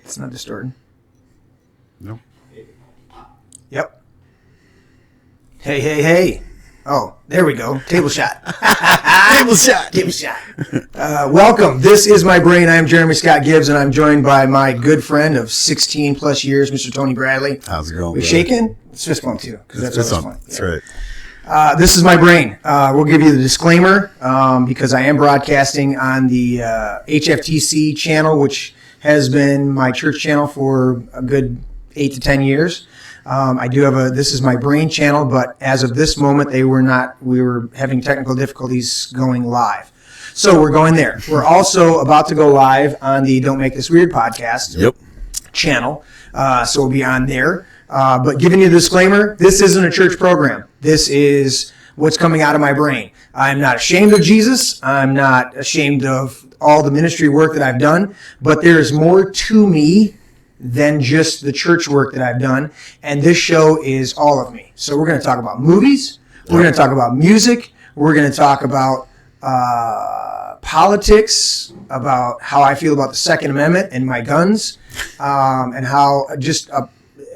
It's not distorted. No. Yep. Hey. Oh, there we go. Table shot. Table shot. Table shot. Welcome. This is My Brain. I'm Jeremy Scott Gibbs, and I'm joined by my good friend of 16 plus years, Mr. Tony Bradley. How's it going, We're shaking? It's fist bump, too, because that's what's fun. That's right. This is My Brain. We'll give you the disclaimer because I am broadcasting on the HFTC channel, which has been my church channel for a good 8 to 10 years. I do have a This Is My Brain channel, but as of this moment, we were having technical difficulties going live. So we're going there. We're also about to go live on the Don't Make This Weird podcast channel. So we'll be on there. But giving you the disclaimer, this isn't a church program. This is what's coming out of my brain. I'm not ashamed of Jesus. I'm not ashamed of all the ministry work that I've done, but there's more to me than just the church work that I've done. And this show is all of me. So we're going to talk about movies. We're going to talk about music. We're going to talk about politics, about how I feel about the Second Amendment and my guns, and how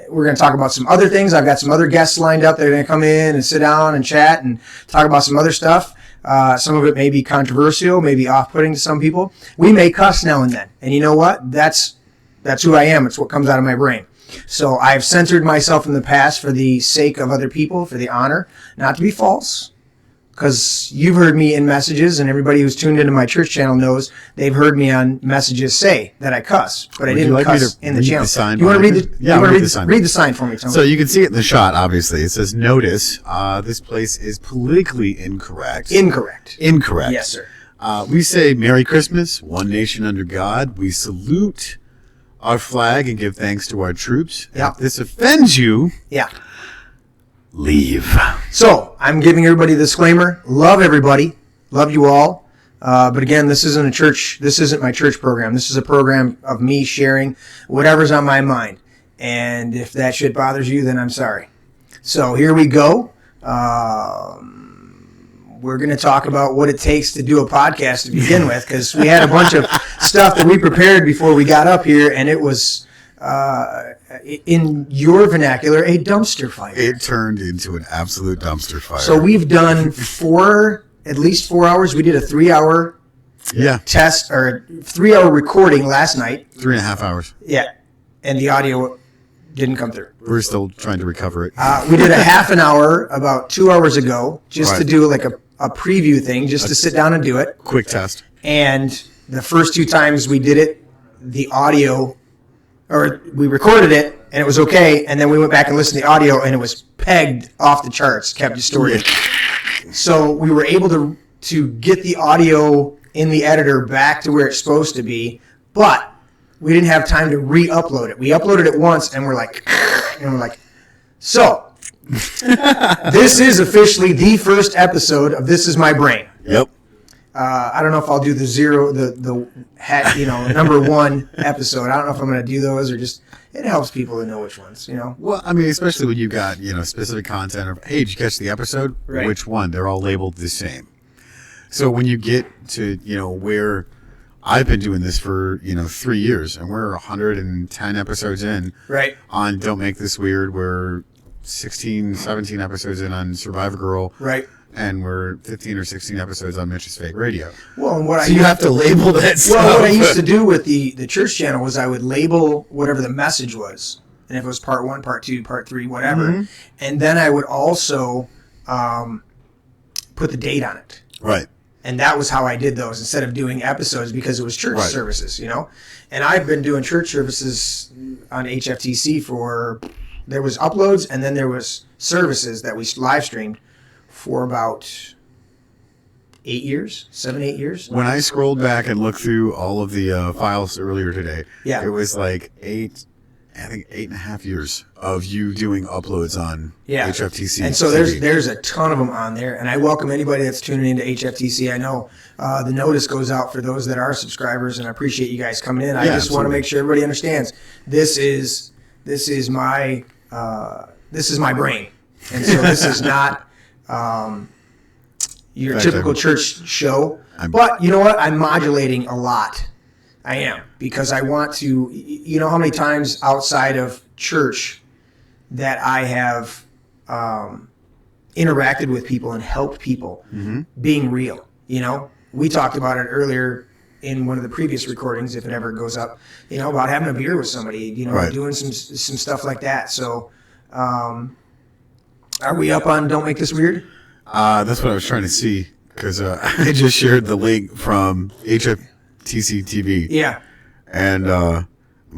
we're going to talk about some other things. I've got some other guests lined up. They're going to come in and sit down and chat and talk about some other stuff. Some of it may be controversial, maybe off-putting to some people. We may cuss now and then. And you know what? That's who I am. It's what comes out of my brain. So I've censored myself in the past for the sake of other people, for the honor, not to be false. Because you've heard me in messages, and everybody who's tuned into my church channel knows they've heard me on messages say that I cuss, but I didn't cuss in the channel. You want to read the? Yeah, read the sign for me, Tony. So you can see it in the shot. Obviously, it says, "Notice this place is politically incorrect." Incorrect. Yes, sir. We say Merry Christmas, one nation under God. We salute our flag and give thanks to our troops. Yeah. If this offends you, leave. So I'm giving everybody the disclaimer. Love everybody. Love you all. But again, this isn't a church. This isn't my church program. This is a program of me sharing whatever's on my mind. And if that shit bothers you, then I'm sorry. So here we go. We're going to talk about what it takes to do a podcast to begin with, because we had a bunch of stuff that we prepared before we got up here, and it was, in your vernacular, a dumpster fire. It turned into an absolute dumpster fire. So we've done at least 4 hours. We did a 3-hour test, or 3-hour recording last night. 3.5 hours. Yeah, and the audio didn't come through. We're still trying to recover it. We did a half an hour about 2 hours ago, just to do like a preview thing, just to sit down and do it. Quick test. And the first 2 times we did it, the audio, or we recorded it, and it was okay, and then we went back and listened to the audio, and it was pegged off the charts, kept distorted. So we were able to get the audio in the editor back to where it's supposed to be, but we didn't have time to re-upload it. We uploaded it once, and we're like, so this is officially the first episode of This Is My Brain. Yep. I don't know if I'll do the number 1 episode. I don't know if I'm going to do those, or just, it helps people to know which ones, Well, I mean, especially when you've got, specific content of, hey, did you catch the episode? Right. Which one? They're all labeled the same. So when you get to, where I've been doing this for, 3 years, and we're 110 episodes in. Right. On Don't Make This Weird. We're 17 episodes in on Survivor Girl. Right. And we're 15 or 16 episodes on Mitch's Fake Radio. Well, and you have to label that stuff. Well, what I used to do with the church channel was I would label whatever the message was. And if it was part 1, part 2, part 3, whatever. Mm-hmm. And then I would also put the date on it. Right. And that was how I did those instead of doing episodes, because it was church services, And I've been doing church services on HFTC there was uploads, and then there was services that we live streamed for about 8 years, 7, 8 years. When I scrolled back and looked through all of the files earlier today, it was like 8.5 years of you doing uploads on HFTC. And so there's a ton of them on there, and I welcome anybody that's tuning into HFTC. I know the notice goes out for those that are subscribers, and I appreciate you guys coming in. I just want to make sure everybody understands this is my brain, and so this is not your typical church show. But you know what? I'm modulating a lot. I am, because I want to, you know how many times outside of church that I have interacted with people and helped people being real, you know? We talked about it earlier in one of the previous recordings, if it ever goes up, you know, about having a beer with somebody, you know, doing some stuff like that. So are we up on Don't Make This Weird? That's what I was trying to see, because I just shared the link from HFTC TV. Yeah. And I'm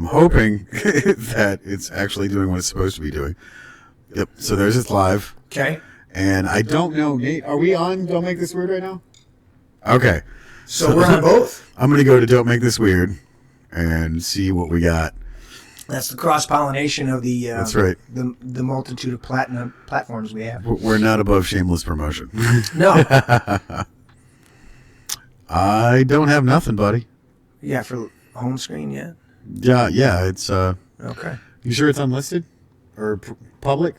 hoping that it's actually doing what it's supposed to be doing. Yep. So there's it live. Okay. And I don't know, Nate, are we on Don't Make This Weird right now? Okay. So we're on both? I'm going to go to Don't Make This Weird and see what we got. That's the cross-pollination of the That's right. the multitude of platinum platforms we have. We're not above shameless promotion. No. I don't have nothing, buddy. Yeah, for home screen, yeah. Yeah, it's okay. You sure it's unlisted or public?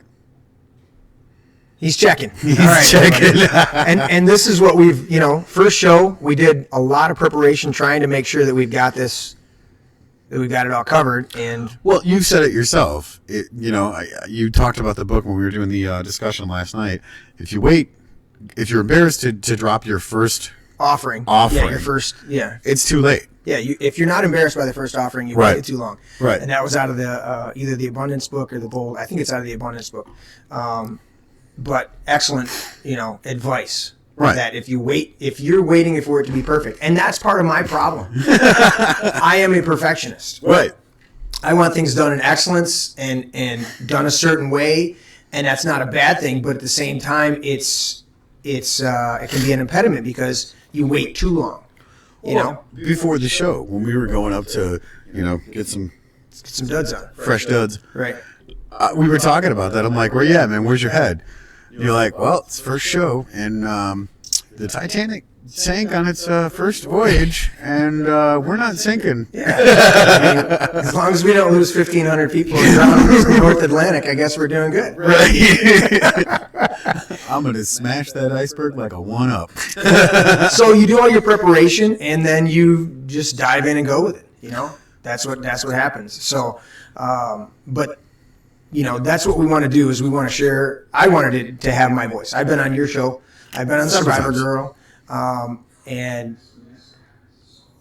He's checking. He's all right, checking. and this is what we've, you know, first show, we did a lot of preparation trying to make sure that we've got this, that we've got it all covered. And well, you said it yourself. You know, you talked about the book when we were doing the discussion last night. If you're embarrassed to drop your first offering. Yeah, your first, it's too late. Yeah, if you're not embarrassed by the first offering, you waited too long. Right. And that was out of the either the Abundance book or the Bold. I think it's out of the Abundance book. But excellent, you know, advice. Right. That if you're waiting for it to be perfect, and that's part of my problem. I am a perfectionist. Right. I want things done in excellence and done a certain way, and that's not a bad thing. But at the same time, it can be an impediment because you wait too long. You know, before the show when we were going up to, you know, get some duds on, fresh duds. Right. We were talking about that. I'm like, "Where you at, man? Where's your head?" You're like, "Well, it's first show, and the Titanic sank on its first voyage, and we're not sinking." Yeah. I mean, as long as we don't lose 1,500 people around the North Atlantic, I guess we're doing good. Right. I'm gonna smash that iceberg like a 1-up. So you do all your preparation, and then you just dive in and go with it. You know, that's what happens. So, but you know, that's what we want to do is we want to share. I wanted to have my voice. I've been on your show. I've been on Survivor Girl, and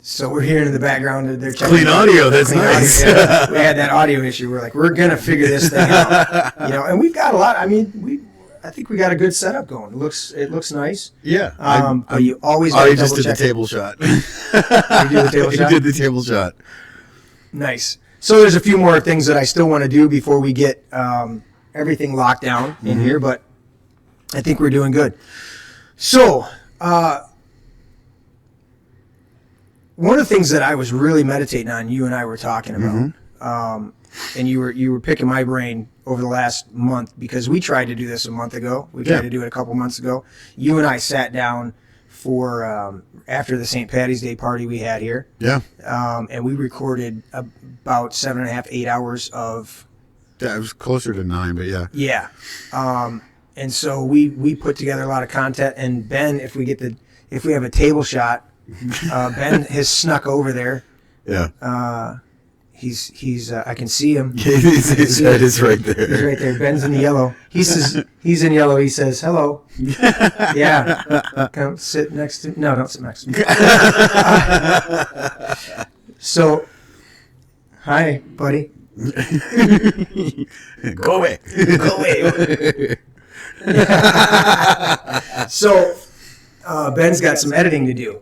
so we're hearing in the background they're checking clean audio. That's nice. Audio. Yeah, we had that audio issue. We're like, we're gonna figure this thing out. You know, and we've got a lot. I mean, I think we got a good setup going. It looks nice. Yeah. But you always. I just did the table shot. You do the table shot. You did the table shot. Nice. So there's a few more things that I still want to do before we get everything locked down in here, but I think we're doing good. So one of the things that I was really meditating on, you and I were talking about, and you were picking my brain over the last month because we tried to do this a month ago. We tried to do it a couple months ago. You and I sat down for after the St. Patty's Day party we had here. Yeah. And we recorded about 7.5, 8 hours of. Yeah, it was closer to 9, but yeah. Yeah. And so we put together a lot of content. And Ben, if we have a table shot, Ben has snuck over there. Yeah. He's I can see him. His head is right there. He's right there. Ben's in yellow. He's in yellow. He says, "Hello." Yeah. Come sit next to. No, don't sit next to me. So, hi, buddy. Go away. Go away. So, Ben's got some editing to do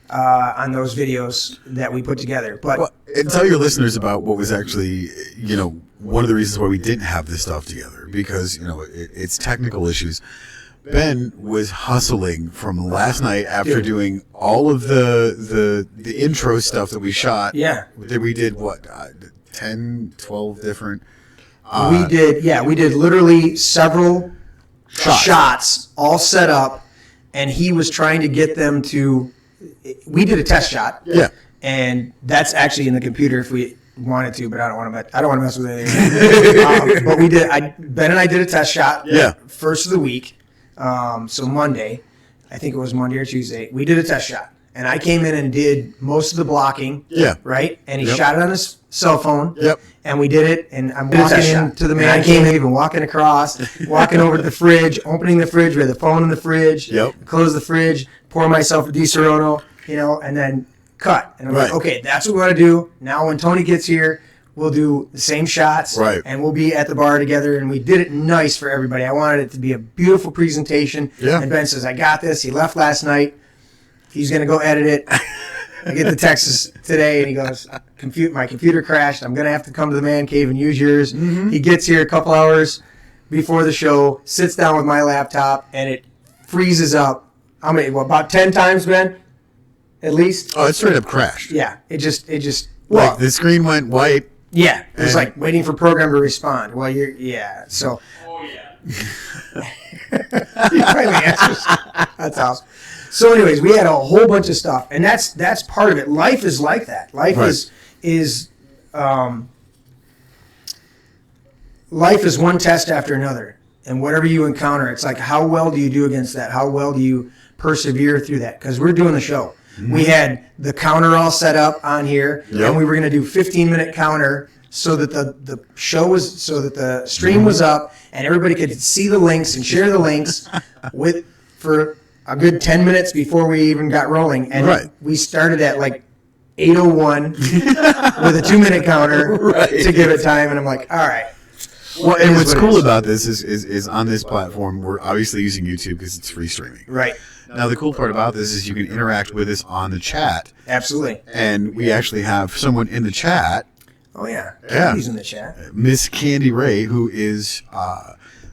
on those videos that we put together. But and tell your listeners about what was actually, you know, one of the reasons why we didn't have this stuff together, because, you know, it's technical issues. Ben was hustling from last night after doing all of the intro stuff that we shot. Yeah. We did what, 10, 12 different. We did literally several shots all set up, and he was trying to get them to. We did a test shot. Yeah. And that's actually in the computer if we wanted to, but I don't want to mess with anything. But we did. Ben and I did a test shot. Yeah. First of the week. So Monday, I think it was Monday or Tuesday, we did a test shot. and I came in and did most of the blocking. Yeah. Right? And he shot it on his cell phone. Yep. And we did it, and I'm walking into the man cave and walking across, walking over to the fridge, opening the fridge, we had the phone in the fridge, close the fridge, pour myself a Di Serono, and then cut. And I'm like, okay, that's what we want to do. Now when Tony gets here, we'll do the same shots, and we'll be at the bar together, and we did it nice for everybody. I wanted it to be a beautiful presentation. Yeah. And Ben says, I got this. He left last night. He's going to go edit it. I get the text today, and he goes, my computer crashed. I'm going to have to come to the man cave and use yours. Mm-hmm. He gets here a couple hours before the show, sits down with my laptop, and it freezes up. How many? About 10 times, Ben? At least? Oh, it straight up crashed. Yeah. It just like the screen went white. Yeah. It was like waiting for program to respond. Well, so. Oh, yeah. He finally answers. That's awesome. So, anyways, we had a whole bunch of stuff, and that's part of it. Life is like that. Life is one test after another, and whatever you encounter, it's like how well do you do against that? How well do you persevere through that? Because we're doing the show. Mm-hmm. We had the counter all set up on here, and we were going to do 15-minute counter so that the stream was up, and everybody could see the links and share the links for a good 10 minutes before we even got rolling. And we started at like 8:01 with a 2-minute counter to give it time. And I'm like, all right. Well, and what's cool about this is on this platform, we're obviously using YouTube because it's free streaming. Right. Now, the cool part about this is you can interact with us on the chat. Absolutely. And we actually have someone in the chat. Oh, yeah. He's in the chat. Miss Candy Ray, who is...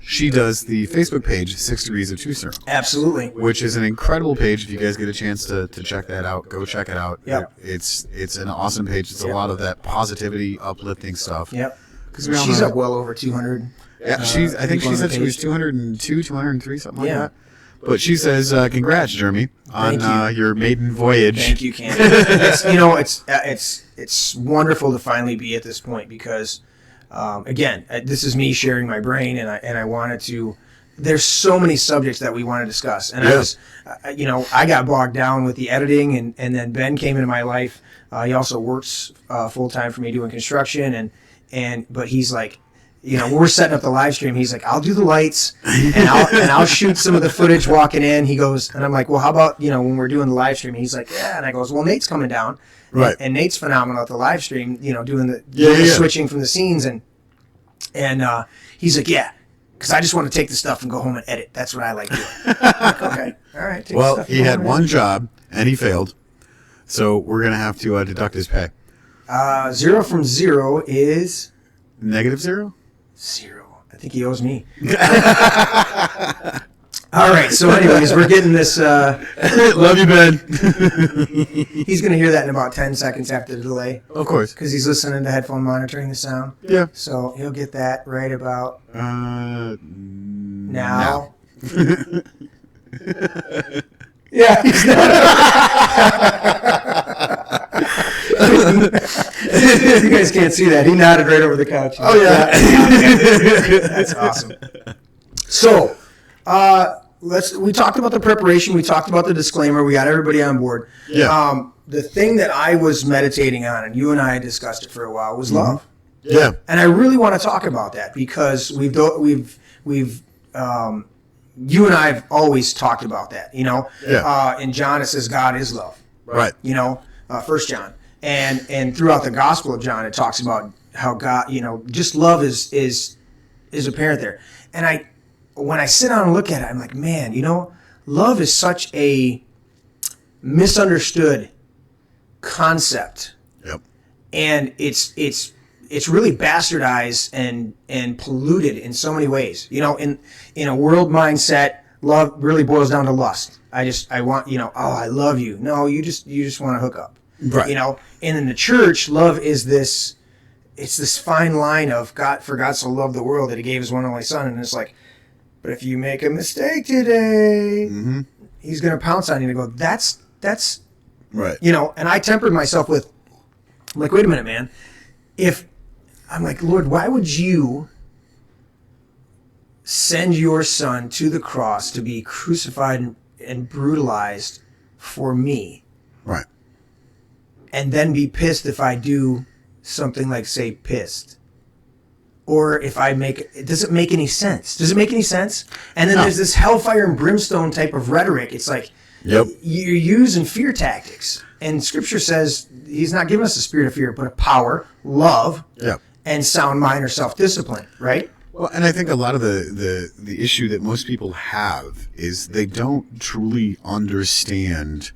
she does the Facebook page, 6 Degrees of Two Serum. Absolutely. Which is an incredible page. If you guys get a chance to check that out, go check it out. Yep. It's an awesome page. It's a lot of that positivity, uplifting stuff. Yep. She's up well over 200. Yeah, I think she said she was 202, 203, something like that. But she says, congrats, Jeremy, on your maiden voyage. Thank you, Candy. It's wonderful to finally be at this point because... again, this is me sharing my brain, and I wanted to. There's so many subjects that we want to discuss, and I got bogged down with the editing, and then Ben came into my life. He also works full time for me doing construction, but he's like, we're setting up the live stream. He's like, I'll do the lights, and I'll shoot some of the footage walking in. He goes, and I'm like, well, how about when we're doing the live stream? He's like, yeah, and I goes, well, Nate's coming down. Right. And Nate's phenomenal at the live stream, doing the switching from the scenes. And he's like, yeah, because I just want to take the stuff and go home and edit. That's what I like doing. Like, okay. All right. Well, he had one job, and he failed. So we're going to have to deduct his pay. 0 from 0 is... -0? 0. I think he owes me. All right, so anyways, we're getting this... Love you, Ben. He's going to hear that in about 10 seconds after the delay. Of course. Because he's listening to headphone monitoring the sound. Yeah. So he'll get that right about... now. Yeah. He's not... You guys can't see that. He nodded right over the couch. Oh, yeah. That's awesome. So... we talked about the preparation. We talked about the disclaimer. We got everybody on board. Yeah. The thing that I was meditating on, and you and I discussed it for a while, was love. Yeah. And I really want to talk about that because you and I have always talked about that. Yeah. In John it says God is love. Right. 1 John, and throughout the Gospel of John it talks about how God, just love is apparent there. And when I sit down and look at it, I'm like, man, love is such a misunderstood concept. Yep. And it's really bastardized and polluted in so many ways. In a world mindset, love really boils down to lust. I want, I love you. No, you just want to hook up. Right. And in the church, love is this fine line of for God so loved the world that he gave his one and only son, and it's like, but if you make a mistake today, he's going to pounce on you and go, that's right. And I tempered myself with, I'm like, wait a minute, man. I'm like, Lord, why would you send your son to the cross to be crucified and brutalized for me? Right. And then be pissed if I do something like, say, pissed. Or if I does it make any sense? Does it make any sense? And then there's this hellfire and brimstone type of rhetoric. It's like, you're using fear tactics. And Scripture says he's not giving us a spirit of fear, but a power, love, and sound mind or self-discipline, right? Well, and I think a lot of the issue that most people have is they don't truly understand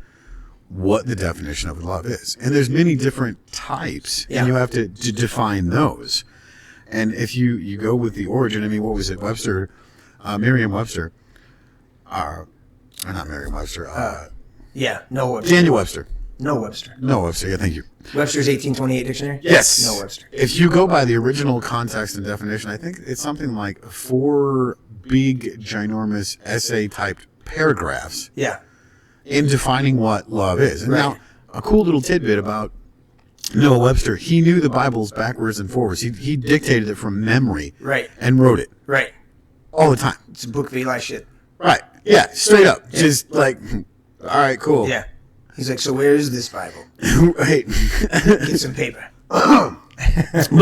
what the definition of love is. And there's many different types, and you have to define those. And if you go with the origin, I mean, what was it? Webster, Merriam-Webster, not Merriam-Webster. No Webster. Daniel Webster. No Webster. No Webster, yeah, thank you. Webster's 1828 dictionary? Yes. No Webster. If you go by the original context and definition, I think it's something like 4 big, ginormous essay-type paragraphs in defining what love is. And now, a cool little tidbit about Noah Webster, he knew the Bible's backwards and forwards. He dictated it from memory and wrote it. Right. All the time. It's a book of Eli shit. Right. Yeah, straight up. Yeah. Just like, all right, cool. Yeah. He's like, so where is this Bible? Right. Get some paper. But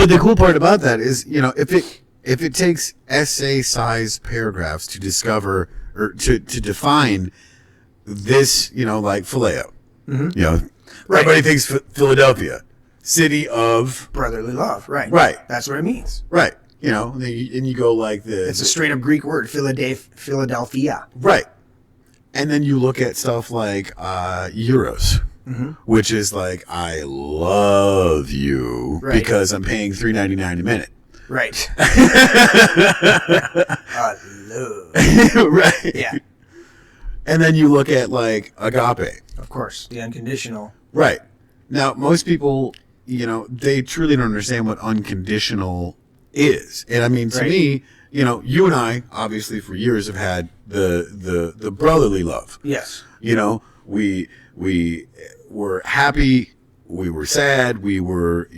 the cool part about that is, if it takes essay-sized paragraphs to discover or to define this, like Phileo, everybody thinks Philadelphia, city of brotherly love, right? Right. That's what it means. Right. And you go like this. It's a straight up Greek word, Philadelphia. Right. And then you look at stuff like euros, which is like, I love you because I'm paying $3.99 a minute. Right. Love. Right. Yeah. And then you look at like agape. Of course, the unconditional. Right. Now, most people, they truly don't understand what unconditional is. And I mean, to me, you and I, obviously, for years have had the brotherly love. Yes. We were happy. We were sad. We were,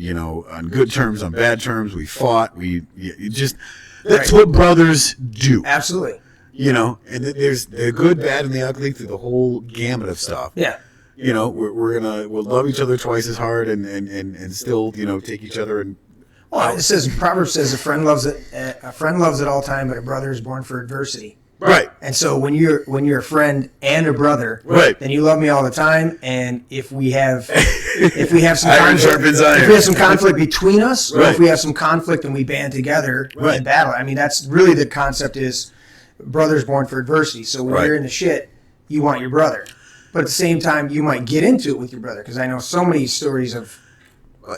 on good terms, on bad terms. We fought. That's what brothers do. Absolutely. And there's the good, bad, and the ugly through the whole gamut of stuff. Yeah. We'll love each other twice as hard and still, take each other and. Well, Proverbs says a friend loves it at all time, but a brother is born for adversity. Right. And so when you're a friend and a brother, then you love me all the time. And if we have some conflict between us, or if we have some conflict and we band together in battle, I mean, that's really the concept is brothers born for adversity. So when you're in the shit, you want your brother, but at the same time, you might get into it with your brother, because I know so many stories of.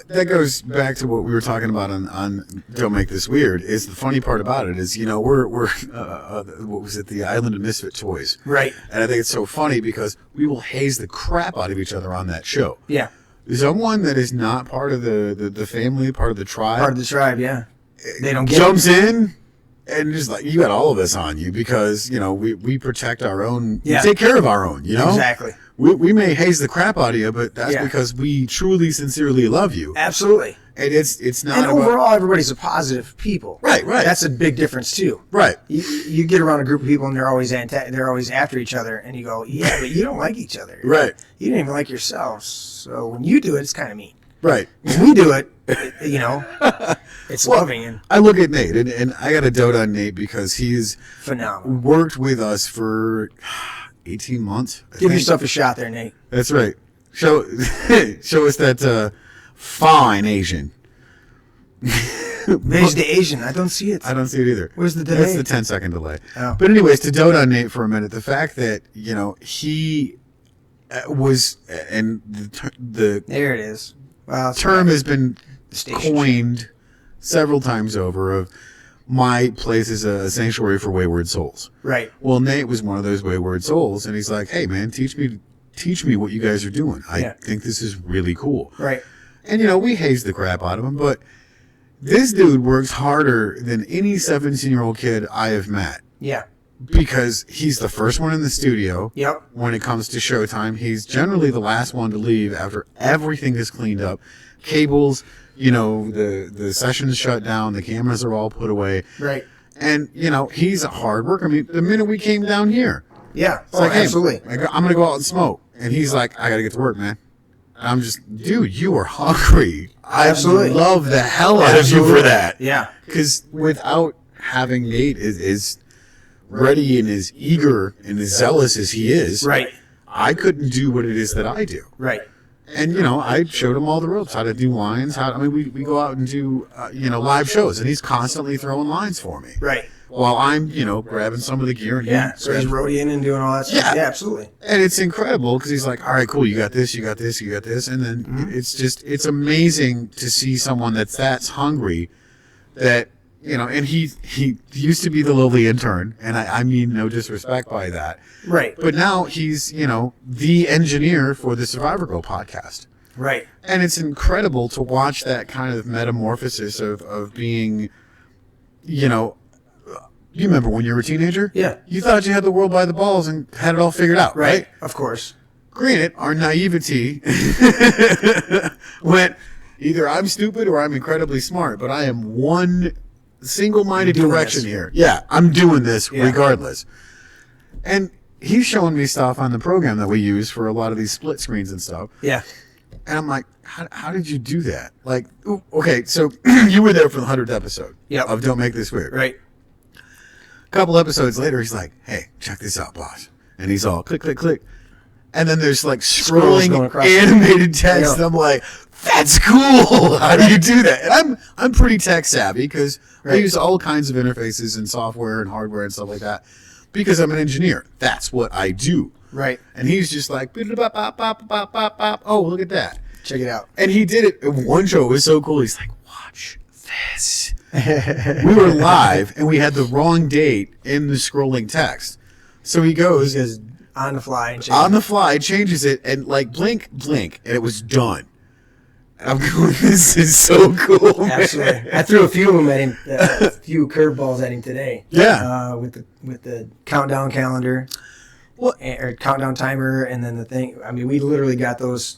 That goes back to what we were talking about on Don't Make This Weird. Is the funny part about it is, we're what was it, the Island of Misfit Toys, right? And I think it's so funny because we will haze the crap out of each other on that show. Yeah, someone that is not part of the family, part of the tribe, yeah, they don't get jumps in and just like, you got all of us on you because we protect our own, we take care of our own, exactly. We may haze the crap out of you, but that's because we truly, sincerely love you. Absolutely. And it's not. And overall, everybody's a positive people. Right. That's a big difference too. Right. You get around a group of people and they're always after each other, and you go, yeah, but you don't like each other. Right. You don't even like yourselves. So when you do it, it's kind of mean. Right. When we do it, it's loving. And I look at Nate, and I got to dote on Nate because he's phenomenal. Worked with us for 18 months. Give yourself a shot there, Nate. That's right. Show us that fine Asian. Where's the Asian? I don't see it. I don't see it either. Where's the delay? That's the 10-second delay. Oh. But anyways, to dote on Nate for a minute, the fact that, he was, and the there it is. Well, term has been coined several times over of, my place is a sanctuary for wayward souls. Right. Well, Nate was one of those wayward souls, and he's like, hey, man, teach me what you guys are doing. I think this is really cool. Right. And, we haze the crap out of him, but this dude works harder than any 17-year-old kid I have met. Yeah. Because he's the first one in the studio. Yep. When it comes to showtime, he's generally the last one to leave after everything is cleaned up. Cables, the session's shut down, the cameras are all put away. Right. And, he's a hard worker. I mean, the minute we came down here. Yeah. It's like, hey, absolutely. I'm going to go out and smoke. And he's like, I got to get to work, man. And I'm just, dude, you are hungry. Absolutely. I love the hell out of you for that. Yeah. Because without having Nate as ready and as eager and as zealous as he is, right, I couldn't do what it is that I do. Right. And, you know, I showed him all the ropes, how to do lines. We go out and do, live shows, and he's constantly throwing lines for me. Right. While I'm, grabbing some of the gear. And so he's roadieing and doing all that stuff. Yeah, absolutely. And it's incredible because he's like, all right, cool, you got this, you got this, you got this. And then it's amazing to see someone that's hungry that, and he used to be the lowly intern, and I mean no disrespect by that. Right. But now he's, the engineer for the Survivor Girl podcast. Right. And it's incredible to watch that kind of metamorphosis of being, you remember when you were a teenager? Yeah. You thought you had the world by the balls and had it all figured out, right? Of course. Granted, our naivety went either I'm stupid or I'm incredibly smart, but I am one single-minded direction here. Yeah, I'm doing this regardless. And he's showing me stuff on the program that we use for a lot of these split screens and stuff. Yeah. And I'm like, how did you do that? Like, okay, so you were there for the 100th episode of Don't Make This Weird. Right. A couple episodes later, he's like, hey, check this out, boss. And he's all click, click, click. And then there's like scrolling animated text. And I'm like, that's cool. How do you do that? And I'm pretty tech savvy because I use all kinds of interfaces and software and hardware and stuff like that because I'm an engineer. That's what I do. Right. And he's just like, oh, look at that. Check it out. And he did it. One show was so cool. He's like, watch this. We were live and we had the wrong date in the scrolling text. So he goes on the fly changes it and like blink, and it was done. And I'm going, this is so cool. Absolutely. Man. I threw a few of them at him, a few curveballs at him today. Yeah. With the countdown calendar, or countdown timer, and then the thing. I mean, we literally got those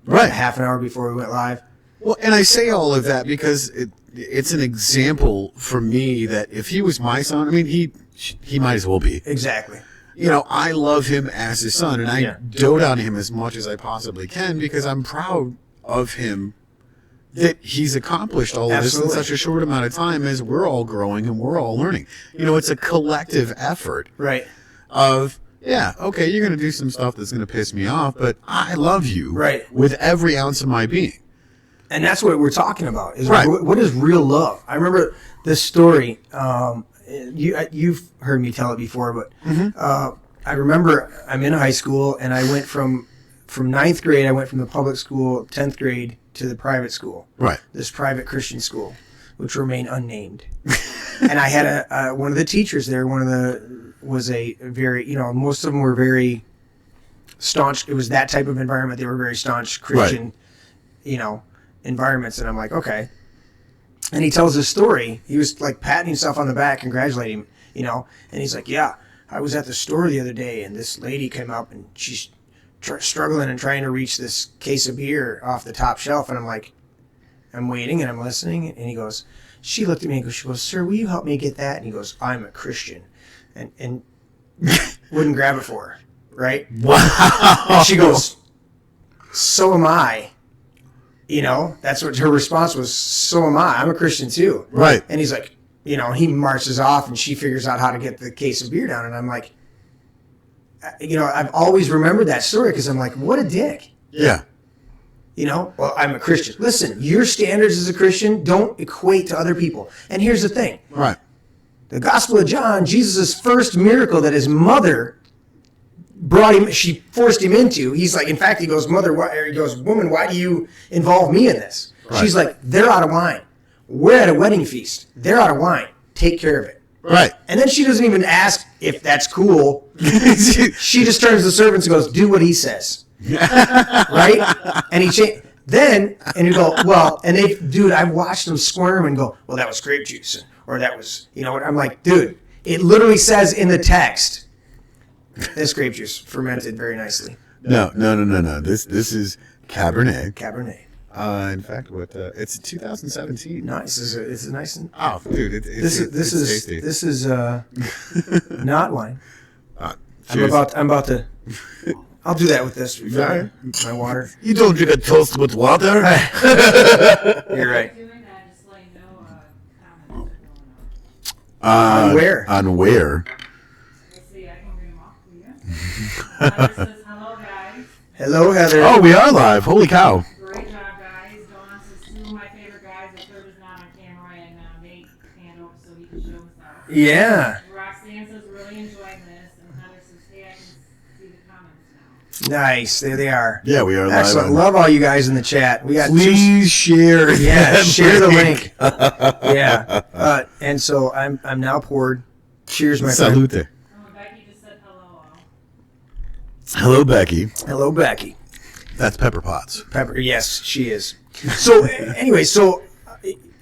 half an hour before we went live. Well, and I say all of that because it's an example for me that if he was my son, I mean, he might as well be. Exactly. I love him as his son, and I dote on him as much as I possibly can because I'm proud of him that he's accomplished all of this in such a short amount of time as we're all growing and we're all learning. It's a collective effort. Right. Of, okay, you're going to do some stuff that's going to piss me off, but I love you with every ounce of my being. And that's what we're talking about. Is what is real love? I remember this story. You've heard me tell it before, but I remember I'm in high school, and I went from 9th grade, I went from the public school, 10th grade, to the private school. Right. This private Christian school, which remained unnamed. And I had one of the teachers there, was a very, most of them were very staunch. It was that type of environment. They were very staunch Christian, environments. And I'm like, okay. And he tells this story. He was like patting himself on the back, congratulating him, and he's like, yeah, I was at the store the other day and this lady came up and she's struggling and trying to reach this case of beer off the top shelf. And I'm like, I'm waiting and I'm listening. And he goes, she looked at me and she goes, sir, will you help me get that? And he goes, I'm a Christian. And wouldn't grab it for her. Right? Wow. And she goes, so am I. That's what her response was. So am I. I'm a Christian too. Right. And he's like, he marches off and she figures out how to get the case of beer down. And I'm like, I've always remembered that story because I'm like, what a dick. Yeah. Well, I'm a Christian. Listen, your standards as a Christian don't equate to other people. And here's the thing. Right. The Gospel of John, Jesus' first miracle that his mother she forced him into. He's like, in fact, he goes, woman, why do you involve me in this? Right. She's like, they're out of wine. We're at a wedding feast. They're out of wine. Take care of it. Right. And then she doesn't even ask if that's cool. She just turns to the servants and goes, do what he says. Right? And and you go, well, and I've watched them squirm and go, well, that was grape juice. Or that was, I'm like, dude, it literally says in the text, this grape juice fermented very nicely. No. This is Cabernet. Cabernet. In fact, it's 2017. Nice. It's nice. Oh, dude, this is not wine. Cheers. I'm about to. I'll do that with this. Yeah. My water. You don't drink a toast with water? You're right. On where? On where? Let's see, I can bring them off for you. Heather says, hello, guys. Hello, Heather. Oh, we are live. Holy cow. Great job, guys. Dawn says, two of my favorite guys. The third is not on camera, and Nate hand over so he can show himself. Yeah. Roxanne says, really enjoying this. And Heather says, hey, I can see the comments now. Nice. There they are. Yeah, we are live. Excellent. Love all you guys in the chat. We got Please share. Yeah, share the link. Yeah. And so I'm now poured. Cheers, my friend. Salute. Oh, Becky just said hello, all. Hello, Becky. Hello, Becky. That's Pepper Potts. Pepper. Yes, she is. So anyway,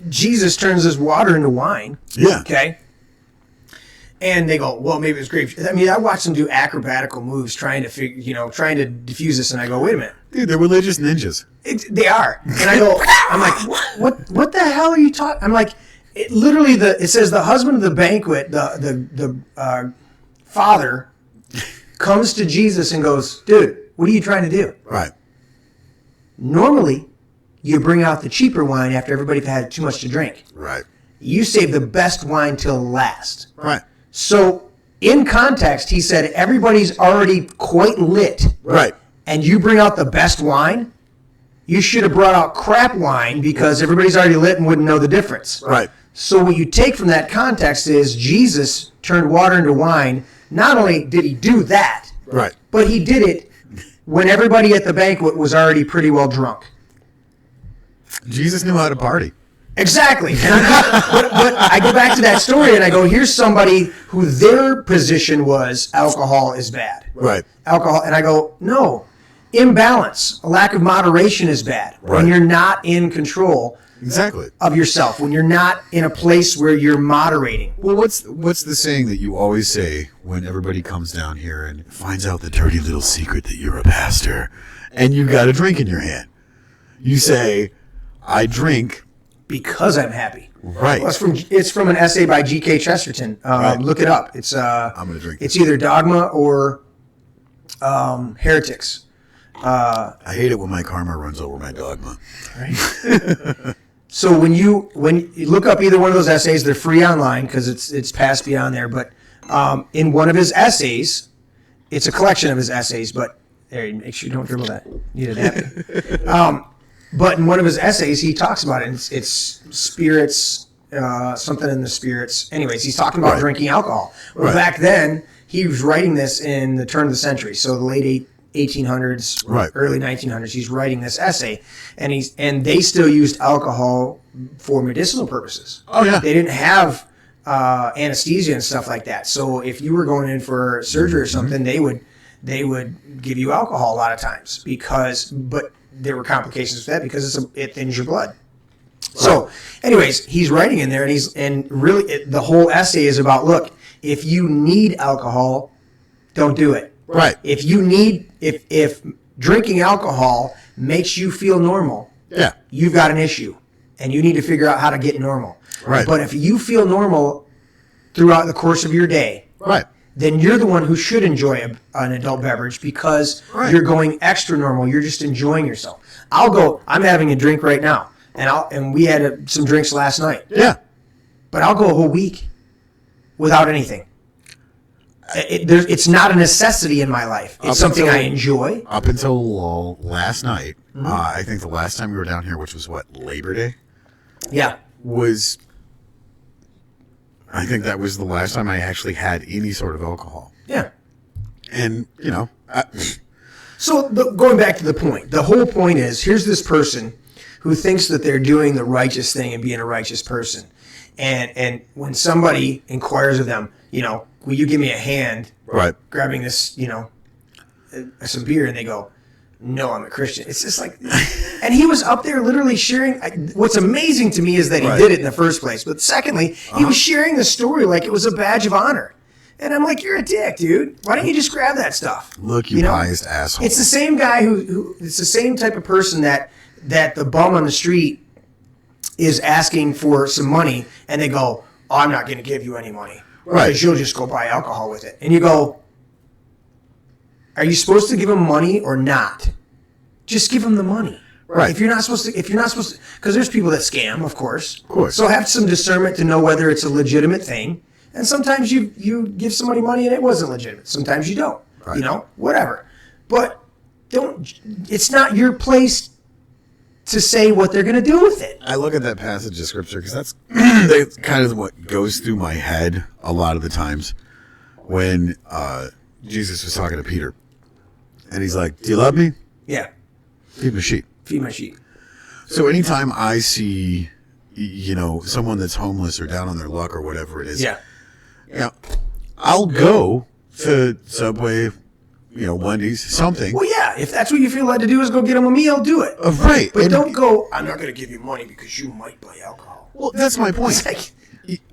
Jesus turns this water into wine. Yeah. Okay. And they go, well, maybe it was grape. I mean, I watched them do acrobatical moves trying to diffuse this, and I go, wait a minute. Dude, they're religious ninjas. They are. And I'm like, what the hell are you talking? I'm like, it says the husband of the banquet, the father, comes to Jesus and goes, dude, what are you trying to do? Right. Normally, you bring out the cheaper wine after everybody's had too much to drink. Right. You save the best wine till last. Right. So, in context, he said everybody's already quite lit. Right. And you bring out the best wine, you should have brought out crap wine because everybody's already lit and wouldn't know the difference. Right. So what you take from that context is Jesus turned water into wine. Not only did he do that, Right. but he did it when everybody at the banquet was already pretty well drunk. Jesus knew how to party. Exactly. But I go back to that story and I go, here's somebody who their position was alcohol is bad. Right. Alcohol. And I go, no. Imbalance, a lack of moderation is bad. Right. When you're not in control Exactly. of yourself, when you're not in a place where you're moderating. Well, what's the saying that you always say when everybody comes down here and finds out the dirty little secret that you're a pastor and you've got a drink in your hand? You say, I drink Because I'm happy. Right. Well, it's from an essay by G.K. Chesterton. Right. Look it up. It's I'm gonna drink It's this. either Dogma or Heretics. I hate it when my karma runs over my dogma. Right. So when you look up either one of those essays, they're free online because it's passed beyond there. But in one of his essays, it's a collection of his essays. But there, make sure you don't dribble that. Need a napkin. But in one of his essays, he talks about it. It's spirits, something in the spirits. Anyways, he's talking about Right. drinking alcohol. Well, Right. back then, he was writing this in the turn of the century, so the late 1800s, Right. early 1900s. He's writing this essay, and they still used alcohol for medicinal purposes. Oh, yeah. They didn't have anesthesia and stuff like that. So if you were going in for surgery or something, they would give you alcohol a lot of times but there were complications with that because it thins your blood. So, anyways, he's writing in there, and really the whole essay is about, look, if you need alcohol, don't do it. Right. If drinking alcohol makes you feel normal, Yeah. you've got an issue, and you need to figure out how to get normal. Right. But if you feel normal throughout the course of your day, Right. then you're the one who should enjoy an adult beverage because Right. you're going extra normal. You're just enjoying yourself. I'm having a drink right now, and we had some drinks last night. Yeah. But I'll go a whole week without anything. It's not a necessity in my life. It's something I enjoy. Up until last night, I think the last time we were down here, which was Labor Day, Yeah. I think that was the last time I actually had any sort of alcohol. Yeah. And, So going back to the point, the whole point is, here's this person who thinks that they're doing the righteous thing and being a righteous person. And when somebody inquires of them, will you give me a hand right. grabbing this, some beer, and they go, no, I'm a Christian. It's just like, and he was up there literally sharing. What's amazing to me is that he Right. did it in the first place. But secondly, he was sharing the story like it was a badge of honor. And I'm like, you're a dick, dude. Why don't you just grab that stuff? Look, you biased asshole. It's the same guy who it's the same type of person that the bum on the street is asking for some money, and they go, oh, I'm not going to give you any money. Right. Because you'll just go buy alcohol with it. And you go, Are you supposed to give them money or not? Just give them the money. Right. If you're not supposed to, because there's people that scam, of course. Of course. So have some discernment to know whether it's a legitimate thing. And sometimes you give somebody money and it wasn't legitimate. Sometimes you don't. Right. You know, whatever. But it's not your place to say what they're going to do with it. I look at that passage of scripture because that's kind of what goes through my head a lot of the times when Jesus was talking to Peter. And he's like, do you love me? Yeah. Feed my sheep. Feed my sheep. So anytime I see, someone that's homeless or down on their luck or whatever it is, I'll go to Subway, Wendy's, something. Well, yeah, if that's what you feel led to do is go get them a meal, do it. Right. But don't go, I'm not going to give you money because you might buy alcohol. Well, that's my point. Like,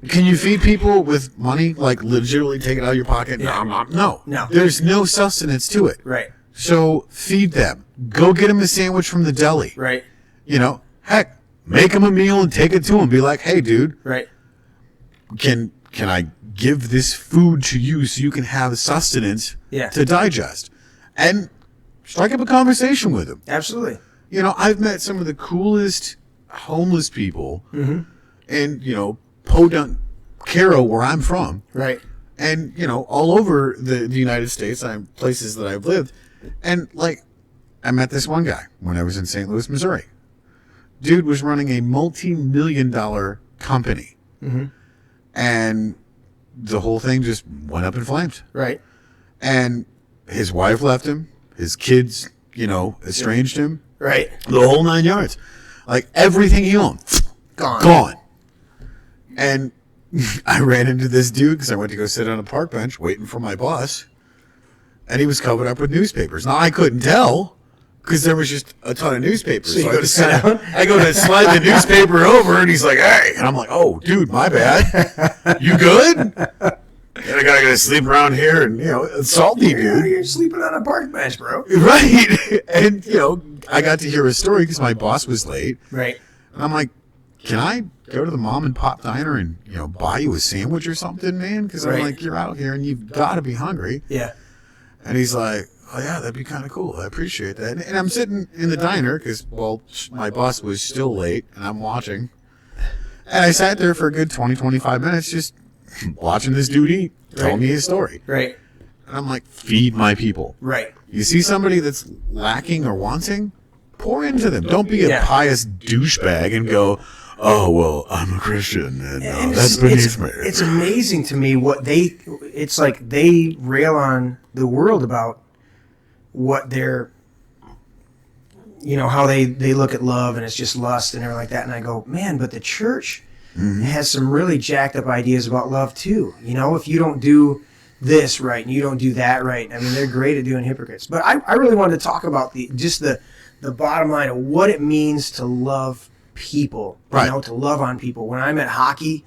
can you feed people with money, like literally take it out of your pocket? Yeah. No. There's no sustenance to it. Right. So feed them. Go get them a sandwich from the deli. Right. Heck, make them a meal and take it to them. Be like, hey, dude. Right. Can I give this food to you so you can have sustenance to digest? And strike up a conversation with them. Absolutely. I've met some of the coolest homeless people in, Podunk, Caro, where I'm from. Right. And, all over the United States, places that I've lived. And, I met this one guy when I was in St. Louis, Missouri. Dude was running a multi-million-dollar company. Mm-hmm. And the whole thing just went up in flames. Right. And his wife left him. His kids, estranged him. Right. The whole 9 yards. Everything he owned. Gone. And I ran into this dude because I went to go sit on a park bench waiting for my bus. And he was covered up with newspapers. Now, I couldn't tell because there was just a ton of newspapers. So you go to sit down? I go to slide the newspaper over, and he's like, hey. And I'm like, oh, dude, my bad. You good? And I got to sleep around here and, assault me, dude. You're sleeping on a park bench, bro. Right. And, I got to hear his story because my boss was late. Right. And I'm like, can I go to the mom and pop diner and, buy you a sandwich or something, man? Because I'm like, you're out here and you've got to be hungry. Yeah. And he's like, oh, yeah, that'd be kind of cool. I appreciate that. And I'm sitting in the diner because, my boss was still late and I'm watching. And I sat there for a good 20, 25 minutes just watching this dude eat, telling me his story. Right. And I'm like, feed my people. Right. You see somebody that's lacking or wanting, pour into them. Don't be a pious douchebag and go, oh, well, I'm a Christian and that's beneath me. It's amazing to me it's like they rail on the world about what they're, how they look at love and it's just lust and everything like that. And I go, man, but the church has some really jacked up ideas about love too. If you don't do this right and you don't do that right, I mean, they're great at doing hypocrites. But I really wanted to talk about the bottom line of what it means to love people, to love on people. When I'm at hockey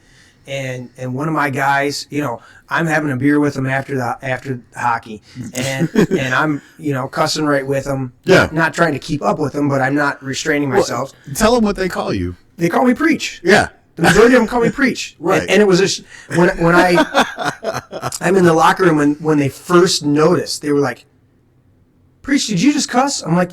and one of my guys, I'm having a beer with him after hockey and I'm, cussing right with him. Yeah. Not trying to keep up with him, but I'm not restraining myself. Well, tell them what they call you. They call me Preach. Yeah. The majority of them call me Preach. Right. And it was when I'm in the locker room when they first noticed, they were like, Preach, did you just cuss? I'm like,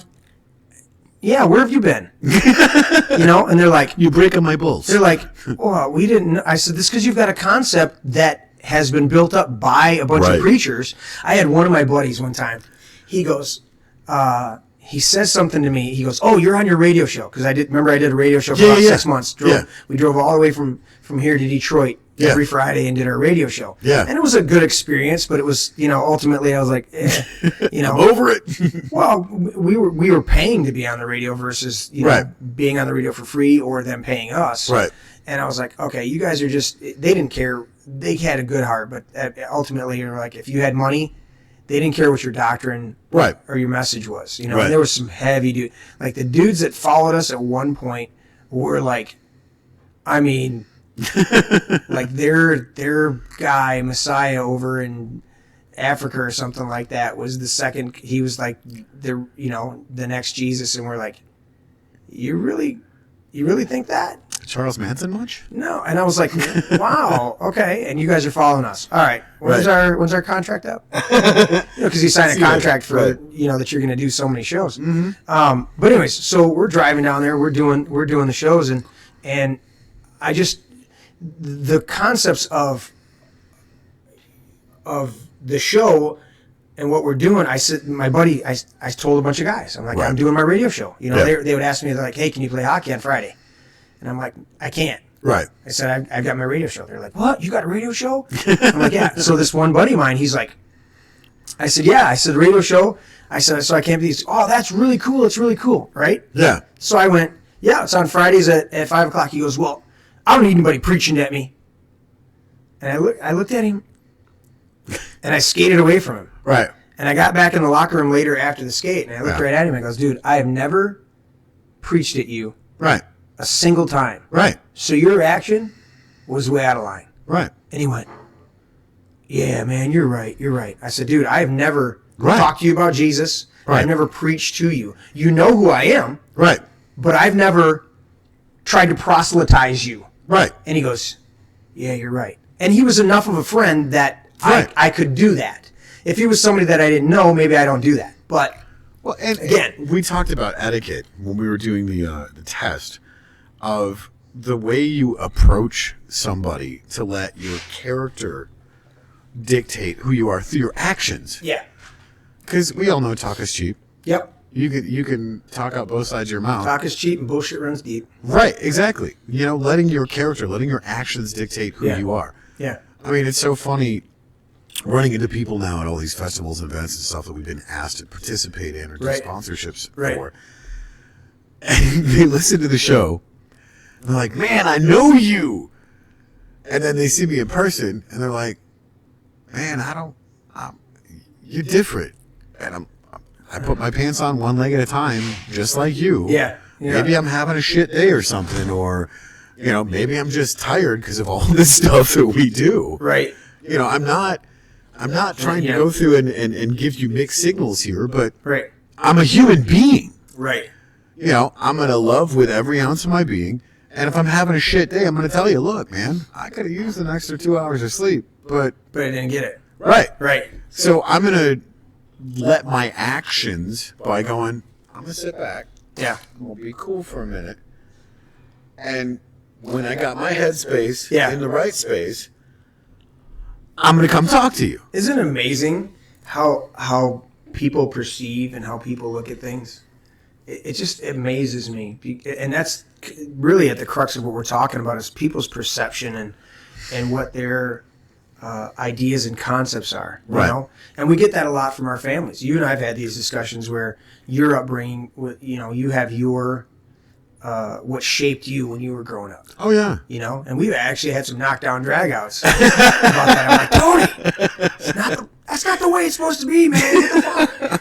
yeah, where have you been? And they're like, you breaking my balls. They're like, well, we didn't. I said, this is because you've got a concept that has been built up by a bunch of preachers. I had one of my buddies one time. He goes, he says something to me. He goes, oh, you're on your radio show. Because I did a radio show for about 6 months. We drove all the way from here to Detroit every Friday and did our radio show. Yeah. And it was a good experience, but it was, ultimately I was like, I'm over it. Well, we were paying to be on the radio versus, being on the radio for free or them paying us. Right. And I was like, okay, you guys are just, they didn't care. They had a good heart, but ultimately you're like, if you had money, they didn't care what your doctrine or your message was, And there was some heavy dude, like the dudes that followed us at one point were like, I mean, like their guy Messiah over in Africa or something like that was the second. He was like the next Jesus, and we're like, you really think that? Charles Manson much? No. And I was like, wow, okay. And you guys are following us. All right. When's our contract up? Because you signed a contract for that you're going to do so many shows. Mm-hmm. But anyways, so we're driving down there. We're doing the shows, and I just the concepts of the show and what we're doing. I said, my buddy, I told a bunch of guys, I'm like, I'm doing my radio show. They would ask me, they're like, hey, can you play hockey on Friday? And I'm like, I can't. Right. I said, I've got my radio show. They're like, what? You got a radio show? I'm like, yeah. So this one buddy of mine, he's like, I said, yeah. I said, radio show. I said, so I can't be. Oh, that's really cool. It's really cool, right? Yeah. So I went, yeah, it's on Fridays at 5 o'clock. He goes, well, I don't need anybody preaching at me. And I looked at him, and I skated away from him. Right. And I got back in the locker room later after the skate, and I looked right at him and I goes, dude, I have never preached at you a single time. Right. So your reaction was way out of line. Right. And he went, yeah, man, you're right. I said, dude, I have never talked to you about Jesus. Right. I've never preached to you. You know who I am. Right. But I've never tried to proselytize you. Right. And he goes, yeah, you're right. And he was enough of a friend that I could do that. If he was somebody that I didn't know, maybe I don't do that. But and again, we talked about etiquette when we were doing the test of the way you approach somebody to let your character dictate who you are through your actions. Yeah. Because we all know talk is cheap. Yep. You can talk out both sides of your mouth. Talk is cheap and bullshit runs deep. Right, exactly. Letting your character, letting your actions dictate who you are. Yeah. I mean, it's so funny running into people now at all these festivals and events and stuff that we've been asked to participate in or do sponsorships for. And they listen to the show. And they're like, man, I know you. And then they see me in person and they're like, man, you're different. And I put my pants on one leg at a time, just like you. Yeah. Maybe I'm having a shit day or something, or, maybe I'm just tired because of all this stuff that we do. Right. I'm not trying to go through and give you mixed signals here, but I'm a human being. Right. I'm going to love with every ounce of my being. And if I'm having a shit day, I'm going to tell you, look, man, I could have used an extra 2 hours of sleep, but I didn't get it. Right. So I'm going to let my actions by going, I'm going to sit back. Yeah. We'll be cool for a minute. And when I got my headspace in the right space, I'm going to come talk to you. Isn't it amazing how people perceive and how people look at things? It just amazes me. And that's really at the crux of what we're talking about is people's perception and what their ideas and concepts are. You know? And we get that a lot from our families. You and I have had these discussions where your upbringing, you have your what shaped you when you were growing up. Oh, yeah. And we've actually had some knockdown dragouts about that. I'm like, Tony, that's not the way it's supposed to be, man.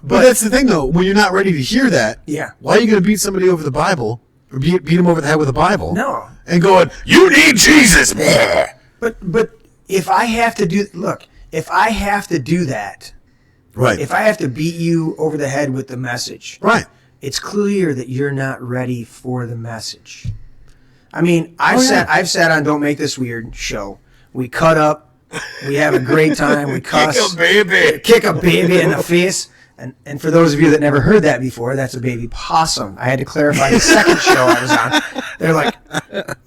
But that's the thing, though. When you're not ready to hear that, why are you going to beat somebody over the Bible or beat them over the head with the Bible? No. And going, you need Jesus. But if I have to do that, if I have to beat you over the head with the message, it's clear that you're not ready for the message. I mean, I've sat on Don't Make This Weird show. We cut up. We have a great time. We cuss. Kick a baby in the face. And for those of you that never heard that before, that's a baby possum. I had to clarify the second show I was on. They're like,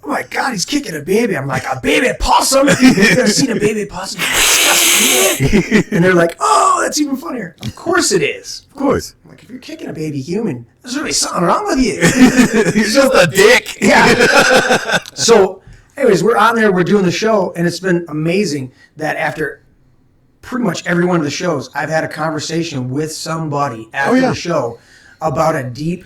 oh my God, he's kicking a baby. I'm like, a baby possum? You've never seen a baby possum? And they're like, oh, that's even funnier. Of course it is. Of course. I'm like, if you're kicking a baby human, there's really something wrong with you. He's just a dick. Yeah. So, anyways, we're on there, we're doing the show, and it's been amazing that after pretty much every one of the shows, I've had a conversation with somebody after the show about a deep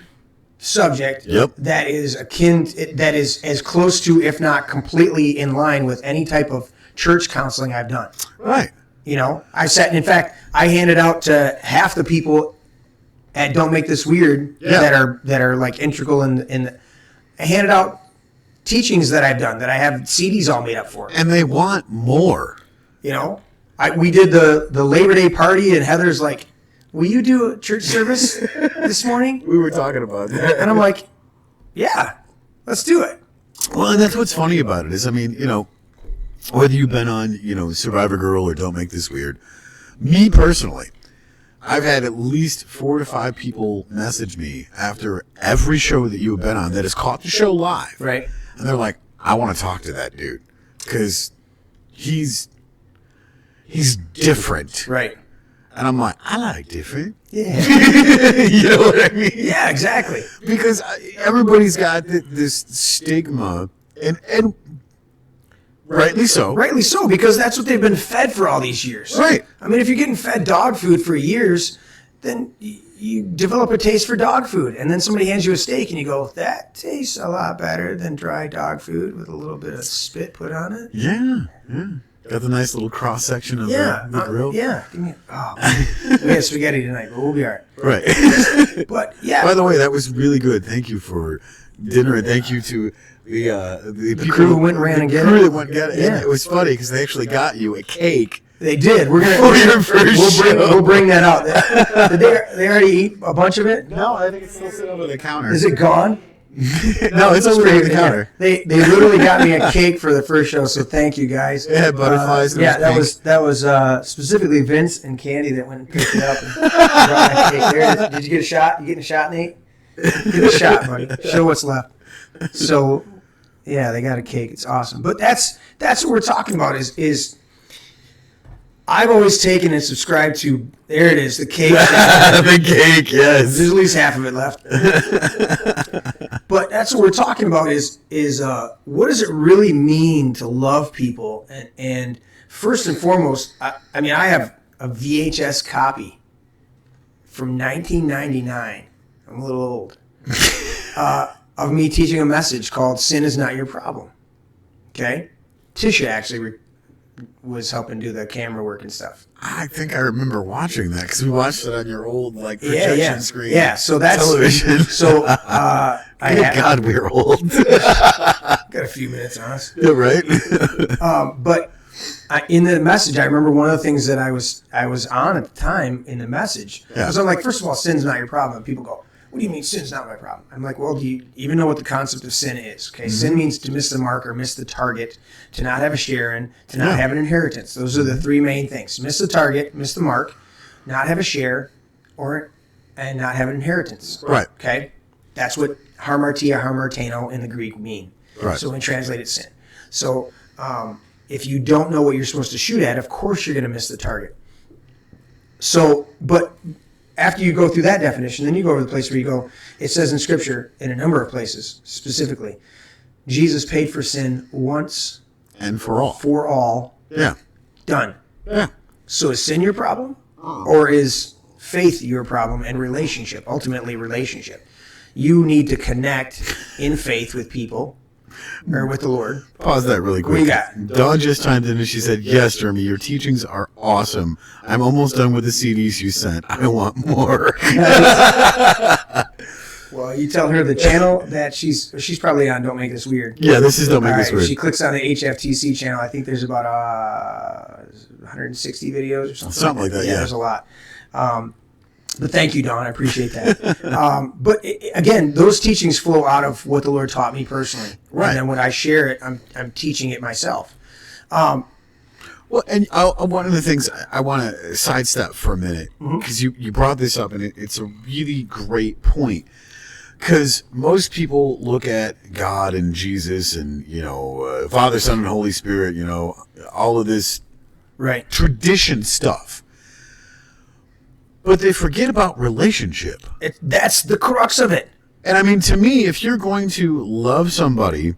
subject that is that is as close to, if not completely in line with any type of church counseling I've done. Right. I sat, in fact, I handed out to half the people at Don't Make This Weird that are like integral in I handed out teachings that I've done, that I have CDs all made up for. And they want more. We did the Labor Day party, and Heather's like, will you do a church service this morning? We were talking about that. And I'm like, yeah, let's do it. Well, and that's what's funny about it is, I mean, whether you've been on, Survivor Girl or Don't Make This Weird, me personally, I've had at least 4 to 5 people message me after every show that you have been on that has caught the show live. Right. And they're like, I want to talk to that dude because he's different. Right. And I'm like, I like different. Yeah. You know what I mean? Yeah, exactly. Because everybody's got this stigma, and rightly so. Rightly so, because that's what they've been fed for all these years. Right. I mean, if you're getting fed dog food for years, then you develop a taste for dog food. And then somebody hands you a steak and you go, that tastes a lot better than dry dog food with a little bit of spit put on it. Yeah. Got the nice little cross section of the grill. Yeah. We had spaghetti tonight, but we'll be all right. Right. But yeah. By the way, that was really good. Thank you for dinner, and thank you to the crew who went and ran and get it. The crew that went and got it. Yeah. And it was funny because they actually got you a cake. They did. We're gonna. For your first we'll bring that out. Did they already eat a bunch of it? No, I think it's still sitting over the counter. Is it gone? No, it's over there on the counter. They literally got me a cake for the first show, so thank you guys. It had butterflies. That was specifically Vince and Candy that went and picked it up and brought that cake. There it is. Did you get a shot? You getting a shot, Nate? Get a shot, buddy. Show what's left. So, yeah, they got a cake. It's awesome. But that's what we're talking about. Is I've always taken and subscribed to. There it is, the cake. The cake, yes. There's at least half of it left. But that's what we're talking about is what does it really mean to love people? And first and foremost, I mean, I have a VHS copy from 1999. I'm a little old. Of me teaching a message called "Sin is Not Your Problem." Okay? Tisha actually was helping do the camera work and stuff. I think I remember watching that because we watched it on your old projection screen. Yeah, so that's television. So God, we're old. Got a few minutes on us. Yeah, right. But in the message, I remember one of the things that I was on at the time in the message. Because I'm like, first of all, sin's not your problem. And people go, what do you mean sin's not my problem? I'm like, well, do you even know what the concept of sin is? Okay, sin means to miss the mark or miss the target, to not have a share in, to not have an inheritance. Those are the 3 main things: miss the target, miss the mark, not have a share, and not have an inheritance. Right. Okay, that's what hamartia, hamartano in the Greek mean. Right. So when translated sin. So if you don't know what you're supposed to shoot at, of course you're going to miss the target. So, but after you go through that definition, then you go over the place where you go, it says in Scripture, in a number of places specifically, Jesus paid for sin once and for all. For all. Yeah. Done. Yeah. So is sin your problem? Or is faith your problem and relationship? Ultimately, relationship. You need to connect in faith with people or with the Lord. Pause that really quick. What you got? Dawn just chimed in and she said, yes, Jeremy, your teachings are awesome. I'm almost done with the CDs you sent. I want more. Well, you tell her the channel that she's probably on Don't Make This Weird. Yeah, this is Don't Make This Weird. She clicks on the HFTC channel. I think there's about 160 videos or something. Something like that, yeah. There's a lot. But thank you, Dawn. I appreciate that. But again, those teachings flow out of what the Lord taught me personally. Right. And then when I share it, I'm teaching it myself. Well, and one of the things I want to sidestep for a minute, because you brought this up, and it's a really great point. Because most people look at God and Jesus and, Father, Son, and Holy Spirit, all of this tradition stuff. But they forget about relationship. That's the crux of it. And I mean, to me, if you're going to love somebody,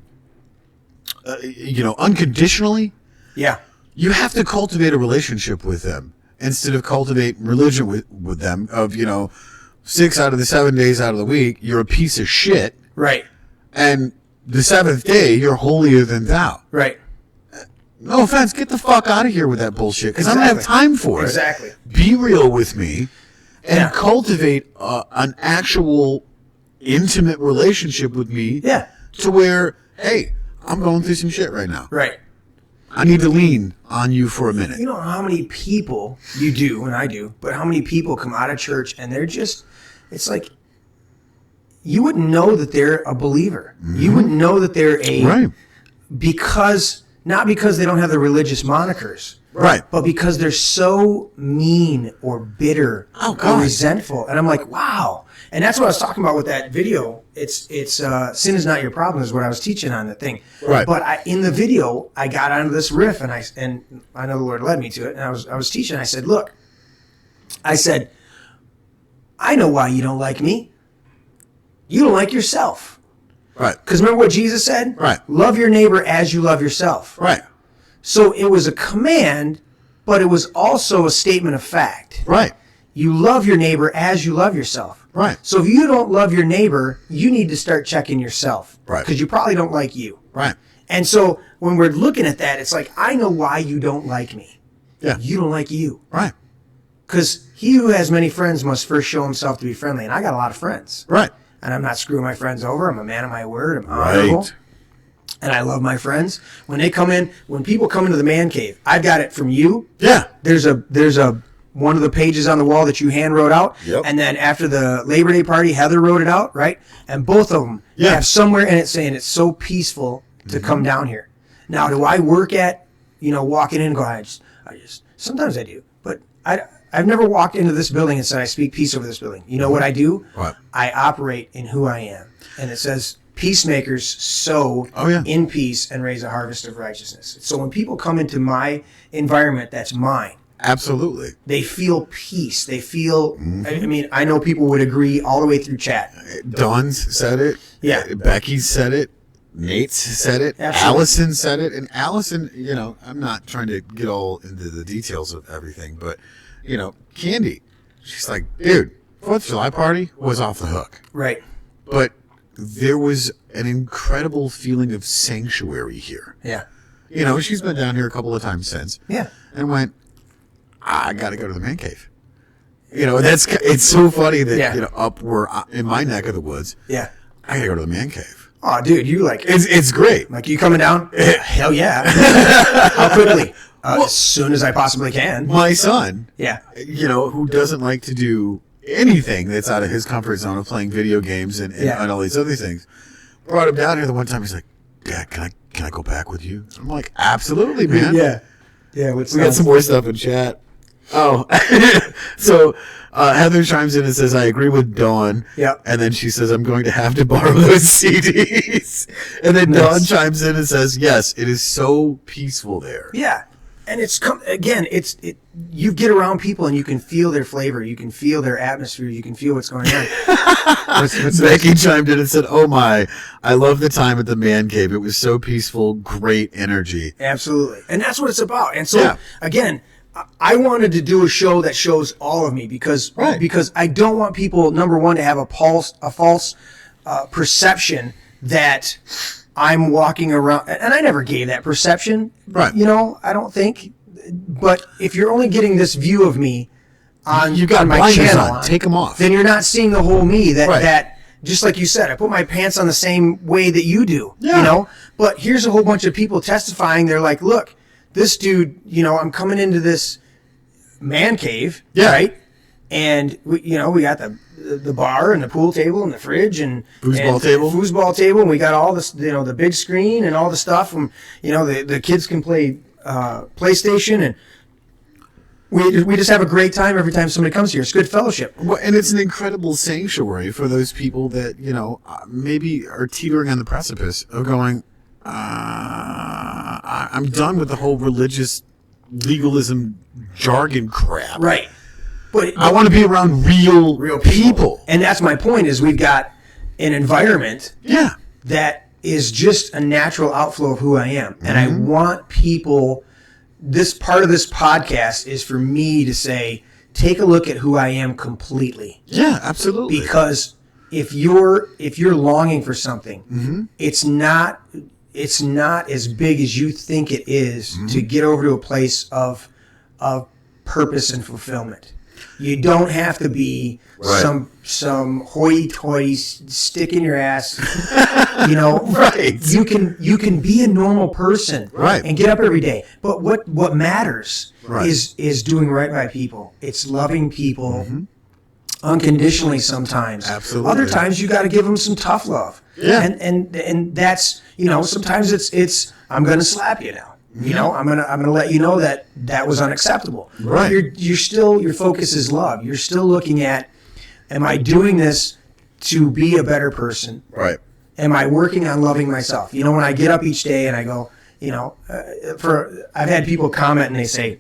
unconditionally, you have to cultivate a relationship with them instead of cultivate religion with them of, 6 out of the 7 days out of the week, you're a piece of shit. Right. And the 7th day, you're holier than thou. Right. No offense, get the fuck out of here with that bullshit, because I don't have time for it. Exactly. Be real with me and cultivate an actual intimate relationship with me to where, hey, I'm going through some shit right now. Right. I need to lean on you for a minute. You know how many people, you do and I do, but how many people come out of church and they're just, it's like, you wouldn't know that they're a believer. You wouldn't know that they're not because they don't have the religious monikers. Right. But because they're so mean or bitter or resentful. And I'm like, wow. And that's what I was talking about with that video. It's sin is not your problem is what I was teaching on the thing. Right. But in the video, I got onto this riff, and I know the Lord led me to it. And I was teaching. I said, look, I know why you don't like me. You don't like yourself. Right. Because remember what Jesus said? Right. Love your neighbor as you love yourself. Right. So it was a command, but it was also a statement of fact. Right. You love your neighbor as you love yourself. Right. So if you don't love your neighbor, you need to start checking yourself. Right. Because you probably don't like you. Right. And so when we're looking at that, it's like, I know why you don't like me. Yeah. You don't like you. Right. Because he who has many friends must first show himself to be friendly. And I got a lot of friends. Right. And I'm not screwing my friends over. I'm a man of my word. I'm honorable. Right. And I love my friends. When people come into the man cave, I've got it from you. Yeah. There's a one of the pages on the wall that you hand wrote out. Yep. And then after the Labor Day party, Heather wrote it out, right? And both of them have somewhere in it saying it's so peaceful to come down here. Now, do I work at, walking in and go, I just sometimes I do, but I've never walked into this building and said, I speak peace over this building. You know what I do? What? I operate in who I am. And it says, peacemakers sow in peace and raise a harvest of righteousness. So when people come into my environment, that's mine. Absolutely. They feel peace. They feel, I mean, I know people would agree all the way through chat. Dawn's said it. Yeah. Becky said it. Nate's said it. Absolutely. Allison said it. And Allison, I'm not trying to get all into the details of everything, but, Candy, she's like, dude, 4th of July party was off the hook. Right. But there was an incredible feeling of sanctuary here. Yeah. She's been down here a couple of times since. Yeah. And went, I got to go to the man cave. It's so funny that, up where in my neck of the woods, Yeah. I got to go to the man cave. Oh, dude, you like It's great. Like, you coming down? Hell yeah. How quickly? As soon as I possibly can. My son, Yeah. who doesn't like to do anything that's out of his comfort zone of playing video games and all these other things, brought him down here the one time. He's like, Dad, can I go back with you? I'm like, absolutely, man. Yeah. Yeah. We got some more stuff in chat. Oh, so Heather chimes in and says, I agree with Dawn. Yep. And then she says, I'm going to have to borrow those CDs. And then Dawn chimes in and says, yes, it is so peaceful there. Yeah. And you get around people and you can feel their flavor. You can feel their atmosphere. You can feel what's going on. Becky chimed in and said, oh my, I love the time at the man cave. It was so peaceful, great energy. Absolutely. And that's what it's about. And so, again, I wanted to do a show that shows all of me because I don't want people, number one, to have a false perception that I'm walking around, and I never gave that perception, right? I don't think. But if you're only getting this view of me on my channel, take them off. Then you're not seeing the whole me. That just like you said, I put my pants on the same way that you do. Yeah. But here's a whole bunch of people testifying. They're like, look, this dude. I'm coming into this man cave, right? And we got the bar and the pool table and the fridge and foosball table, and we got all this, the big screen and all the stuff. And the kids can play PlayStation, and we just have a great time every time somebody comes here. It's good fellowship. Well, and it's an incredible sanctuary for those people that maybe are teetering on the precipice of going, I'm done with the whole religious legalism jargon crap. Right. But I want to be around real people. And that's my point, is we've got an environment that is just a natural outflow of who I am. And I want people, this part of this podcast is for me to say, take a look at who I am completely. Yeah, absolutely. Because if you're longing for something, it's not as big as you think it is to get over to a place of purpose and fulfillment. You don't have to be some hoity-toity stick in your ass. Right. You can be a normal person, and get up every day. But what matters is doing right by people. It's loving people. unconditionally sometimes. Absolutely. Other times you got to give them some tough love. Yeah. And that's, sometimes it's I'm going to slap you now. I'm gonna let you know that was unacceptable. Right. You're still, your focus is love. You're still looking at, am I doing this to be a better person? Right. Am I working on loving myself? When I get up each day and I go, I've had people comment and they say,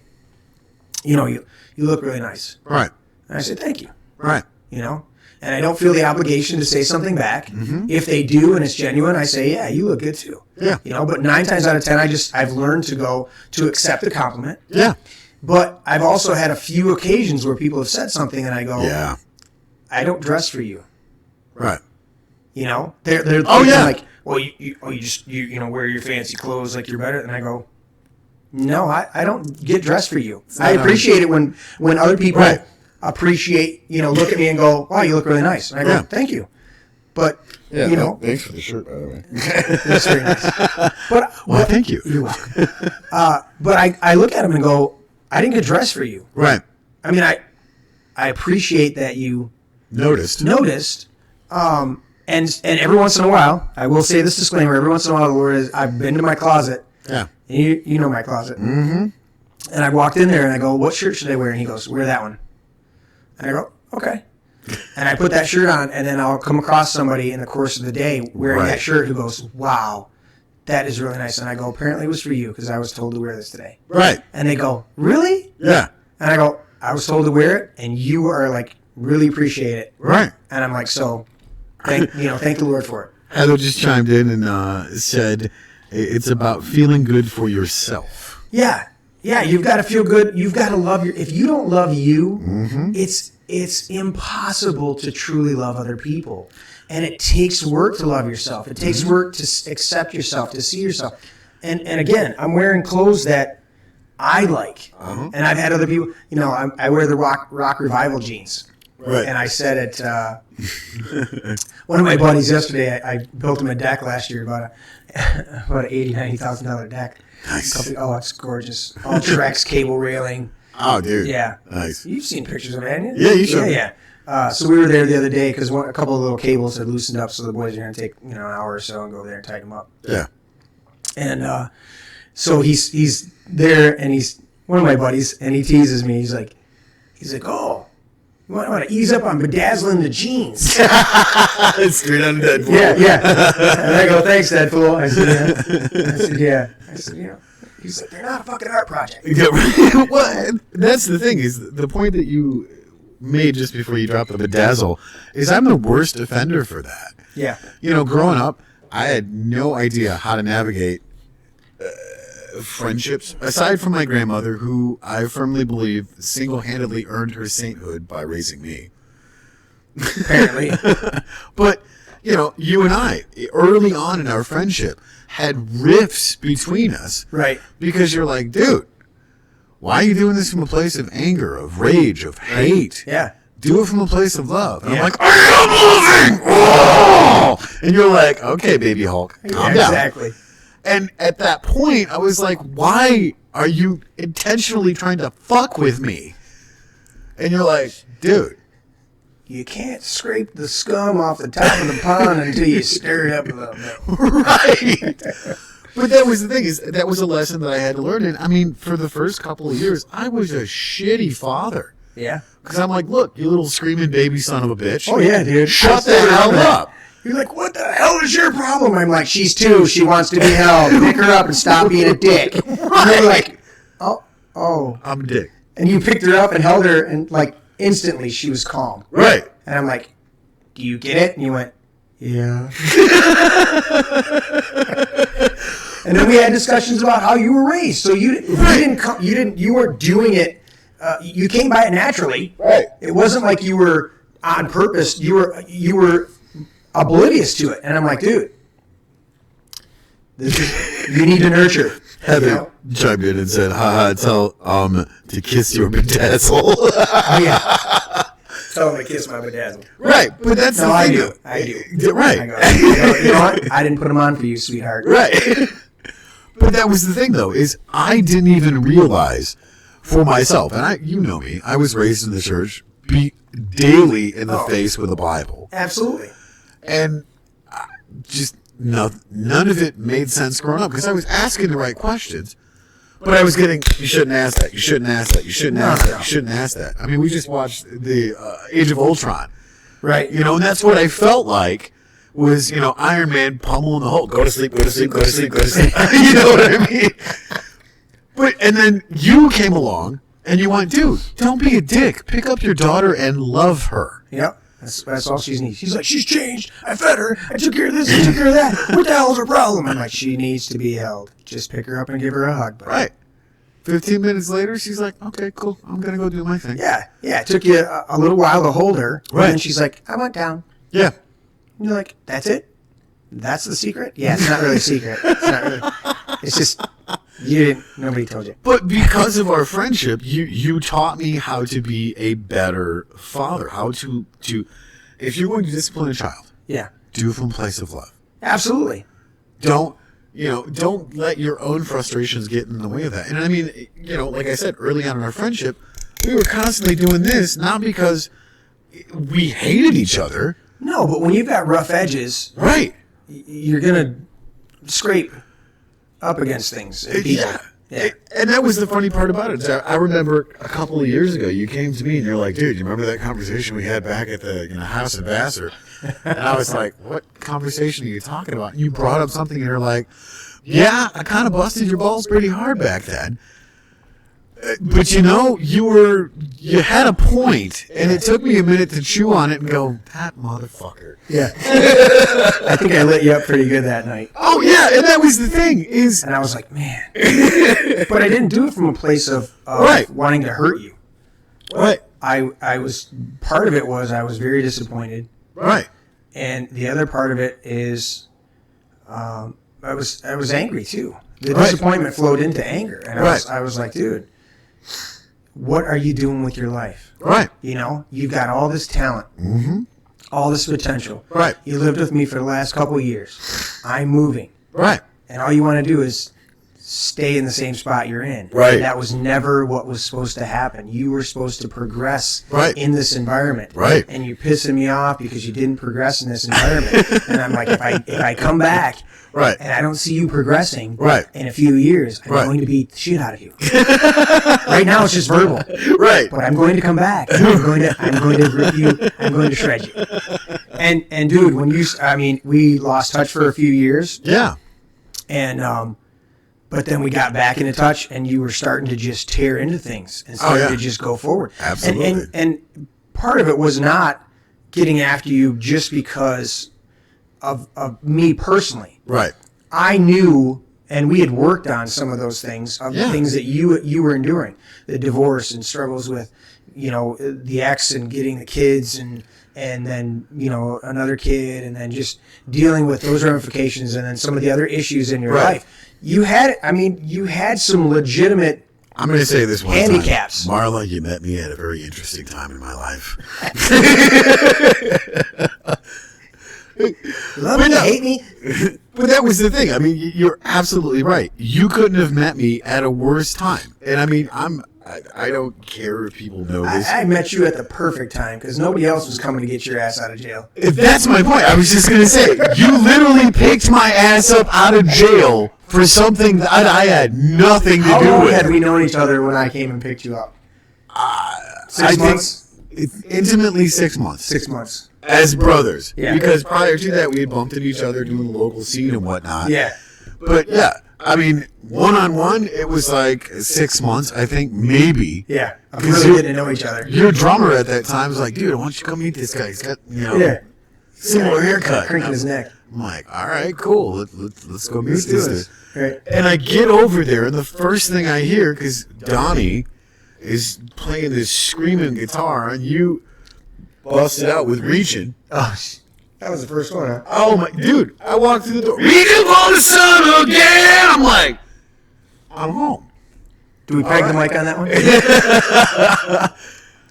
you look really nice. Right. And I say, thank you. Right. And I don't feel the obligation to say something back. If they do and it's genuine, I say, yeah, you look good too. Yeah. But 9 times out of 10, I've learned to accept the compliment. Yeah. But I've also had a few occasions where people have said something and I go, yeah, I don't dress for you. Right. They're like, well, you wear your fancy clothes like you're better. And I go, no, I don't get dressed for you. I appreciate it when other people appreciate, look at me and go, wow, you look really nice. And I go, thank you. But, thanks for the shirt, by the way. That's very nice. But, thank you. You're welcome. But I look at him and go, I didn't get dressed for you. Right. I mean, I appreciate that you noticed. And every once in a while, I will say this disclaimer, every once in a while, the Lord I've been to my closet. Yeah. And you know my closet. Mm-hmm. And I walked in there and I go, what shirt should I wear? And he goes, wear that one. And I go, okay. And I put that shirt on, and then I'll come across somebody in the course of the day wearing that shirt who goes, wow, that is really nice. And I go, apparently it was for you because I was told to wear this today. Right. And they go, really? Yeah. And I go, I was told to wear it, and you are like, really appreciate it. Right. And I'm like, so, thank the Lord for it. Heather just chimed in and said, it's about feeling good for yourself. Yeah. Yeah, you've got to feel good. You've got to love if you don't love you, it's impossible to truly love other people. And it takes work to love yourself. It takes work to accept yourself, to see yourself. And again, I'm wearing clothes that I like. And I've had other people, I wear the rock revival jeans. Right. And I said it, one of my buddies yesterday, I built him a deck last year, about an $80,000, $90,000 deck. Nice. Oh, it's gorgeous. All Trex cable railing. Oh, dude. Yeah. Nice. You've seen pictures of it, haven't you? Yeah, you showed me. Yeah. So we were there the other day because a couple of little cables had loosened up, so the boys are going to take an hour or so and go there and tighten them up. Yeah. And so he's there, and he's one of my buddies, and he teases me. He's like, oh, you want to ease up on bedazzling the jeans? Straight on Deadpool. Yeah. And I go, thanks, Deadpool. I said, yeah. I said, he's like, they're not a fucking art project. Well, that's the thing, is the point that you made just before you dropped the bedazzle is I'm the worst offender for that. Yeah. Growing up, I had no idea how to navigate friendships, aside from my grandmother, who I firmly believe single-handedly earned her sainthood by raising me. Apparently. But, you and I, early on in our friendship, had rifts between us. Right. Because you're like, dude, why are you doing this from a place of anger, of rage, of hate? Yeah. Do it from a place of love. And I'm like, I am moving! Oh! And you're like, okay, baby Hulk, calm down. Exactly. And at that point, I was like, why are you intentionally trying to fuck with me? And you're like, dude. You can't scrape the scum off the top of the pond until you stir it up a little bit. Right. But that was the thing, is that was a lesson that I had to learn. And I mean, for the first couple of years, I was a shitty father. Yeah. Because I'm like, look, you little screaming baby son of a bitch. Oh, yeah, dude. Shut the hell up. You're like, what the hell is your problem? I'm like, she's 2. She wants to be held. Pick her up and stop being a dick. Right. And you're like, oh. I'm a dick. And you picked her up and held her, and like instantly she was calm. Right. And I'm like, do you get it? And you went, yeah. And then we had discussions about how you were raised. So you weren't doing it. You came by it naturally. Right. It wasn't like you were on purpose. You were oblivious to it. And I'm like, dude, you need to nurture. Heather chimed in and said, haha, tell to kiss your bedazzle. Oh, yeah. Tell him to kiss my bedazzle. Right, but that's the thing. I do. Right. I go, you know what? I didn't put them on for you, sweetheart. Right. But that was the thing, though, is I didn't even realize for myself, and you know me, I was raised in the church, daily in the face with the Bible. Absolutely. And just none of it made sense growing up because I was asking the right questions. But I was getting, you shouldn't ask that, you shouldn't ask that, you shouldn't ask that, you shouldn't ask that. I mean, we just watched the Age of Ultron. Right. You know, and that's what I felt like was, you know, Iron Man pummeling the Hulk. Go to sleep, go to sleep, go to sleep, go to sleep. You know what I mean? And then you came along and you went, dude, don't be a dick. Pick up your daughter and love her. Yep. That's all she needs. She's like, she's changed. I fed her. I took care of this. I took care of that. What the hell is her problem? I'm like, she needs to be held. Just pick her up and give her a hug. Buddy. Right. 15 minutes later, she's like, okay, cool. I'm going to go do my thing. Yeah. It took you a little while to hold her. Right. And then she's like, I went down. Yeah. And you're like, that's it? That's the secret? Yeah, it's not really a secret. It's not really. It's just, nobody told you. But because of our friendship, you taught me how to be a better father. How to if you're going to discipline a child, do it from a place of love. Absolutely. Don't let your own frustrations get in the way of that. And I mean, you know, like I said, early on in our friendship, we were constantly doing this, not because we hated each other. No, but when you've got rough edges, right, you're going to scrape up against things. Yeah. And that was the funny part about it. I remember a couple of years ago, you came to me and you're like, dude, you remember that conversation we had back at the House of Vassar? And I was like, what conversation are you talking about? And you brought up something and you're like, yeah, I kind of busted your balls pretty hard back then. But you know, you had a point, and it took me a minute to chew on it and go, that motherfucker. Yeah. I think I lit you up pretty good that night. Oh, yeah, and that was the thing. And I was like, man. But I didn't do it from a place of wanting to hurt you. Right. I was, part of it was I was very disappointed. Right. And the other part of it is I was angry, too. The disappointment flowed into anger. And I was like, dude, what are you doing with your life? Right. You know, you've got all this talent, all this potential. Right. You lived with me for the last couple of years. I'm moving. Right. And all you want to do is stay in the same spot you're in. Right. And that was never what was supposed to happen. You were supposed to progress in this environment. Right. And you're pissing me off because you didn't progress in this environment. And I'm like, if I come back and I don't see you progressing in a few years, I'm going to beat the shit out of you. Right now it's just verbal. Right. But I'm going to come back. I'm going to rip you. I'm going to shred you. And dude, we lost touch for a few years. Yeah. And but then we got back into touch, and you were starting to just tear into things and starting to just go forward. Absolutely. And part of it was not getting after you just because of me personally. Right. I knew, and we had worked on some of those things, the things that you were enduring, the divorce and struggles with, you know, the ex and getting the kids and then, you know, another kid, and then just dealing with those ramifications, and then some of the other issues in your life. You had some legitimate I'm going to say this one handicaps. time. Marla, you met me at a very interesting time in my life. Love me, hate me. But that was the thing. I mean, you're absolutely right. You couldn't have met me at a worse time. And I mean, I don't care if people know this. I met you at the perfect time because nobody else was coming to get your ass out of jail. If that's my point. I was just going to say, you literally picked my ass up out of jail for something that I had nothing to do with. How long had we known each other when I came and picked you up? 6 months? Intimately 6 months. 6 months. As brothers. Yeah. Because prior to that, we had bumped into each other doing the local scene and whatnot. Yeah. But yeah, I mean, one-on-one, it was like 6 months, I think, maybe. Yeah. I'm really getting to know each other. Your drummer at that time was like, dude, why don't you come meet this guy? He's got, you know, similar haircut. Crinking his neck. I'm like, all right, cool. Let's go meet this dude. Right. And I get over there, and the first thing I hear, because Donnie is playing this screaming guitar, and you busted out with Reaching. Oh, that was the first one, huh? Oh, my, dude, I walked through the door. Reaching for the sun again! I'm like, I'm home. Do we peg the mic on that one?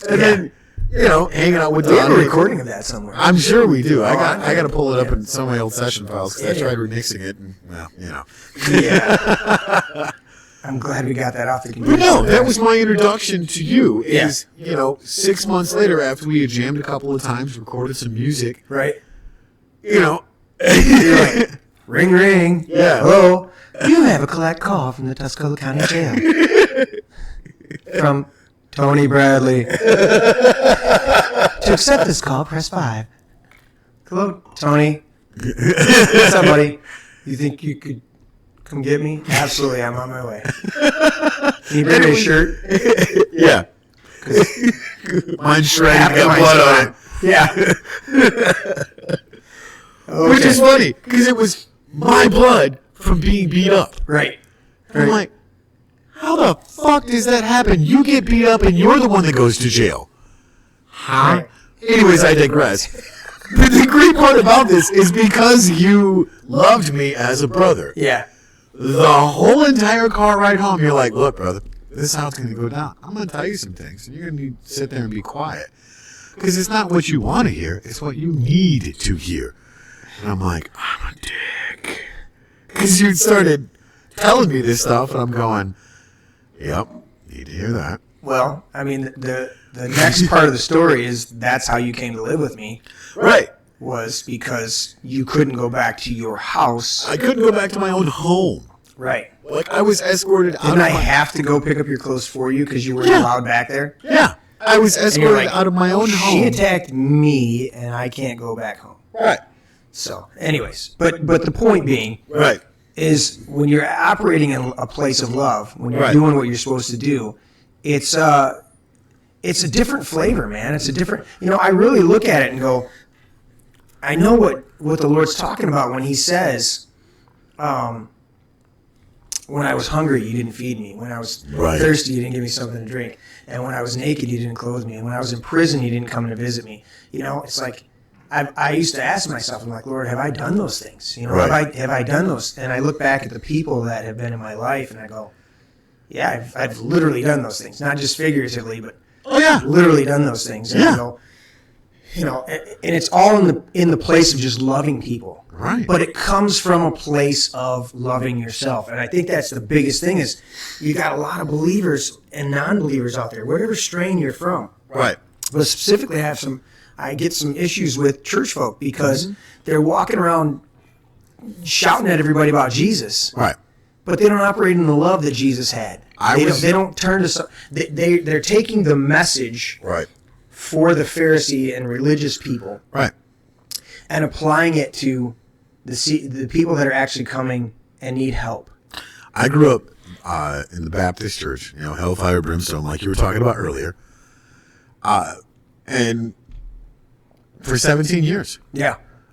And then, you know, hanging out with We have Donnie. a recording of that somewhere. I'm sure we do. I got to pull it up in some of my old session files because I tried remixing it, and, well, you know. Yeah. I'm glad we got that off the computer. No, that was my introduction to you. Is 6 months later, after we had jammed a couple of times, recorded some music, right? You're like, ring, ring. Yeah. Hello. You have a collect call from the Tuscola County Jail. From Tony Bradley. To accept this call, press 5. Hello, Tony. What's up, buddy? You think you could come get me? Absolutely, I'm on my way. Can you bring me a shirt? Yeah. Mine's shredded, got blood on it. Yeah. Okay. Which is funny, because it was my blood from being beat up. Right. I'm like, how the fuck does that happen? You get beat up and you're the one that goes to jail. Huh? Right. Anyways, I digress. But the great part about this is because you loved me as a brother. Yeah. The whole entire car ride home, you're like, look, brother, this is how it's going to go down. I'm going to tell you some things, and you're going to sit there and be quiet. Because it's not what you want to hear, it's what you need to hear. And I'm like, I'm a dick. Because you started telling me this stuff, and I'm going, yep, need to hear that. Well, I mean, the next part of the story is that's how you came to live with me. Right. Was because you couldn't go back to your house. I couldn't go back to my own home. Right. Like, I was escorted out of Didn't I my... have to go pick up your clothes for you because you weren't allowed back there? Yeah. I was escorted out of my own home. She attacked me, and I can't go back home. Right. So, anyways, but the point being, Right. is when you're operating in a place of love, when you're Right. doing what you're supposed to do, it's a different flavor, man. It's a different. I really look at it and go, I know what the Lord's talking about when He says, when I was hungry, you didn't feed me. When I was thirsty, you didn't give me something to drink. And when I was naked, you didn't clothe me. And when I was in prison, you didn't come to visit me. It's like I used to ask myself, I'm like, Lord, have I done those things? Have I done those? And I look back at the people that have been in my life, and I go, yeah, I've literally done those things, not just figuratively, but literally done those things. And I go, and it's all in the place of just loving people. Right. But it comes from a place of loving yourself. And I think that's the biggest thing is you got a lot of believers and non-believers out there, whatever strain you're from. Right. But specifically I get some issues with church folk because they're walking around shouting at everybody about Jesus. Right. But they don't operate in the love that Jesus had. They don't turn to they're taking the message Right. for the Pharisee and religious people, Right. and applying it to the people that are actually coming and need help. I grew up in the Baptist church, hellfire, brimstone, like you were talking about earlier, and for 17 years,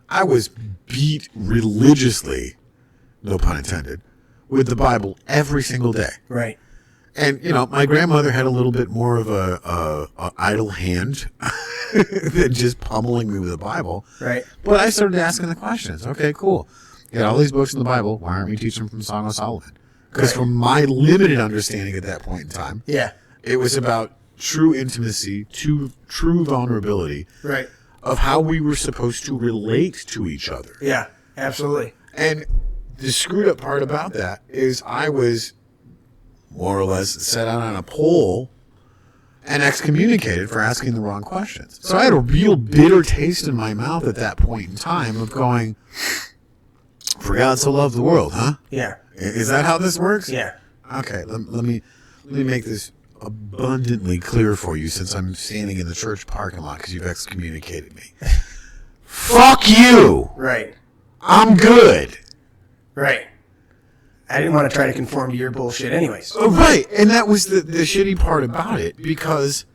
I was beat religiously, no pun intended, with the Bible every single day. Right. And, my grandmother had a little bit more of a idle hand than just pummeling me with the Bible. Right. But I started asking the questions. Okay, cool. You got all these books in the Bible. Why aren't we teaching them from Song of Solomon? Because from my limited understanding at that point in time, it was about true intimacy, true vulnerability, right, of how we were supposed to relate to each other. Yeah, absolutely. And the screwed up part about that is I was more or less set out on a pole and excommunicated for asking the wrong questions. So I had a real bitter taste in my mouth at that point in time of going, for God so loved the world, huh? Yeah. Is that how this works? Yeah. Okay, let me make this abundantly clear for you since I'm standing in the church parking lot because you've excommunicated me. Fuck you! Right. I'm good. Right. I didn't want to try to conform to your bullshit anyways. Oh, right, and that was the shitty part about it because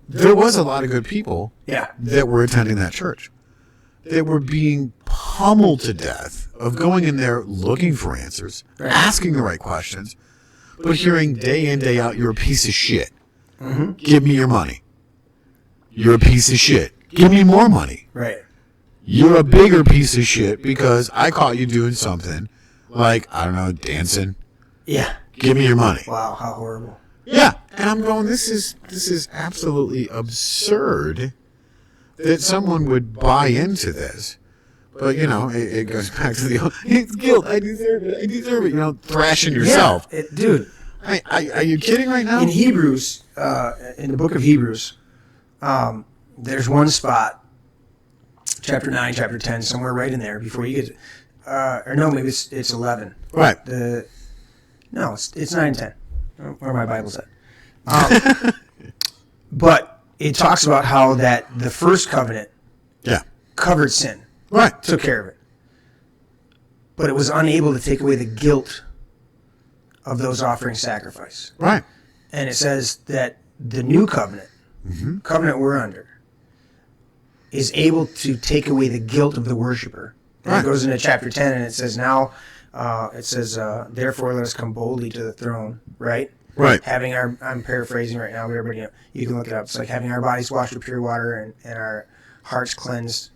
there was a lot of good people that were attending that church that were being pummeled to death of going in there looking for answers, asking the right questions, but hearing day in, day out, you're a piece of shit. Mm-hmm. Give me your money. You're a piece of shit. Give me more money. Right. You're a bigger piece of shit because I caught you doing something like, I don't know, dancing. Yeah. Give me your money. Wow, how horrible. Yeah. And I'm going, this is absolutely absurd that someone would buy into this. But, it goes back to the it's guilt. I deserve it. Thrashing yourself. Dude. Are you kidding right now? In Hebrews, in the book of Hebrews, there's one spot, chapter 9, chapter 10, somewhere right in there before you get, or no, maybe it's 11. Right. No, it's 9 and 10, where my Bible's at. But it talks about how that the first covenant covered sin. Right. Took care of it. But it was unable to take away the guilt of those offering sacrifice. Right. And it says that the new covenant, covenant we're under, is able to take away the guilt of the worshiper. And it goes into chapter 10 and it says therefore let us come boldly to the throne, right? Right. Having I'm paraphrasing right now, but everybody, you can look it up. It's like having our bodies washed with pure water and our hearts cleansed,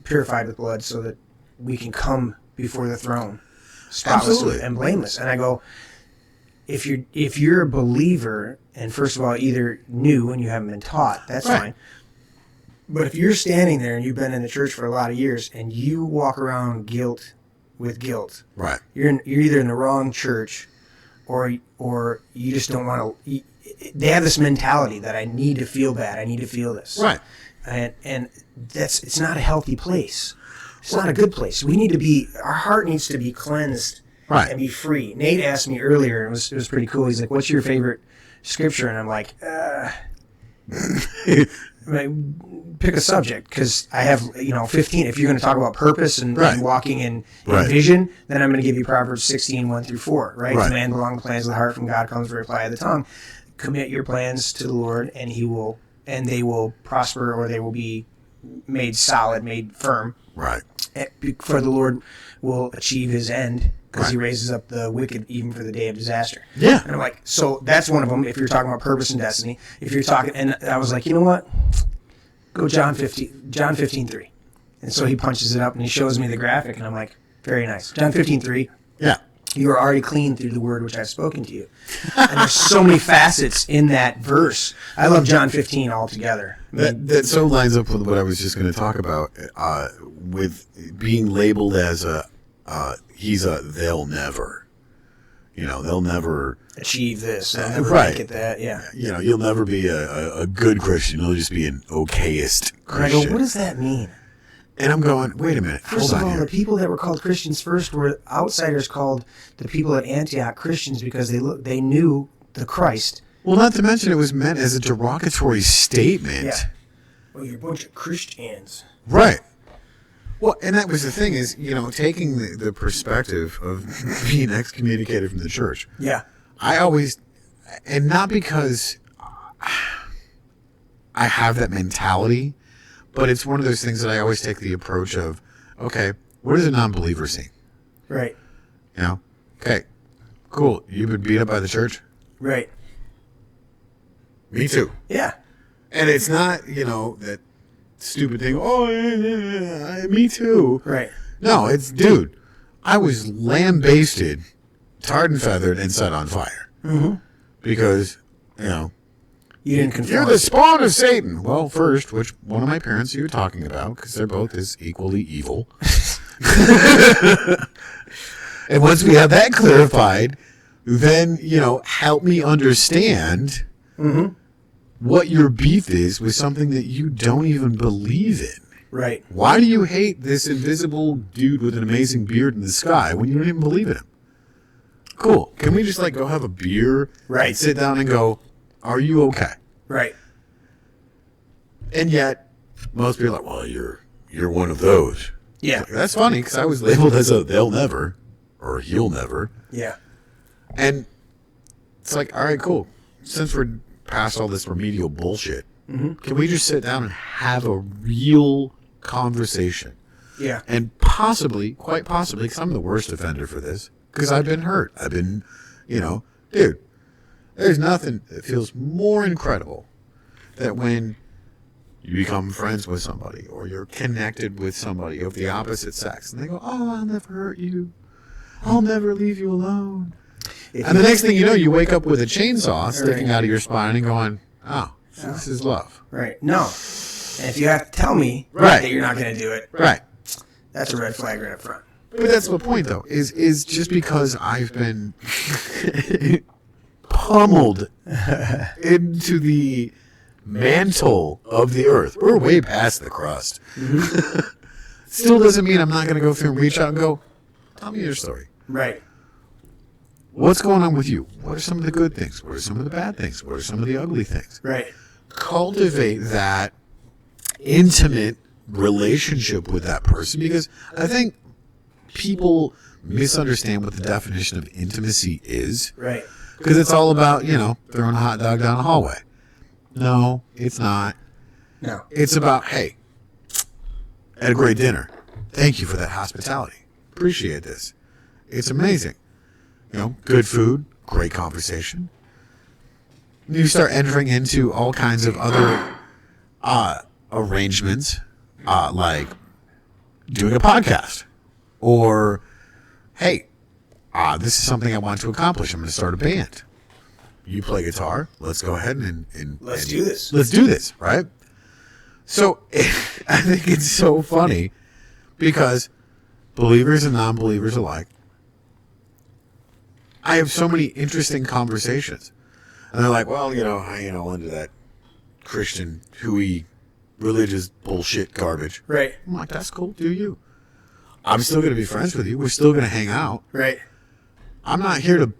purified with blood, so that we can come before the throne, spotless and blameless. And I go, if you're a believer, and first of all, either new and you haven't been taught, that's fine. But if you're standing there and you've been in the church for a lot of years and you walk around with guilt, right? You're either in the wrong church, or you just don't want to. They have this mentality that I need to feel bad. I need to feel this. Right. And it's not a healthy place. It's not a good place. Our heart needs to be cleansed and be free. Nate asked me earlier, and it was pretty cool. He's like, "What's your favorite scripture?" And I'm like, pick a subject, because I have 15. If you're going to talk about purpose and walking in vision, then I'm going to give you Proverbs 16, 1-4, right? To man belong the plans of the heart, from God comes the reply of the tongue. Commit your plans to the Lord, and they will prosper, or they will be made solid, made firm. Right. For the Lord will achieve his end, because he raises up the wicked even for the day of disaster. Yeah. And I'm like, so that's one of them, if you're talking about purpose and destiny. If you're talking, and I was like, you know what? Go John 15:3. And so he punches it up and he shows me the graphic, and I'm like, very nice. John 15:3. Yeah. You are already clean through the word which I've spoken to you. And there's so many facets in that verse. I love John 15 altogether. That so lines up with what I was just going to talk about, with being labeled as they'll never. They'll never achieve this. They'll never make it that. Yeah. You'll never be a good Christian. You'll just be an okayist Christian. And I go, what does that mean? And I'm going, wait a minute. First of all, the people that were called Christians first were outsiders called the people at Antioch Christians, because they knew the Christ. Well, not to mention it was meant as a derogatory statement. Yeah. Well, you're a bunch of Christians. Right. Well, and that was the thing is, taking the perspective of being excommunicated from the church. Yeah. I always, and not because I have that mentality, but it's one of those things that I always take the approach of, okay, what is a non-believer seeing? Right. Okay, cool. You've been beat up by the church? Right. Me too. Yeah. And it's not, that stupid thing, me too. Right. No, it's, dude, I was lambasted, tarred and feathered, and set on fire. Mm-hmm. Because, you didn't conform. You're the spawn of Satan. Well, first, which one of my parents are you talking about? Because they're both as equally evil. And once we have that clarified, then, help me understand what your beef is with something that you don't even believe in. Right. Why do you hate this invisible dude with an amazing beard in the sky when you don't even believe in him? Cool. Can we just go have a beer? Right. And sit down and go, are you okay? Right. And yet, most people are like, well, you're one of those. Yeah. That's funny, because I was labeled as a they'll never, or he'll never. Yeah. And it's like, all right, cool. Since we're past all this remedial bullshit, can we just sit down and have a real conversation? Yeah. And possibly, quite possibly, because I'm the worst offender for this, because I've been hurt. I've been, dude, there's nothing that feels more incredible than when you become friends with somebody or you're connected with somebody of the opposite sex and they go, oh, I'll never hurt you. I'll never leave you alone. And the next thing you know, you wake up with a chainsaw sticking out of your spine and going, oh, so this is love. Right. No. And if you have to tell me that you're not going to do it, right, that's a red flag right up front. But that's the point, though, is just because I've been pummeled into the mantle of the earth. We're way past the crust. Mm-hmm. Still doesn't mean I'm not going to go through and reach out and go, tell me your story. Right. What's going on with you? What are some of the good things? What are some of the bad things? What are some of the ugly things? Right. Cultivate that intimate relationship with that person, because I think people misunderstand what the definition of intimacy is. Right. Because it's all about, throwing a hot dog down a hallway. No, it's not. No. It's about, hey, had a great dinner. Thank you for that hospitality. Appreciate this. It's amazing. Good food, great conversation. You start entering into all kinds of other arrangements, like doing a podcast. Or, hey, this is something I want to accomplish. I'm going to start a band. You play guitar. Let's go ahead and let's do this. Let's do this, right? So I think it's so funny because believers and non-believers alike, I have so many interesting conversations. And they're like, well, I ain't all into that Christian, hooey, religious bullshit garbage. Right. I'm like, that's cool. Do you? I'm still going to be friends with you. We're still going to hang out. Right. I'm not here to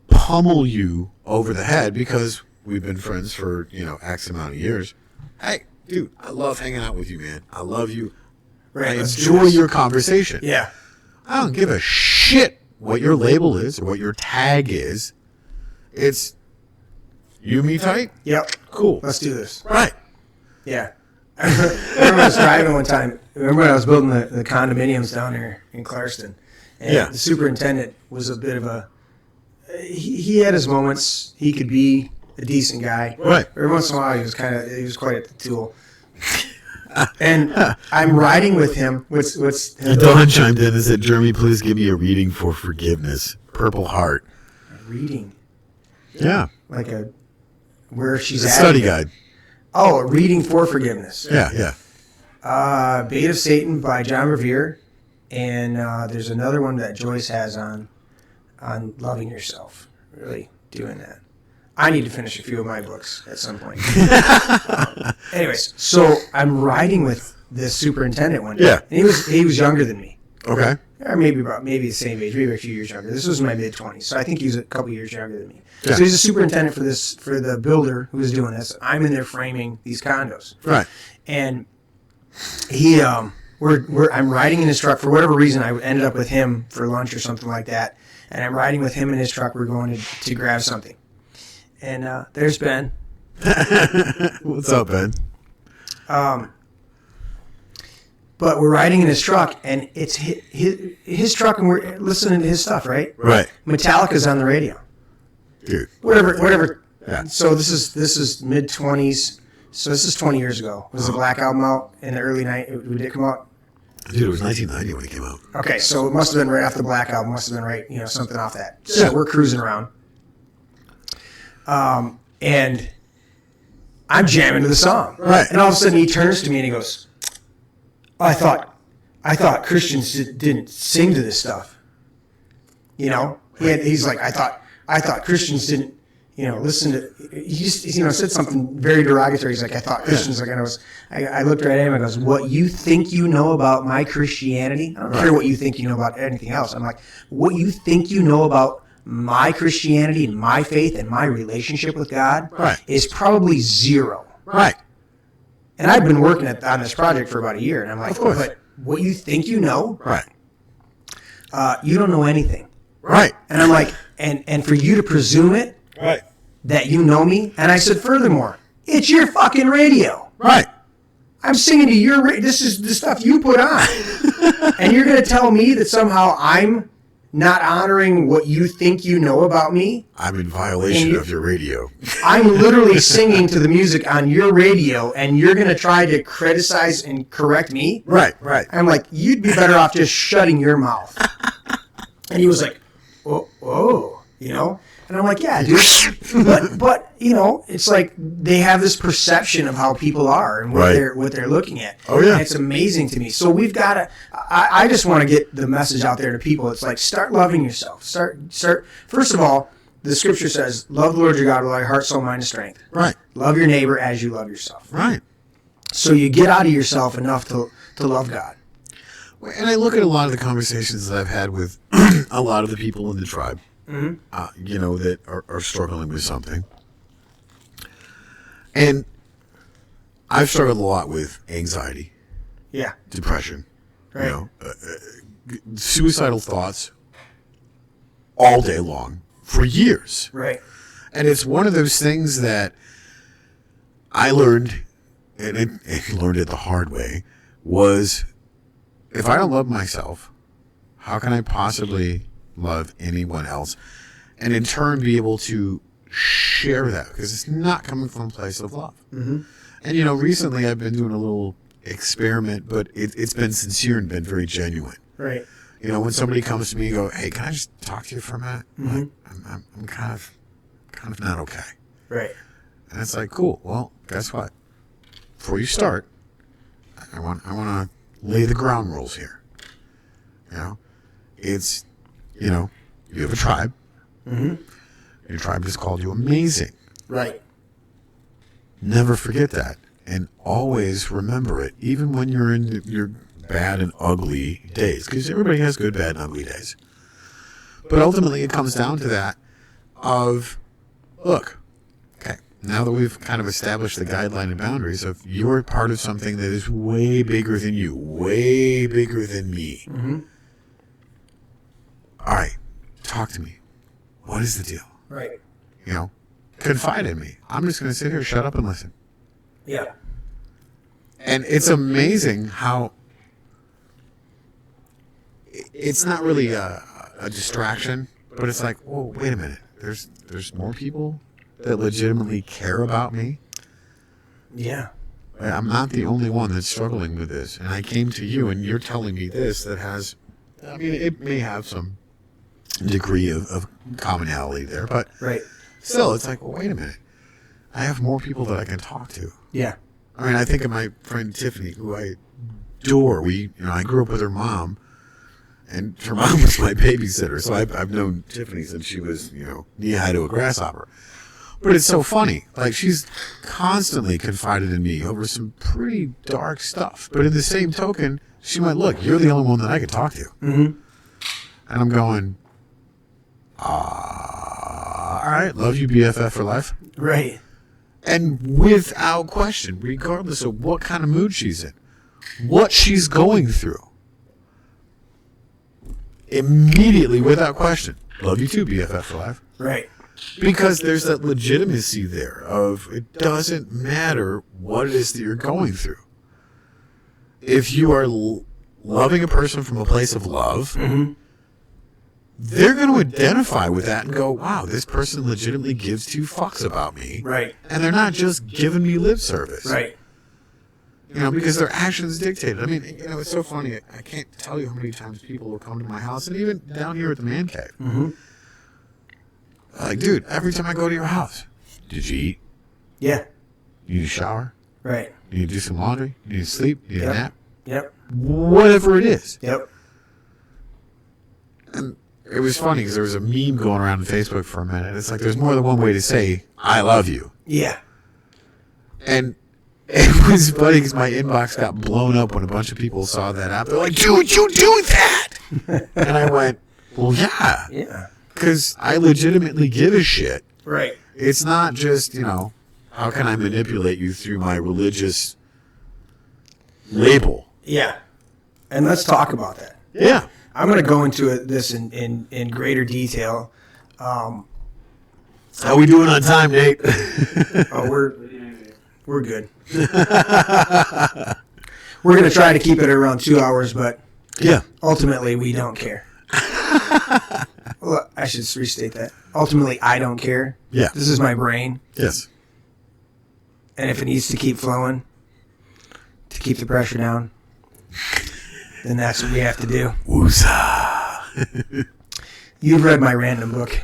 pummel you over the head because we've been friends for, X amount of years. Hey, dude, I love hanging out with you, man. I love you. Right. I enjoy your conversation. Yeah. I don't give a shit what your label is or what your tag is. It's you, me tight? Yep. Cool. Let's do this. Right. Yeah. I remember I was driving one time. Remember when I was building the condominiums down there in Clarkston? And the superintendent was a bit of a... He had his moments. He could be a decent guy. Right. Every once in a while, he was quite a tool. And I'm riding with him. Don chimed in and said, Jeremy, please give me a reading for forgiveness. Purple Heart. Reading? Yeah. Like where she's at? A study guide. Oh, a reading for forgiveness. Yeah. Bait of Satan by John Revere. And there's another one that Joyce has on loving yourself. Really doing that. I need to finish a few of my books at some point. Anyways, so I'm riding with this superintendent one day. Yeah. And he was younger than me. Okay. Or maybe the same age, maybe a few years younger. This was my mid-20s, so I think he was a couple years younger than me. Yeah. So he's a superintendent for the builder who was doing this. I'm in there framing these condos. Right. And he, I'm riding in his truck. For whatever reason, I ended up with him for lunch or something like that. And I'm riding with him in his truck. We're going to grab something. And there's Ben. What's up, Ben? But we're riding in his truck, and it's his truck, and we're listening to his stuff, right? Right. Metallica's on the radio. Dude. Whatever. Yeah. So this is mid-20s. So this is 20 years ago. Was the Black Album out in the early 90s? Did it come out? Dude, it was 1990 when it came out. Okay, so it must have been right off the Black Album. Must have been right, something off that. So we're cruising around. And I'm jamming to the song. Right. And all of a sudden he turns to me and he goes, I thought Christians didn't sing to this stuff. He's like, I thought Christians didn't, listen to, he just, said something very derogatory. He's like, I thought Christians, I looked right at him and goes, what you think you know about my Christianity? I don't care what you think you know about anything else. I'm like, what you think you know about my Christianity and my faith and my relationship with God is probably zero. Right. And I've been working on this project for about a year, and I'm like, but what you think you know? Right. You don't know anything. Right. And I'm like, and for you to presume it, right, that you know me, and I said, furthermore, it's your fucking radio. Right. I'm singing to your radio. This is the stuff you put on. And you're going to tell me that somehow I'm not honoring what you think you know about me? I'm in violation of your radio. I'm literally singing to the music on your radio, and you're going to try to criticize and correct me? Right. I'm like, you'd be better off just shutting your mouth. And he was like, oh. you know? And I'm like, yeah, dude. but you know, it's like they have this perception of how people are and what they're looking at. Oh yeah, and it's amazing to me. So we've got to. I just want to get the message out there to people. It's like start loving yourself. Start. First of all, the scripture says, "Love the Lord your God with all your heart, soul, mind, and strength." Right. Love your neighbor as you love yourself. Right. So you get out of yourself enough to love God. And I look at a lot of the conversations that I've had with a lot of the people in the tribe. You know, that are struggling with something. And I've struggled a lot with anxiety. Yeah. Depression. Right. You know, suicidal thoughts all day long for years. Right. And it's one of those things that I learned, and learned it the hard way, was if I don't love myself, how can I possibly love anyone else, and in turn be able to share that, because it's not coming from a place of love. And you know, recently I've been doing a little experiment, but it's been sincere and been very genuine. Right. You know, when somebody comes to me and go, "Hey, can I just talk to you for a minute? Like, I'm kind of not okay." Right. And it's like, cool. Well, guess what? Before you start, I want to lay the ground rules here. You know, it's, you know, you have a tribe. Your tribe has called you amazing. Right. Never forget that, and always remember it, even when you're in your bad and ugly days, because everybody has good, bad, and ugly days. But ultimately, it comes down to that of, look, okay, now that we've kind of established the guideline and boundaries of you're part of something that is way bigger than you, way bigger than me. All right, talk to me. What is the deal? Right. You know, confide in me. I'm just going to sit here, shut up, and listen. Yeah. And it's amazing how it's not really a distraction, but it's like, whoa, wait a minute. There's more people that legitimately care about me. Yeah. I'm not the only one that's struggling with this. And I came to you, and you're telling me this that has, I mean, it may have some degree of commonality there, but still, it's like, well, wait a minute. I have more people that I can talk to. Yeah. I mean, I think of my friend Tiffany, who I adore. I grew up with her mom, and her mom was my babysitter. So I've known Tiffany since she was, knee high to a grasshopper. But it's so funny. Like, she's constantly confided in me over some pretty dark stuff. But in the same token, she went, look, you're the only one that I could talk to. And I'm going, all right, love you, BFF for life. Right. And without question, regardless of what kind of mood she's in, what she's going through, immediately, without question, love you too, BFF for life. Right. Because there's that legitimacy there of it doesn't matter what it is that you're going through. If you are loving a person from a place of love, they're going to identify with that and go, wow, this person legitimately gives two fucks about me. Right. And they're not just giving me lip service. Right. Because their actions dictate it. I mean, it's so funny. I can't tell you how many times people will come to my house, and even down here at the man cave. Like, dude, every time I go to your house, did you eat? Yeah. You need a shower? Right. You need to do some laundry? You need to sleep? You need a nap? Yep. Whatever it is. Yep. And it was funny because there was a meme going around on Facebook for a minute. It's like there's more than one way to say, I love you. Yeah. And it was funny because my inbox got blown up when a bunch of people saw that app. They're like, dude, you do that! And I went, well, yeah. Yeah. Because I legitimately give a shit. Right. It's not just, how can I manipulate you through my religious label? Yeah. And let's talk about that. Yeah. I'm going to go into this in greater detail. How we doing on time, Nate? We're good. We're going to try to keep it around 2 hours, but ultimately we don't care. Well, I should restate that. Ultimately, I don't care. Yeah. This is my brain. Yes. And if it needs to keep flowing to keep the pressure down, then that's what we have to do. Woosah. You've read my random book.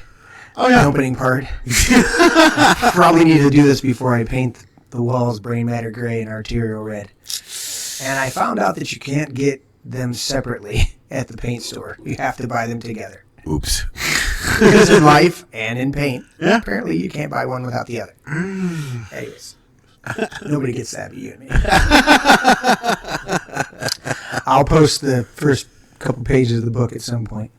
Oh, yeah. The opening part. Probably need to do this before I paint the walls brain matter gray and arterial red. And I found out that you can't get them separately at the paint store. You have to buy them together. Oops. Because in life and in paint, Yeah. apparently you can't buy one without the other. Anyways, nobody gets that but you and me. I'll post the first couple pages of the book at some point,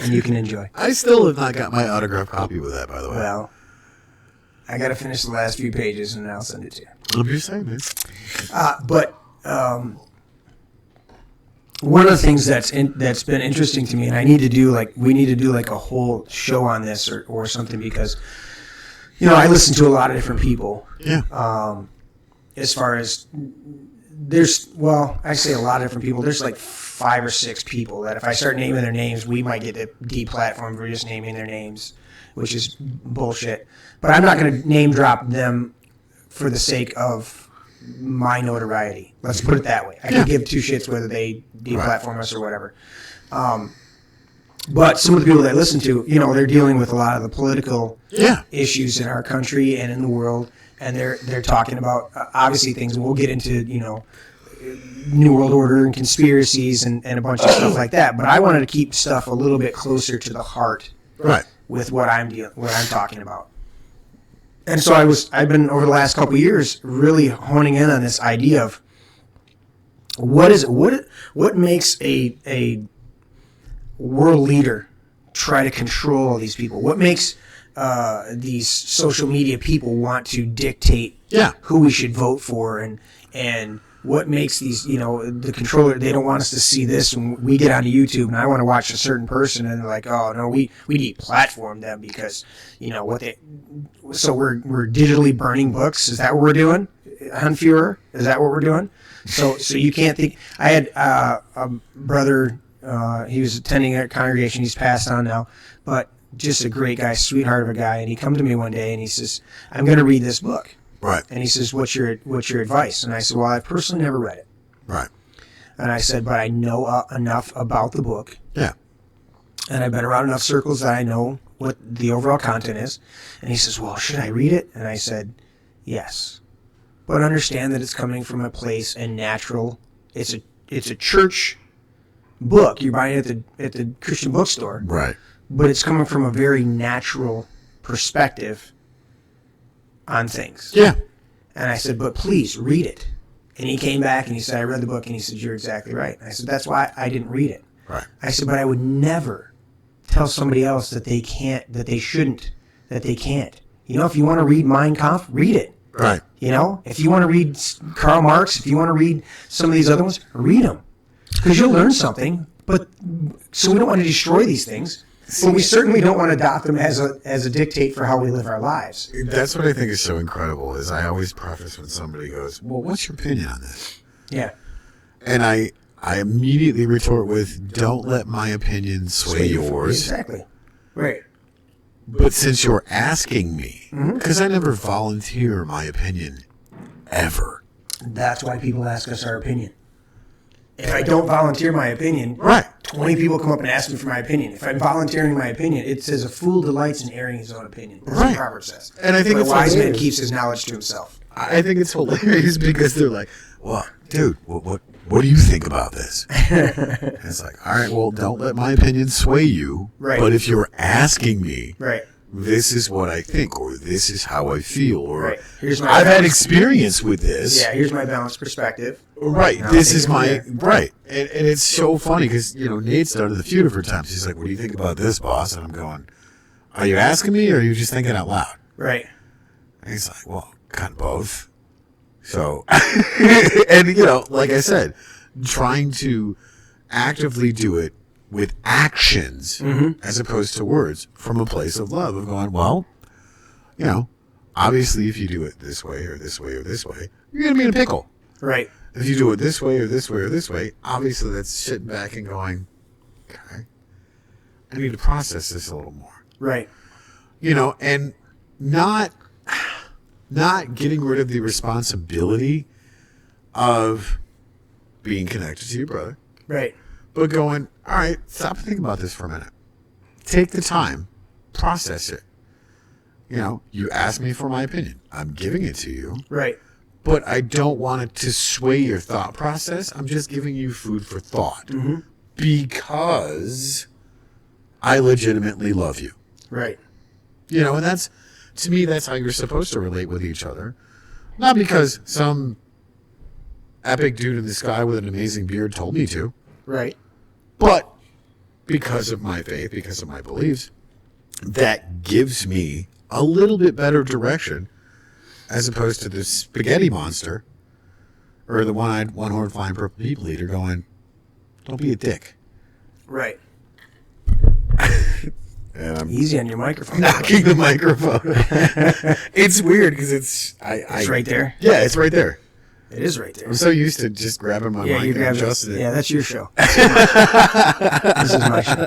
and you can enjoy. I still have not got my autographed copy with that, by the way. Well, I got to finish the last few pages, and then I'll send it to you. I'm just saying, man. But one of the things that's been interesting to me, and we need to do like a whole show on this or something, because I listen to a lot of different people. Yeah. As far as I say a lot of different people. There's like 5 or 6 people that if I start naming their names, we might get deplatformed for just naming their names, which is bullshit. But I'm not going to name drop them for the sake of my notoriety. Let's put it that way. I can give 2 shits whether they deplatform us or whatever. But some of the people that I listen to, they're dealing with a lot of the political issues in our country and in the world, and they're talking about obviously things, and we'll get into New World Order and conspiracies and a bunch of stuff like that. But I wanted to keep stuff a little bit closer to the heart, with what I'm talking about. And so I've been over the last couple of years really honing in on this idea of what makes a world leader try to control all these people? What makes these social media people want to dictate who we should vote for, and what makes these, the controller, they don't want us to see this when we get onto YouTube and I want to watch a certain person and they're like, oh no, we deplatform them because, so we're digitally burning books. Is that what we're doing? Unfuhrer? Is that what we're doing? So you can't think. I had a brother, he was attending a congregation, he's passed on now, but just a great guy, sweetheart of a guy, and he come to me one day and he says, I'm going to read this book. Right. And he says, what's your advice? And I said, well, I personally never read it. Right. And I said, but I know enough about the book. Yeah. And I've been around enough circles that I know what the overall content is. And he says, well, should I read it? And I said, yes. But understand that it's coming from a place and natural. It's a church book. You're buying it at the Christian bookstore. Right. But it's coming from a very natural perspective on things. Yeah. And I said, but please read it. And he came back and he said, I read the book, and he said, you're exactly right. And I said, that's why I didn't read it. Right. I said, but I would never tell somebody else that they can't, that they shouldn't, that they can't. If you want to read Mein Kampf, read it. Right. If you want to read Karl Marx, if you want to read some of these other ones, read them. Because you'll learn something. But so we don't want to destroy these things. But we certainly don't want to adopt them as a dictate for how we live our lives. That's what I think is so incredible, is I always preface when somebody goes, well, what's your opinion on this? Yeah. And I immediately retort with, don't let my opinion sway yours. Exactly. Right. But since you're asking me, because I never volunteer my opinion, ever. That's why people ask us our opinion. If I don't volunteer my opinion, 20 people come up and ask me for my opinion. If I'm volunteering my opinion, it says a fool delights in airing his own opinion. That's what the proverb says. And I think but a wise man keeps his knowledge to himself. I think it's hilarious because they're like, well, dude, what do you think about this? And it's like, all right, well, don't let my opinion sway you. Right. But if you're asking me, right, this is what I think, or this is how I feel, or I've had experience with this. Yeah, here's my balanced perspective. Right. This is my, right. And it's so funny because, Nate's done it a few different times. He's like, what do you think about this, boss? And I'm going, are you asking me or are you just thinking out loud? Right. And he's like, well, kind of both. So, and, like I said, trying to actively do it with actions as opposed to words from a place of love of going, well, obviously if you do it this way or this way or this way, you're going to be in a pickle. Right. If you do it this way or this way or this way, obviously that's sitting back and going, okay, I need to process this a little more. Right. And not getting rid of the responsibility of being connected to your brother. Right. But going, all right, stop and think about this for a minute. Take the time process it. You know, you asked me for my opinion. I'm giving it to you. Right. But I don't want it to sway your thought process. I'm just giving you food for thought. Mm-hmm. Because I legitimately love you. Right. You know, and that's, to me, that's how you're supposed to relate with each other. Not because some epic dude in the sky with an amazing beard told me to. Right. But because of my faith, because of my beliefs, that gives me a little bit better direction as opposed to the spaghetti monster or the one-eyed, one-horned flying purple people eater going, don't be a dick. Right. And I'm easy on your microphone. knocking the microphone. It's weird because it's right there. Yeah, it's right there. It is right there. I'm so used to just grabbing my Yeah, mic you and grab adjusting it. Yeah, that's your show. This is my show.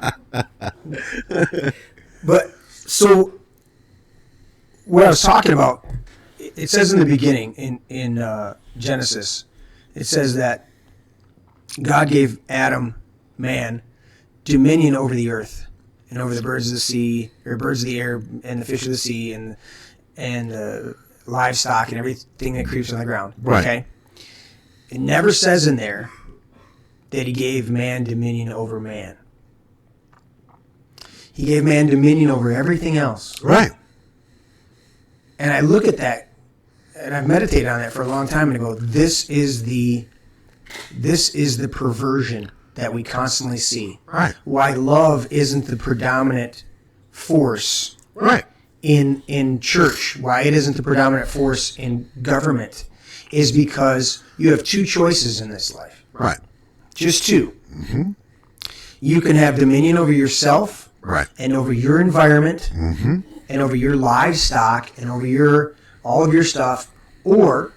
But so what I was talking about, it says in the beginning in Genesis, it says that God gave Adam, man, dominion over the earth and over the birds of the sea, or birds of the air, and the fish of the sea, and the livestock and everything that creeps on the ground. Right. Okay. It never says in there that he gave man dominion over man. He gave man dominion over everything else. Right. And I look at that, and I've meditated on that for a long time, and I go, this is the perversion that we constantly see. Right. Why love isn't the predominant force Right. in church, why it isn't the predominant force in government, is because you have two choices in this life. Right. Just two. Mm-hmm. You can have dominion over yourself, Right. and over your environment, Mm-hmm. and over your livestock, and over all of your stuff, or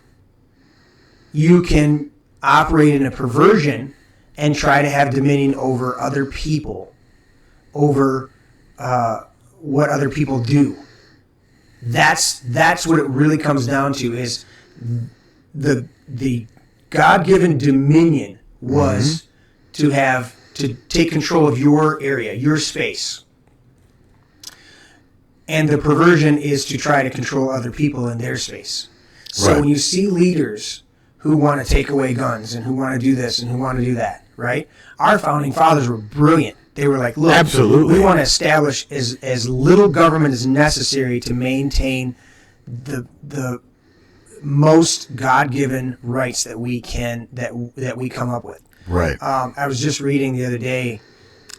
you can operate in a perversion and try to have dominion over other people, over what other people do. That's what it really comes down to, is the God-given dominion was to take control of your area, your space. And the perversion is to try to control other people in their space. So when you see leaders who want to take away guns and who want to do this and who want to do that, right? Our founding fathers were brilliant. They were like, look, absolutely, we want to establish as little government as necessary to maintain the most God-given rights that we can that we come up with. Right. I was just reading the other day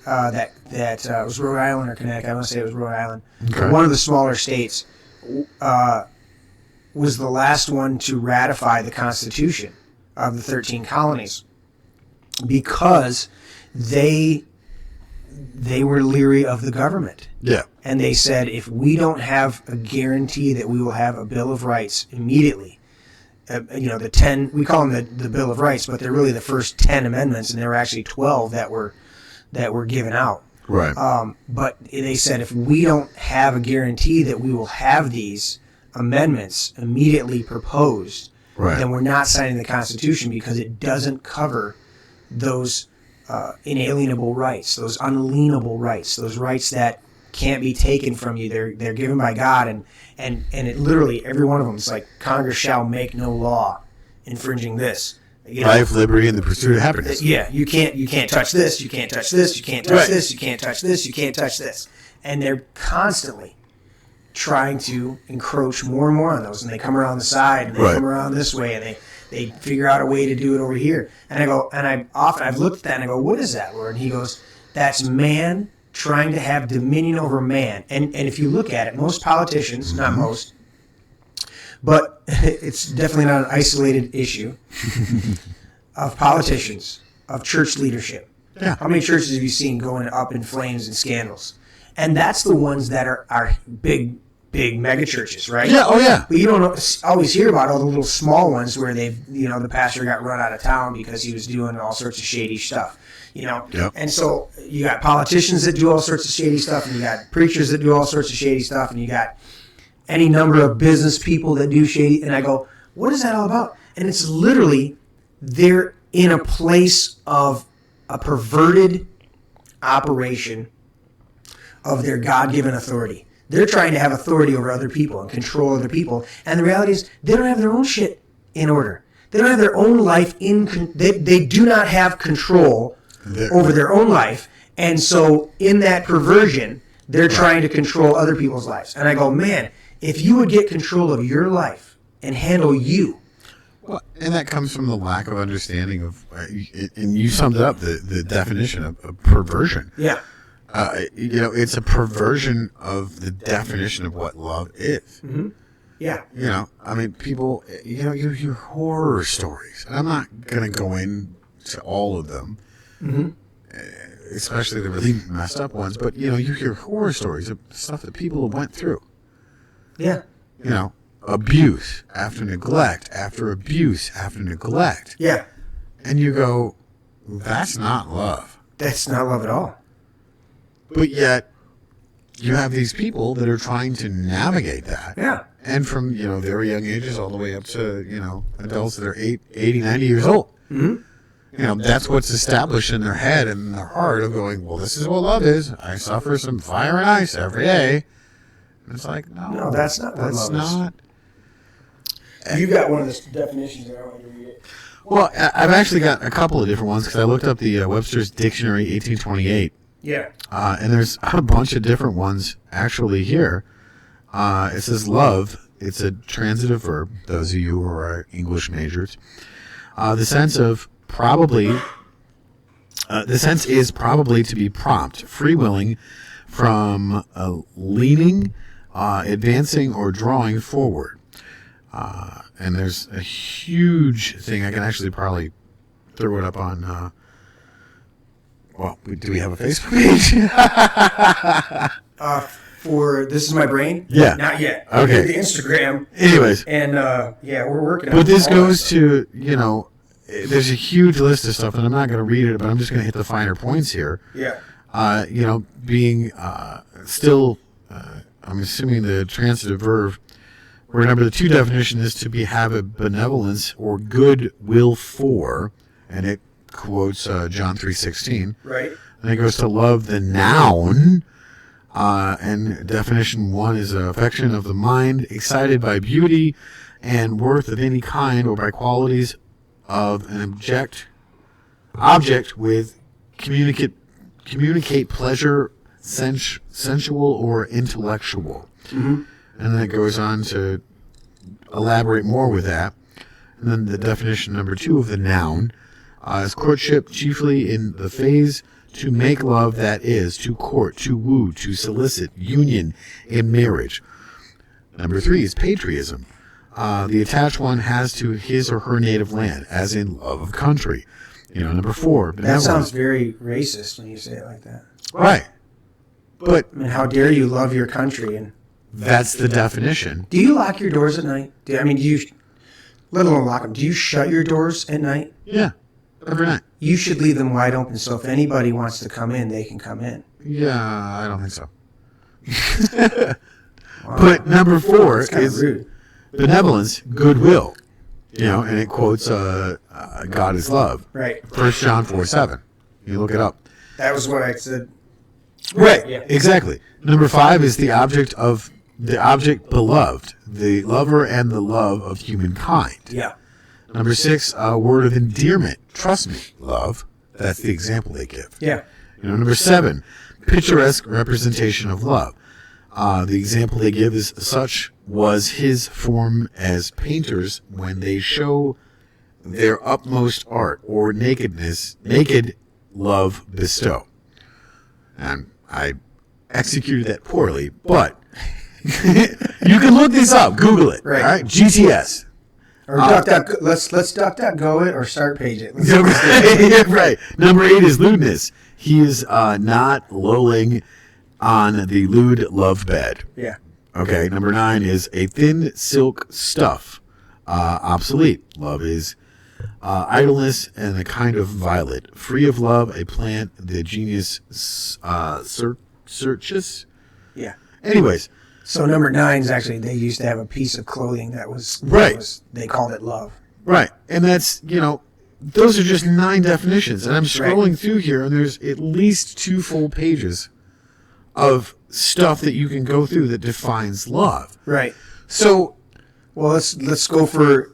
that it was Rhode Island or Connecticut. I want to say it was Rhode Island. Okay. One of the smaller states was the last one to ratify the Constitution of the 13 colonies because they were leery of the government. Yeah. And they said, if we don't have a guarantee that we will have a Bill of Rights immediately, the 10, we call them the Bill of Rights, but they're really the first 10 amendments, and there were actually 12 that were given out. Right. But they said, if we don't have a guarantee that we will have these amendments immediately proposed, Right. then we're not signing the Constitution because it doesn't cover those inalienable rights, those unalienable rights, those rights that can't be taken from you. They're given by God, and it literally, every one of them is like, Congress shall make no law infringing this. Life, liberty, and the pursuit of happiness. Yeah, you can't touch this, you can't touch this, you can't touch this, you can't touch this, you can't touch this. And they're constantly trying to encroach more and more on those, and they come around the side, and they come around this way, and they figure out a way to do it over here. And I go, and I've looked at that and I go, what is that, Lord? And he goes, that's man trying to have dominion over man. And if you look at it, most politicians, not most, but it's definitely not an isolated issue of politicians, of church leadership. Yeah. How many churches have you seen going up in flames and scandals? And that's the ones that are big mega churches, right? Yeah, oh yeah. But you don't always hear about all the little small ones where the pastor got run out of town because he was doing all sorts of shady stuff, Yep. And so you got politicians that do all sorts of shady stuff, and you got preachers that do all sorts of shady stuff, and you got any number of business people that do shady. And I go, what is that all about? And it's literally, they're in a place of a perverted operation of their God-given authority. They're trying to have authority over other people and control other people. And the reality is they don't have their own shit in order. They don't have their own life they do not have control over their own life. And so in that perversion, they're trying to control other people's lives. And I go, man, if you would get control of your life and handle you. Well, and that comes from the lack of understanding of, and you summed up the definition of perversion. Yeah. It's a perversion of the definition of what love is. Mm-hmm. Yeah. I mean, people, you hear horror stories. And I'm not going to go into all of them, especially the really messed up ones. But, you hear horror stories of stuff that people have went through. Yeah. Abuse after neglect, after abuse after neglect. Yeah. And you go, that's not love. That's not love at all. But yet, you have these people that are trying to navigate that. Yeah. And from, very young ages all the way up to, adults that are 80, 90 years old. Mm-hmm. That's what's established in their head and in their heart of going, well, this is what love is. I suffer some fire and ice every day. And it's like, no, that's not what that's love is. You've got one of the definitions there. I want you to read it. Well, I've actually got a couple of different ones because I looked up the Webster's Dictionary 1828. Yeah. And there's a bunch of different ones actually here. It says love. It's a transitive verb, those of you who are English majors. The sense is probably to be prompt, free-willing, from leaning, advancing, or drawing forward. And there's a huge thing. I can actually probably throw it up on... do we have a Facebook page? For This Is My Brain? Yeah. Not yet. Okay. The Instagram. Anyways. And, we're working on it. But this goes to, there's a huge list of stuff, and I'm not going to read it, but I'm just going to hit the finer points here. Yeah. Being still, I'm assuming the transitive verb, remember the two definition is to have a benevolence or good will for, and it quotes John 3:16. Right. And it goes to love the noun, and definition 1 is affection of the mind, excited by beauty and worth of any kind or by qualities of an object with communicate pleasure, sensual or intellectual. Mm-hmm. And then it goes on to elaborate more with that. And then the definition number 2 of the noun is courtship, chiefly in the phase to make love, that is, to court, to woo, to solicit, union in marriage. Number 3 is patriotism. The attached one has to his or her native land, as in love of country. Number 4. That sounds very racist when you say it like that. Right. But I mean, how dare you love your country? And that's the definition. Do you lock your doors at night? Do you, let alone lock them, do you shut your doors at night? Yeah. Every night. You should leave them wide open, so if anybody wants to come in, they can come in. Yeah, I don't think so. Wow. But number 4 is rude. Benevolence, goodwill. And it quotes God is love. Right. 1 John 4:7. You look it up. That was what I said. Right. Yeah. Exactly. Number 5 is the object beloved, the lover and the love of humankind. Yeah. Number 6, a word of endearment. Trust me, love. That's the example they give. Yeah. Number 7, picturesque representation of love. The example they give is such was his form as painters when they show their utmost art or naked love bestow. And I executed that poorly, but you can look this up. Google it. Right. All right? GTS. Or let's DuckDuckGo it or start page it. Right. Number 8 is lewdness. He is not lolling on the lewd love bed. Yeah. Okay. Number 9 is a thin silk stuff. Obsolete. Love is idleness and a kind of violet. Free of love, a plant, the genus Cercis. Yeah. Anyways. So number 9 is actually, they used to have a piece of clothing that was, they called it love. Right. And that's, those are just 9 definitions. And I'm scrolling through here, and there's at least 2 full pages of stuff that you can go through that defines love. Right. So, well, let's go for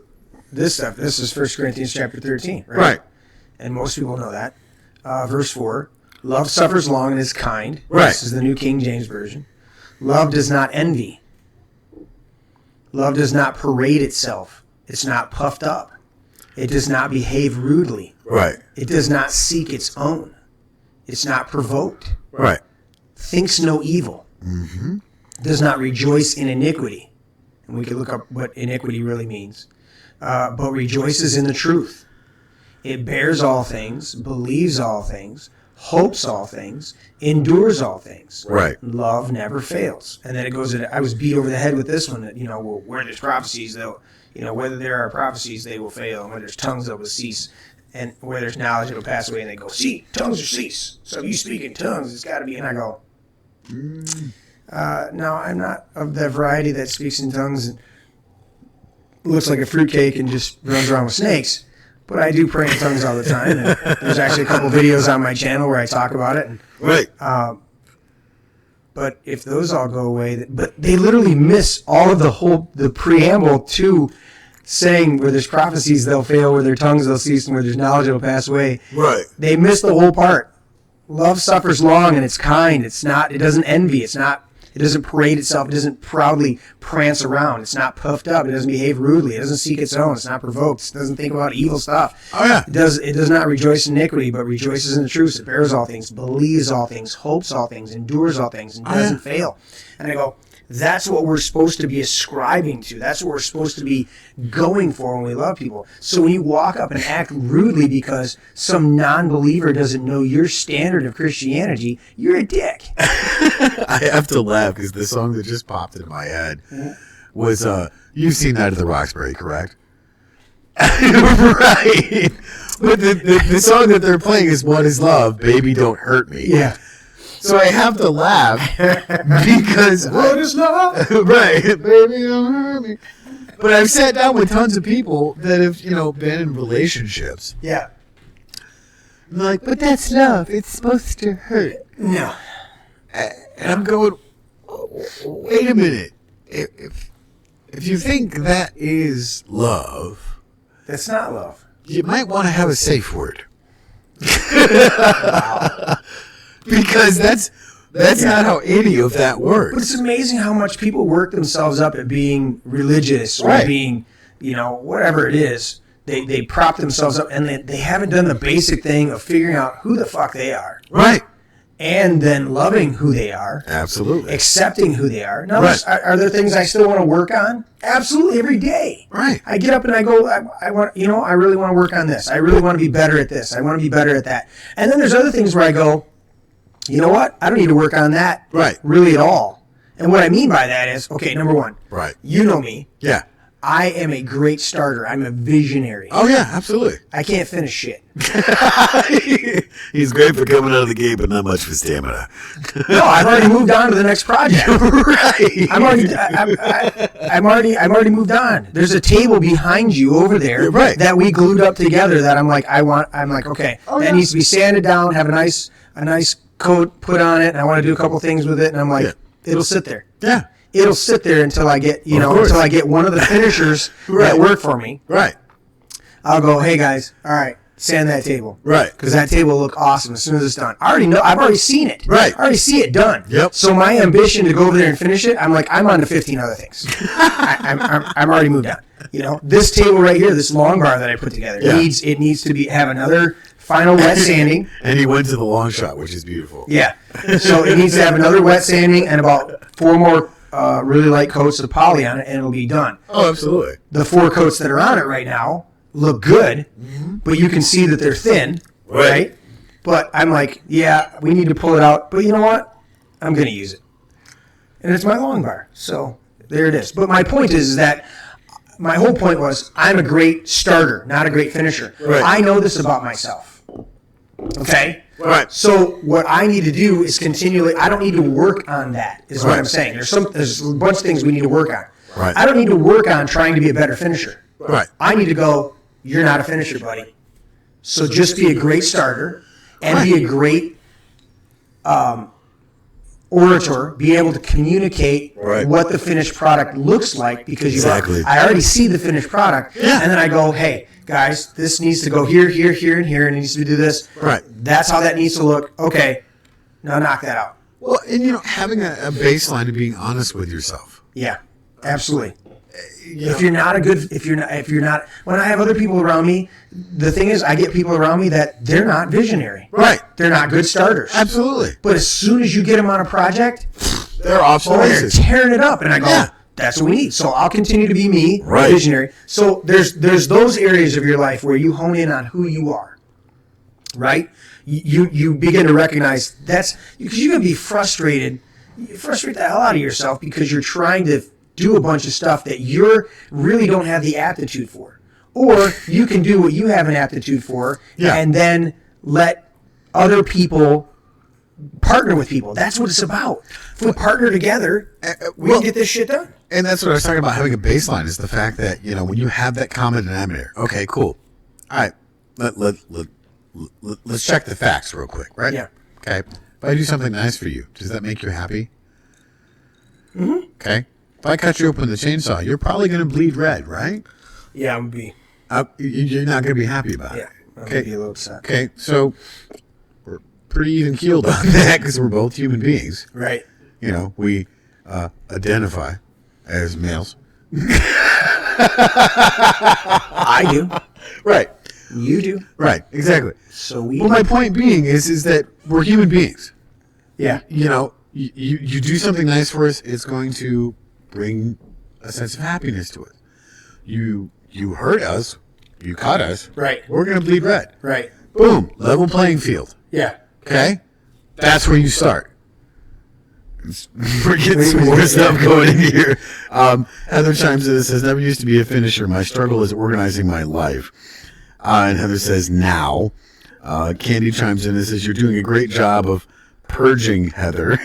this stuff. This is 1 Corinthians chapter 13, right? Right. And most people know that. Verse 4, love suffers long and is kind. Right. This is the New King James Version. Love does not envy. Love does not parade itself. It's not puffed up. It does not behave rudely. Right. It does not seek its own. It's not provoked. Right. Thinks no evil. Mm-hmm. Does not rejoice in iniquity. And we can look up what iniquity really means. But rejoices in the truth. It bears all things, believes all things, hopes all things, endures all things. Right. Love never fails. And then it goes into, I was beat over the head with this one, that, well, where there's prophecies, they'll, whether there are prophecies, they will fail. And where there's tongues, they will cease. And where there's knowledge, it will pass away. And they go, see, tongues will cease. So if you speak in tongues, it's got to be. And I go, no, I'm not of the variety that speaks in tongues and looks like a fruitcake and just runs around with snakes. But I do pray in tongues all the time. And there's actually a couple videos on my channel where I talk about it. And, right. But if those all go away, but they literally miss all of the preamble to saying where there's prophecies, they'll fail, where their tongues, they'll cease, and where there's knowledge, it'll pass away. Right. They miss the whole part. Love suffers long and it's kind. It doesn't envy. It doesn't parade itself. It doesn't proudly prance around. It's not puffed up. It doesn't behave rudely. It doesn't seek its own. It's not provoked. It doesn't think about evil stuff. Oh, yeah. It does not rejoice in iniquity, but rejoices in the truth. It bears all things, believes all things, hopes all things, endures all things, and doesn't fail. And I go, that's what we're supposed to be ascribing to. That's what we're supposed to be going for when we love people. So when you walk up and act rudely because some non-believer doesn't know your standard of Christianity, you're a dick. I have to laugh because the song that just popped into my head was, you've seen Night of the Roxbury, correct? Right. But the song that they're playing is What is Love? Baby, Don't Hurt Me. Yeah. So I have to laugh because What is love? Right, baby, don't hurt me. But I've sat down with tons of people that have, been in relationships. Yeah. And they're like, but that's love. It's supposed to hurt. No. And I'm going, wait a minute. If you think that is love, That's not love. you might want to have a safe word. Because that's not how any of that works. But it's amazing how much people work themselves up at being religious or Right. being, whatever it is. They prop themselves up, and they haven't done the basic thing of figuring out who the fuck they are. Right. And then loving who they are. Absolutely. Accepting who they are. Now, Right. are there things I still want to work on? Absolutely, every day. Right. I get up and I go, I want, I really want to work on this. I really want to be better at this. I want to be better at that. And then there's other things where I go, you know what? I don't need to work on that Right. really at all. And what I mean by that is, okay, number one, Right. you know me. Yeah. I am a great starter. I'm a visionary. Oh, yeah, absolutely. I can't finish shit. He's great for coming out of the gate, but not much for stamina. No, I've already moved on to the next project. Right. I'm already moved on. There's a table behind you over there Right. that we glued up together that I'm like, okay, that needs to be sanded down, have a nice coat put on it, and I want to do a couple things with it, and I'm like, it'll sit there. Yeah. It'll sit there until I get, until I get one of the finishers Right. that work for me. Right. I'll go, hey guys, all right, sand that table. Right. Because that table will look awesome as soon as it's done. I've already seen it. Right. I already see it done. Yep. So my ambition to go over there and finish it, I'm on to 15 other things. I'm already moved on. This table right here, this long bar that I put together, Yeah. it needs to have another final wet sanding. And he went to the long shot, which is beautiful. Yeah. So it needs to have another wet sanding and about 4 more really light coats of poly on it, and it'll be done. Oh, absolutely. The 4 coats that are on it right now look good, but you can see that they're thin, right? But I'm like, yeah, we need to pull it out. But you know what? I'm going to use it. And it's my long bar. So there it is. But my point is that my whole point was I'm a great starter, not a great finisher. Right. I know this about myself. Okay? Right. So what I need to do is continually, I don't need to work on that, is what I'm saying. There's a bunch of things we need to work on. Right. I don't need to work on trying to be a better finisher. Right. I need to go, you're not a finisher, buddy. So just be a great starter and be a great orator, be able to communicate what the finished product looks like, because I already see the finished product, and then I go, hey, guys, this needs to go here, here, here, and here, and it needs to do this. Right. That's how that needs to look. Okay, now knock that out. Well, and having a baseline of being honest with yourself. Yeah, absolutely. If you're not, when I have other people around me, the thing is, I get people around me that they're not visionary. Right. They're not good starters. Absolutely. But as soon as you get them on a project, they're off to the races. They're tearing it up. And I go, that's what we need. So I'll continue to be me, visionary. So there's those areas of your life where you hone in on who you are, right? You begin to recognize that's because you're going to be frustrated. You frustrate the hell out of yourself because you're trying to do a bunch of stuff that you really don't have the aptitude for. Or you can do what you have an aptitude for and then let other people partner with people. That's what it's about. If we partner together, we can get this shit done. And that's what I was talking about, having a baseline, is the fact that, when you have that common denominator, okay, cool. All right, let's check the facts real quick, right? Yeah. Okay. If I do something nice for you, does that make you happy? Mm-hmm. Okay. If I cut you open with a chainsaw, you're probably going to bleed red, right? Yeah, I'm going to be. You're not going to be happy about it. Yeah, I'm going to be a little upset. Okay, so we're pretty even keeled on that because we're both human beings. Right. We identify as males. I do. Right. You do. Right, exactly. So we. Well, my point being is that we're human beings. Yeah. You do something nice for us, it's going to bring a sense of happiness to us. You hurt us, you cut us, right? We're going to bleed red, right? Boom, level playing field. Yeah. Okay, that's where you start. We're getting some more stuff going in here. Heather chimes in and says, "Never used to be a finisher. My struggle is organizing my life." And Heather says, "Now." Candy chimes in and says, "You're doing a great job of purging, Heather."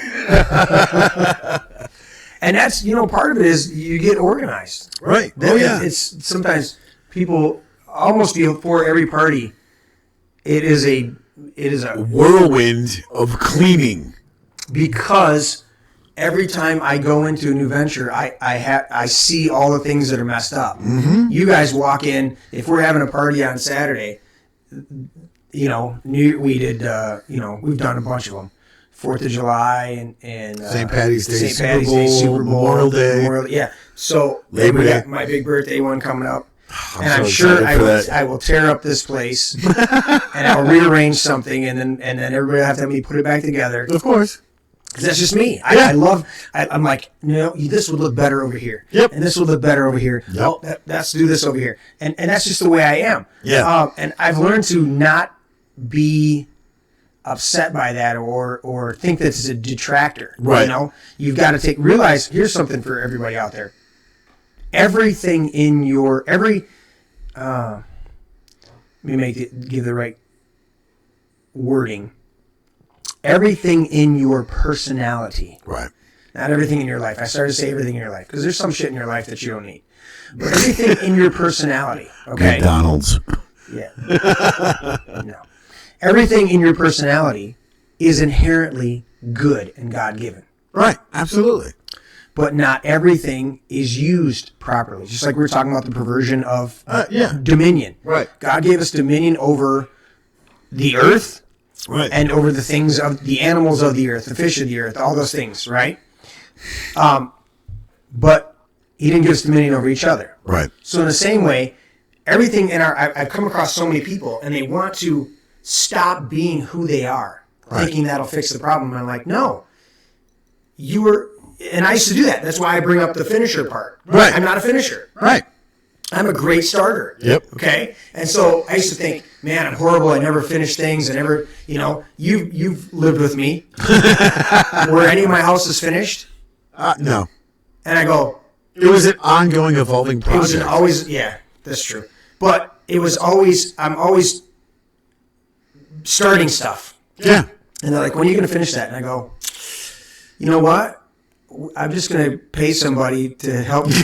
And that's, part of it is you get organized. Right. It's sometimes people almost feel for every party. It is a whirlwind of cleaning. Because every time I go into a new venture, I see all the things that are messed up. Mm-hmm. You guys walk in, if we're having a party on Saturday, we did, we've done a bunch of them. 4th of July and St. Patty's Day, Super Bowl, Memorial Day. Yeah. So Labor we Day. got my big birthday one coming up. I'm so sure I will tear up this place and I'll rearrange something and then everybody will have to have me put it back together. Of course. Because that's just me. I'm like, this would look better over here. Yep. And this would look better over here. Yep. Oh, let's do this over here. And that's just the way I am. Yeah. And I've learned to not be upset by that or think that it's a detractor. Right. You've got to realize, here's something for everybody out there. Everything in your, let me give the right wording. Everything in your personality. Right. Not everything in your life. I started to say everything in your life because there's some shit in your life that you don't need. But everything in your personality. Okay. McDonald's. Yeah. No. Everything in your personality is inherently good and God-given. Right. Absolutely. But not everything is used properly. Just like we were talking about the perversion of dominion. Right. God gave us dominion over the earth. Right. And over the things of the animals of the earth, the fish of the earth, all those things, right? But he didn't give us dominion over each other. Right. So in the same way, everything in I've come across so many people and they want to stop being who they are, thinking that'll fix the problem. And I'm like, no. And I used to do that. That's why I bring up the finisher part. Right. I'm not a finisher. Right. I'm a great starter. Yep. Okay? And so I used to think, man, I'm horrible. I never finish things. I never, you've lived with me. Were any of my houses finished? No. And I go, it was an ongoing, evolving process. It was that's true. But it was always, I'm always starting stuff. Yeah. And they're like, when are you going to finish that? And I go, you know what? I'm just going to pay somebody to help me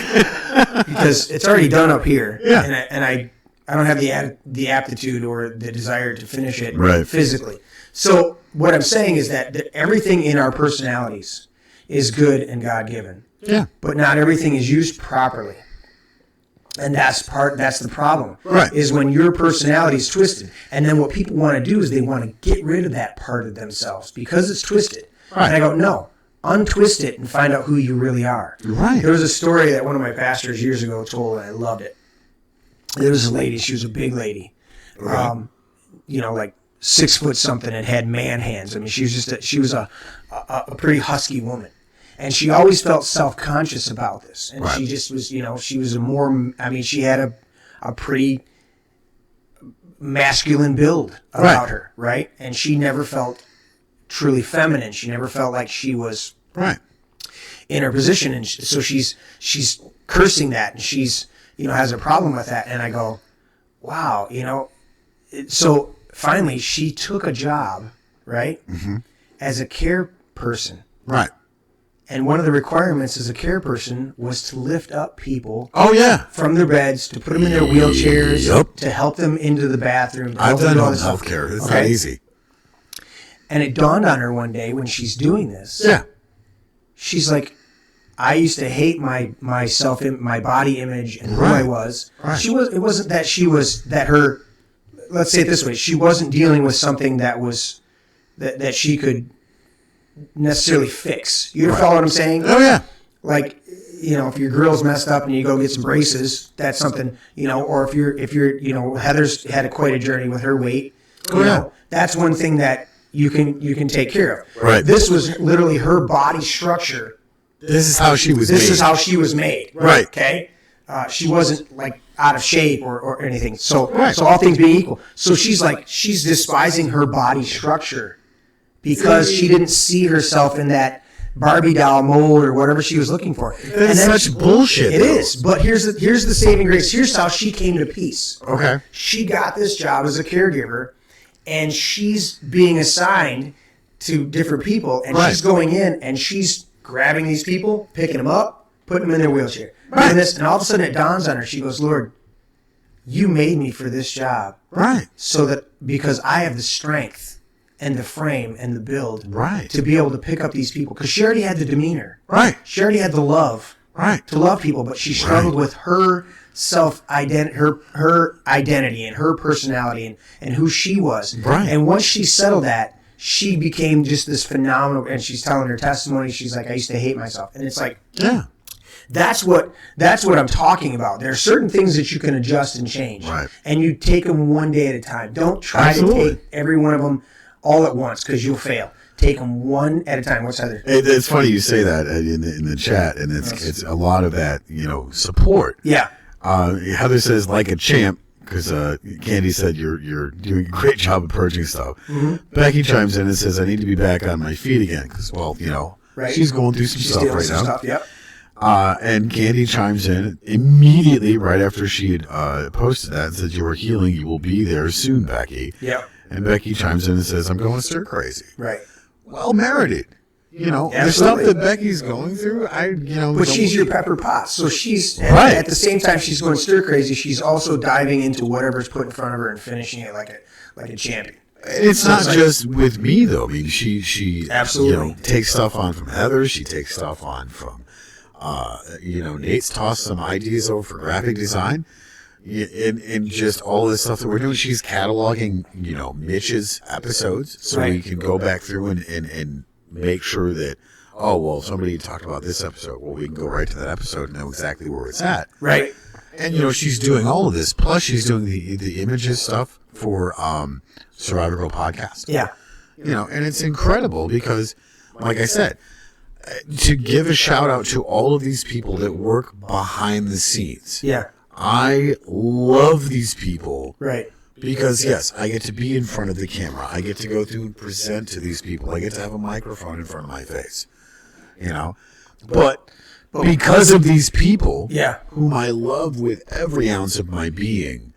because it's already done up here. Yeah. And I don't have the aptitude or the desire to finish it right. physically. So what I'm saying is that everything in our personalities is good and God-given. Yeah. But not everything is used properly. And that's the problem. Right. Is when your personality is twisted. And then what people want to do is they want to get rid of that part of themselves because it's twisted. Right. And I go, no, untwist it and find out who you really are. Right. There was a story that one of my pastors years ago told, and I loved it. There was a lady, she was a big lady. Right. Like 6 foot something and had man hands. I mean, she was a pretty husky woman. And she always felt self-conscious about this. And she just was, she was she had a pretty masculine build about her, right? And she never felt truly feminine. She never felt like she was in her position. And so she's cursing that, and she's, has a problem with that. And I go, wow, so finally she took a job, right? Mm-hmm. As a care person. Right. And one of the requirements as a care person was to lift up people from their beds, to put them in their wheelchairs, to help them into the bathroom. I've done home health care. It's not easy. And it dawned on her one day when she's doing this. Yeah. She's like, I used to hate myself, my body image and who I was. Right. It wasn't that her, let's say it this way, she wasn't dealing with something that was, that she could necessarily fix. You follow what I'm saying? Oh yeah. Like, if your girl's messed up and you go get some braces, that's something, or if you're Heather's had quite a journey with her weight. That's one thing that you can take care of. Right. This was literally her body structure. This is how she was made. This is how she was made. Right. Okay. She wasn't like out of shape or anything. So all things being equal. So she's despising her body structure, because she didn't see herself in that Barbie doll mold or whatever she was looking for. That's such bullshit. It is. But here's the saving grace. Here's how she came to peace. Okay. She got this job as a caregiver, and she's being assigned to different people, and she's going in and she's grabbing these people, picking them up, putting them in their wheelchair. Right. And all of a sudden it dawns on her. She goes, Lord, you made me for this job. Right. So that because I have the strength and the frame and the build to be able to pick up these people. Because she already had the demeanor. Right. She already had the love to love people, but she struggled with her her identity and her personality and who she was. Right. And once she settled that, she became just this phenomenal, and she's telling her testimony, she's like, I used to hate myself. And it's like, that's what I'm talking about. There are certain things that you can adjust and change. Right. And you take them one day at a time. Don't try to take every one of them all at once, because you'll fail. Take them one at a time. What's other? It's funny you say that in the chat, and it's a lot of that support. Yeah. Heather says like a champ, because Candy said you're doing a great job approaching stuff. Mm-hmm. Becky chimes in and says I need to be back on my feet again, because she's going through some stuff right now. Yep. And Candy chimes in immediately right after she had posted that and said, you are healing. You will be there soon, Becky. Yeah. And Becky chimes in and says, I'm going stir crazy. Right. Well merited. The stuff that Becky's going through, But she's your Pepper Potts. So she's, at the same time she's going stir crazy, she's also diving into whatever's put in front of her and finishing it like a champion. It's not just with me, though. I mean, she absolutely takes stuff on from Heather. She takes stuff on from, Nate's tossed some ideas over for graphic design. And just all this stuff that we're doing. She's cataloging, Mitch's episodes, so we can go back through and make sure that, somebody talked about this episode. Well, we can go right to that episode and know exactly where it's at. Right. And, she's doing all of this. Plus, she's doing the images stuff for Survivor Girl Podcast. Yeah. And it's incredible because, like I said, to give a shout out to all of these people that work behind the scenes. Yeah. I love these people. Right. Because, yes, I get to be in front of the camera. I get to go through and present to these people. I get to have a microphone in front of my face. But because of these people, whom I love with every ounce of my being,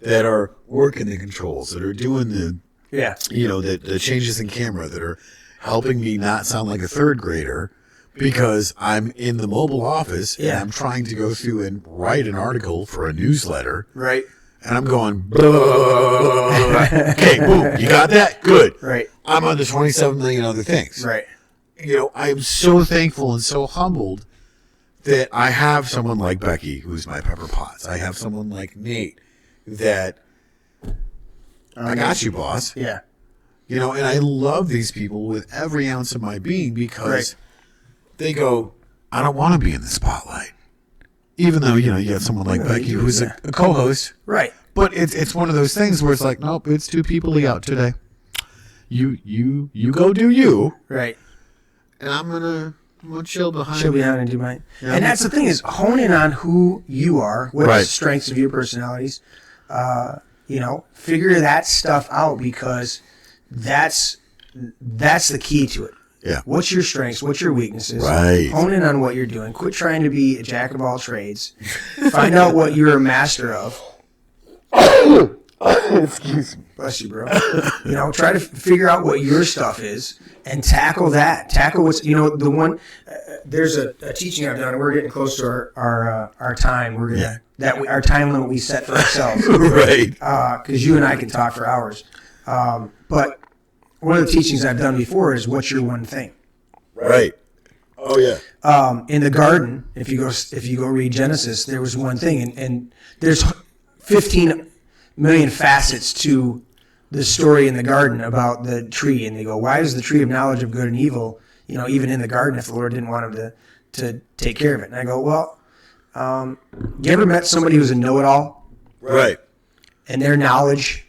that are working the controls, that are doing the changes in camera, that are helping me not sound like a third grader, because I'm in the mobile office and I'm trying to go through and write an article for a newsletter. Right. And I'm going, okay, boom, you got that? Good. Right. I'm on to 27 million other things. Right. You know, I am so thankful and so humbled that I have someone like Becky, who's my Pepper Potts. I have someone like Nate that I got you, boss. Yeah. You know, and I love these people with every ounce of my being because they go, I don't want to be in the spotlight. Even though, you know, you have someone like Becky who's a co-host. Right. But it's one of those things where it's like, nope, it's two people out today. You go do you. Right. And I'm gonna chill behind. Chill behind and do mine. Yeah. And that's the thing is hone in on who you are, what are the strengths of your personalities. You know, figure that stuff out because that's the key to it. Yeah. What's your strengths? What's your weaknesses? Right. Hone in on what you're doing. Quit trying to be a jack of all trades. Find out what you're a master of. Excuse me. Bless you, bro. You know, try to figure out what your stuff is and tackle that. Tackle what's, you know, the one. There's a teaching I've done, and we're getting close to our time. We're gonna our time limit we set for ourselves, right? Because you and I can talk for hours. But one of the teachings I've done before is what's your one thing. Right. Oh yeah. In the garden, if you go read Genesis, there was one thing, and there's 15 million facets to the story in the garden about the tree, and they go, why is the tree of knowledge of good and evil, you know, even in the garden if the Lord didn't want him to take care of it? And I go, well, you ever met somebody who's a know-it-all? Right. And their knowledge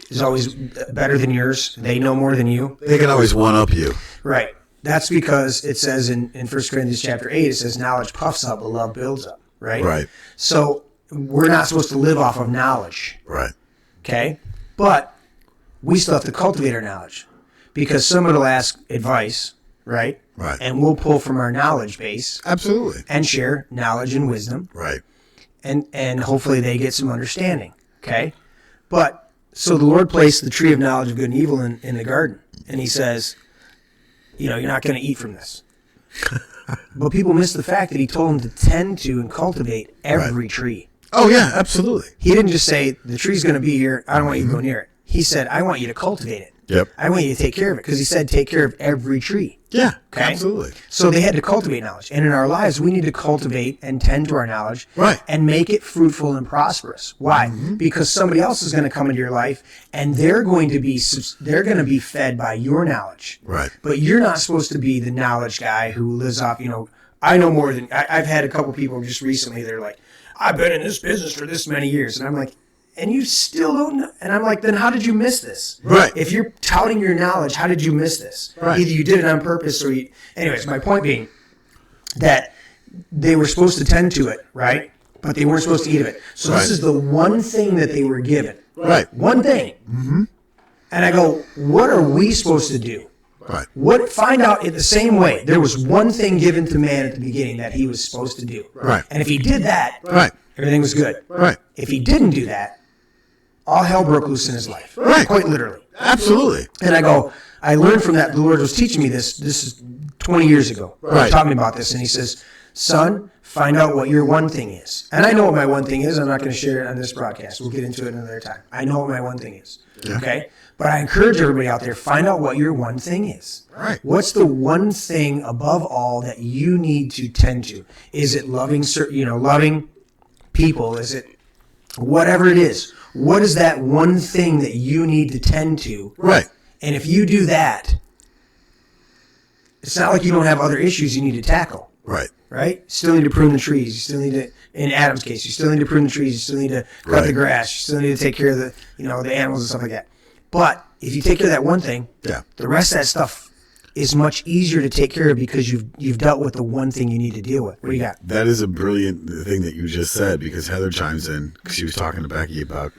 is always better than yours. They know more than you. They can always one-up you. Right. That's because it says in 1 Corinthians chapter 8, it says knowledge puffs up, but love builds up. Right? Right. So we're not supposed to live off of knowledge. Right. Okay? But we still have to cultivate our knowledge because someone will ask advice, right? Right. And we'll pull from our knowledge base. Absolutely. And share knowledge and wisdom. Right. And hopefully they get some understanding. Okay? But so the Lord placed the tree of knowledge of good and evil in the garden. And he says, you know, you're not going to eat from this. But people miss the fact that he told them to tend to and cultivate every tree. Oh, yeah, absolutely. He didn't just say, the tree's going to be here, I don't want you to go near it. He said, I want you to cultivate it. Yep. I want you to take care of it. Because he said, take care of every tree. Yeah, Okay? absolutely. So they had to cultivate knowledge. And in our lives, we need to cultivate and tend to our knowledge. Right. And make it fruitful and prosperous. Why? Because somebody else is going to come into your life, and they're going to be fed by your knowledge. Right. But you're not supposed to be the knowledge guy who lives off, you know, I know more than, I've had a couple people just recently, they're like, I've been in this business for this many years. And I'm like, and you still don't know? And I'm like, then how did you miss this? Right. If you're touting your knowledge, how did you miss this? Right. Either you did it on purpose or you... Anyways, my point being that they were supposed to tend to it, right? But they weren't supposed to eat of it. So this is the one thing that they were given. Right. One thing. Mm-hmm. And I go, what are we supposed to do? Right. Find out in the same way. There was one thing given to man at the beginning that he was supposed to do. Right. And if he did that, Right. everything was good. Right. If he didn't do that, all hell broke loose in his life. Right. Quite literally. Absolutely. And I go, I learned from that. The Lord was teaching me this. This is 20 years ago. Right. He taught me about this. And he says, son, find out what your one thing is. And I know what my one thing is. I'm not going to share it on this broadcast. We'll get into it another time. I know what my one thing is. Yeah. Okay? But I encourage everybody out there, find out what your one thing is. Right. What's the one thing above all that you need to tend to? Is it loving people? Is it whatever it is? What is that one thing that you need to tend to? Right. And if you do that, it's not like you don't have other issues you need to tackle. Right. Right? You still need to prune the trees. You still need to, in Adam's case, you still need to prune the trees. You still need to cut the grass. You still need to take care of the animals and stuff like that. But if you take care of that one thing, the rest of that stuff is much easier to take care of because you've dealt with the one thing you need to deal with. What do you got? That is a brilliant thing that you just said because Heather chimes in because she was talking to Becky about,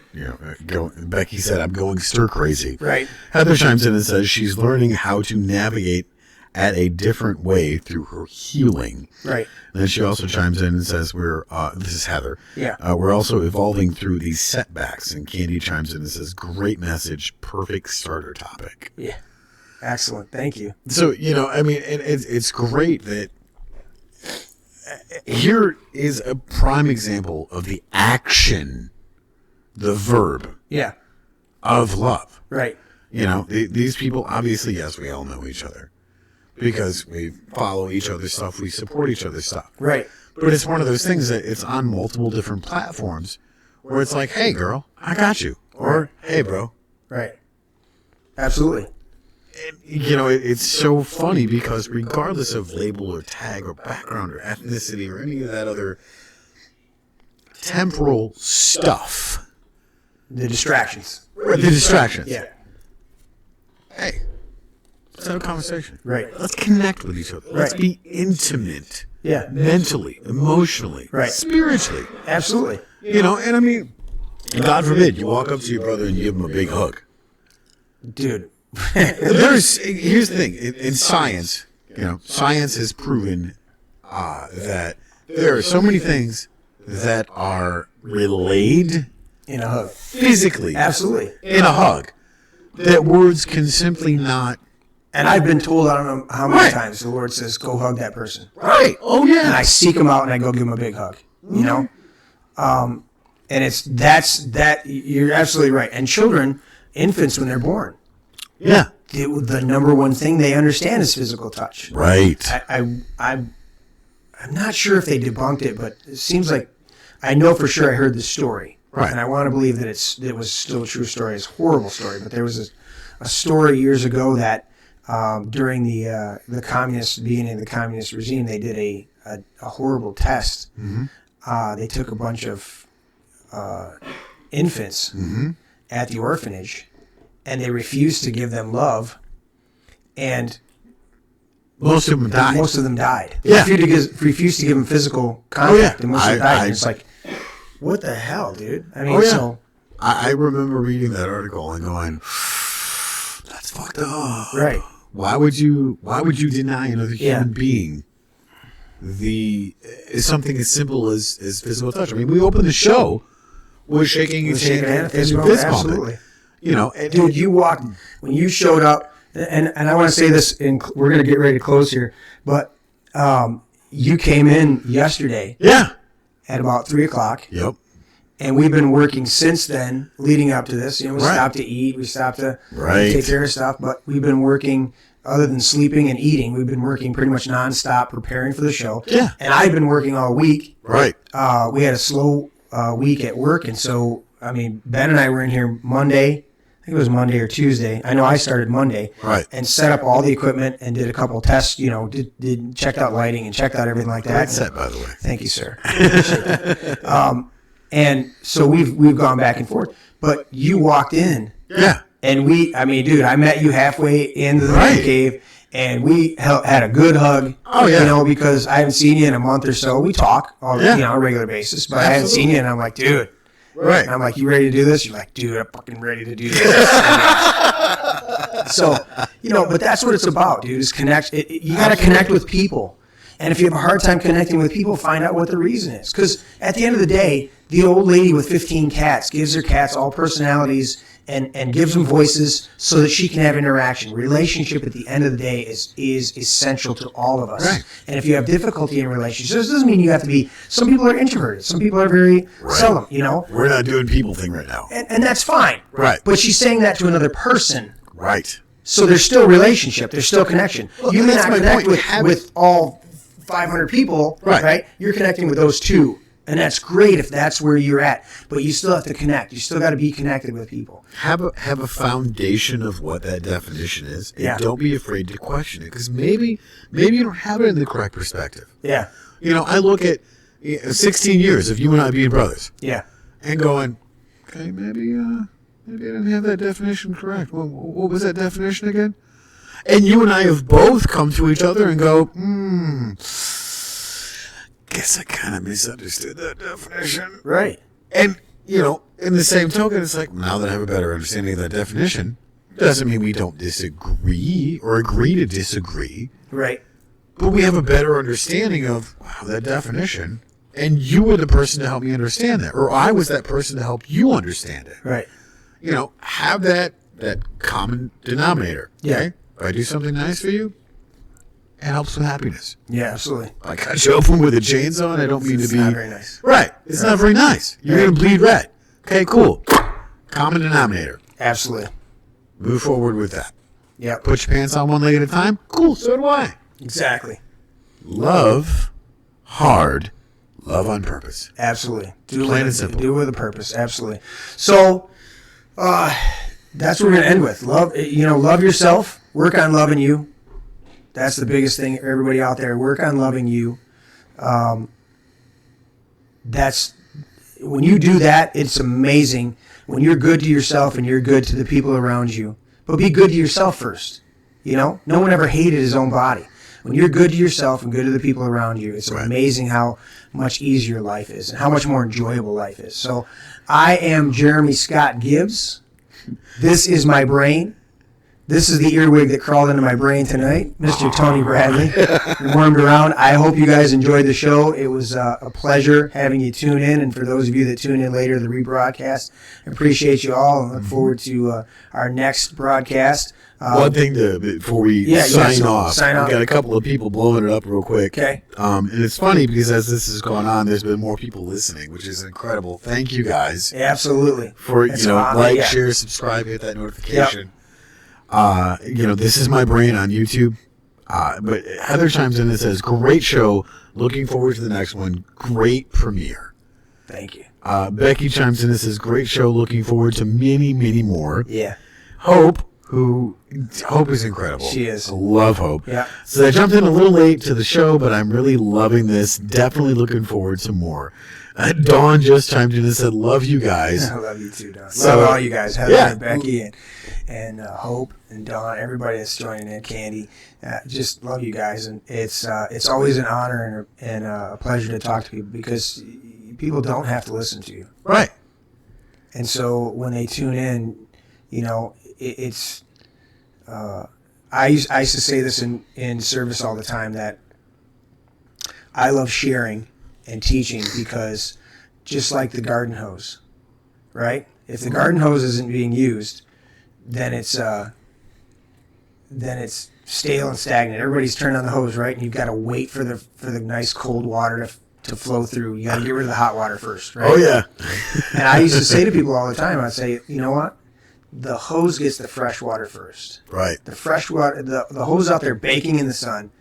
Becky said, I'm going stir crazy. Right. Heather chimes in and says she's learning how to navigate at a different way through her healing. Right. And then she also chimes in and says this is Heather. Yeah. We're also evolving through these setbacks. And Candy chimes in and says, great message, perfect starter topic. Yeah. Excellent. Thank you. So, it's great that here is a prime example of the action, the verb Yeah. of love. Right. You know, these people, obviously, yes, we all know each other because we follow each other's stuff, we support each other's stuff. Right. But it's one of those things that it's on multiple different platforms where it's like, hey, girl, I got you. Or, hey, bro. Right. Absolutely. And, you know, it's so funny because regardless of label or tag or background or ethnicity or any of that other temporal stuff. The distractions. The distractions. Yeah. Hey, let's have a conversation. Right. Let's connect with each other. Let's be intimate. Yeah. Mentally, emotionally, spiritually. Absolutely. You know, and I mean, God forbid you walk up to your brother and you give him a big hug. Dude. Here's the thing. In science, you know, science has proven that there are so many things that are relayed in a hug. Physically. Absolutely. In a hug. That words can simply not. And I've been told, I don't know how many times the Lord says, go hug that person. Right. Oh, yeah. And I seek them out and I go give them a big hug. You know? And that, you're absolutely right. And children, infants, when they're born. Yeah. The number one thing they understand is physical touch. Right. I'm not sure if they debunked it, but it seems like, I know for sure I heard the story. Right. And I want to believe that it was still a true story. It's a horrible story, but there was a story years ago that during the communist, beginning of the communist regime, they did a horrible test. Mm-hmm. They took a bunch of infants at the orphanage, and they refused to give them love, and most of them died. Most of them died. They Yeah. refused to give them physical contact, and most of them died. And it's like, what the hell, dude? I mean, so I remember reading that article and going, "That's fucked up." Right. Why would you deny another human being something as simple as physical touch? I mean, we opened the show with shaking his hand and fist bumping. Absolutely. You know, dude, you walked when you showed up, and I want to say this, and we're going to get ready to close here, but you came in yesterday. Yeah. At about 3:00. Yep. And we've been working since then, leading up to this. You know, we stopped to eat, we stopped to take care of stuff, but we've been working, other than sleeping and eating, we've been working pretty much nonstop preparing for the show. Yeah. And I've been working all week. Right. We had a slow week at work, and so, I mean, Ben and I were in here Monday. I think it was Monday or Tuesday. I know I started Monday. Right. And set up all the equipment and did a couple tests, you know, checked out lighting and checked out everything like that. Great set, by the way. Thank you, sir. And so we've gone back and forth. But you walked in. Yeah. And dude, I met you halfway into the man cave, and we had a good hug. Oh, yeah. You know, because I haven't seen you in a month or so. We talk on a regular basis, but I hadn't seen you, and I'm like, dude. Right. And I'm like, you ready to do this? You're like, dude, I'm fucking ready to do this. So, you know, but that's what it's about, dude, is connect. You got to connect with people. And if you have a hard time connecting with people, find out what the reason is. Because at the end of the day, the old lady with 15 cats gives her cats all personalities and gives them voices so that she can have interaction. Relationship at the end of the day is essential to all of us. Right. And if you have difficulty in relationships, it doesn't mean you have to be, some people are introverted. Some people are very seldom, you know. We're not doing people thing right now. And that's fine. Right. But she's saying that to another person. Right. So there's still relationship. There's still connection. Well, you may not connect point. with all 500 people, right? You're connecting with those two. And that's great if that's where you're at. But you still have to connect. You still got to be connected with people. Have a foundation of what that definition is. And Yeah. don't be afraid to question it. Because maybe you don't have it in the correct perspective. Yeah. You know, I look at 16 years of you and I being brothers. Yeah. And going, okay, maybe I didn't have that definition correct. What was that definition again? And you and I have both come to each other and go, guess I kind of misunderstood that definition. Right. And, you know, in the same token, it's like, now that I have a better understanding of that definition, doesn't mean we don't disagree or agree to disagree. Right. But we have a better understanding of, wow, that definition. And you were the person to help me understand that. Or I was that person to help you understand it. Right. You know, have that common denominator. Yeah. Okay? If I do something nice for you, it helps with happiness. Yeah, absolutely. I cut you open with a chainsaw, and I don't mean to be... It's not very nice. Right. It's not very nice. You're going to bleed red. Okay, cool. Common denominator. Absolutely. Move forward with that. Yeah. Put your pants on one leg at a time. Cool. So do I. Exactly. Love hard. Love on purpose. Absolutely. Plain and simple. Do it with a purpose. Absolutely. So, that's what we're going to end with. Love yourself. Work on loving you. That's the biggest thing. Everybody out there, work on loving you. That's when you do that, it's amazing. When you're good to yourself and you're good to the people around you. But be good to yourself first. No one ever hated his own body. When you're good to yourself and good to the people around you, it's amazing how much easier life is and how much more enjoyable life is. So I am Jeremy Scott Gibbs. This is my brain. This is the earwig that crawled into my brain tonight, Mr. Tony Bradley. Wormed around. I hope you guys enjoyed the show. It was a pleasure having you tune in. And for those of you that tune in later, the rebroadcast, I appreciate you all and look forward to our next broadcast. One thing before we sign off, we've got a couple of people blowing it up real quick. Okay. And it's funny because as this has gone on, there's been more people listening, which is incredible. Thank you guys. Absolutely. For, share, subscribe, hit that notification. Yep. This is my brain on YouTube. But Heather chimes in and says, great show. Looking forward to the next one. Great premiere. Thank you. Becky chimes in and says, great show. Looking forward to many, many more. Yeah. Hope is incredible. She is. I love Hope. Yeah. So I jumped in a little late to the show, but I'm really loving this. Definitely looking forward to more. Dawn just chimed in and said, love you guys. I love you too, Dawn. Love all you guys. Heather and Becky and Hope and Dawn, everybody that's joining in, Candy. Just love you guys. And it's always an honor and a pleasure to talk to people because people don't have to listen to you. Right. And so when they tune in, it's I used to say this in service all the time that I love sharing and teaching because just like the garden hose, right? If the garden hose isn't being used, then it's stale and stagnant. Everybody's turned on the hose, right? And you've got to wait for the nice cold water to flow through. You got to get rid of the hot water first, right? Oh yeah. And I used to say to people all the time, I'd say, you know what? The hose gets the fresh water first. Right. The fresh water, the hose out there baking in the sun,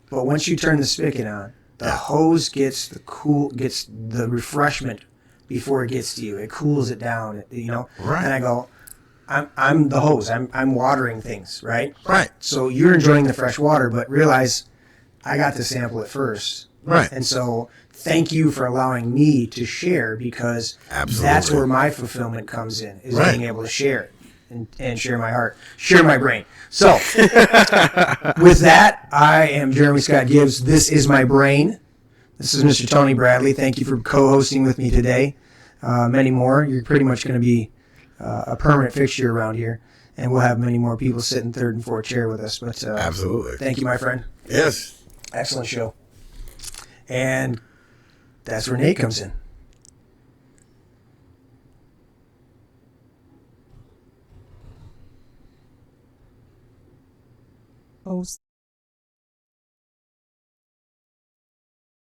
but once you turn the spigot on, the hose gets the refreshment before it gets to you. It cools it down, Right. And I go, I'm the hose. I'm watering things, right? Right. So you're enjoying the fresh water, but realize I got to sample it first. Right. And so thank you for allowing me to share because Absolutely. That's where my fulfillment comes in, is Right. being able to share it. And share my heart, share my brain. So, with that, I am Jeremy Scott Gibbs. This is my brain. This is Mr. Tony Bradley. Thank you for co-hosting with me today. Many more. You're pretty much going to be a permanent fixture around here, and we'll have many more people sit in third and fourth chair with us. But Absolutely. Thank you, my friend. Yes. Excellent show. And that's where Nate comes in. Host.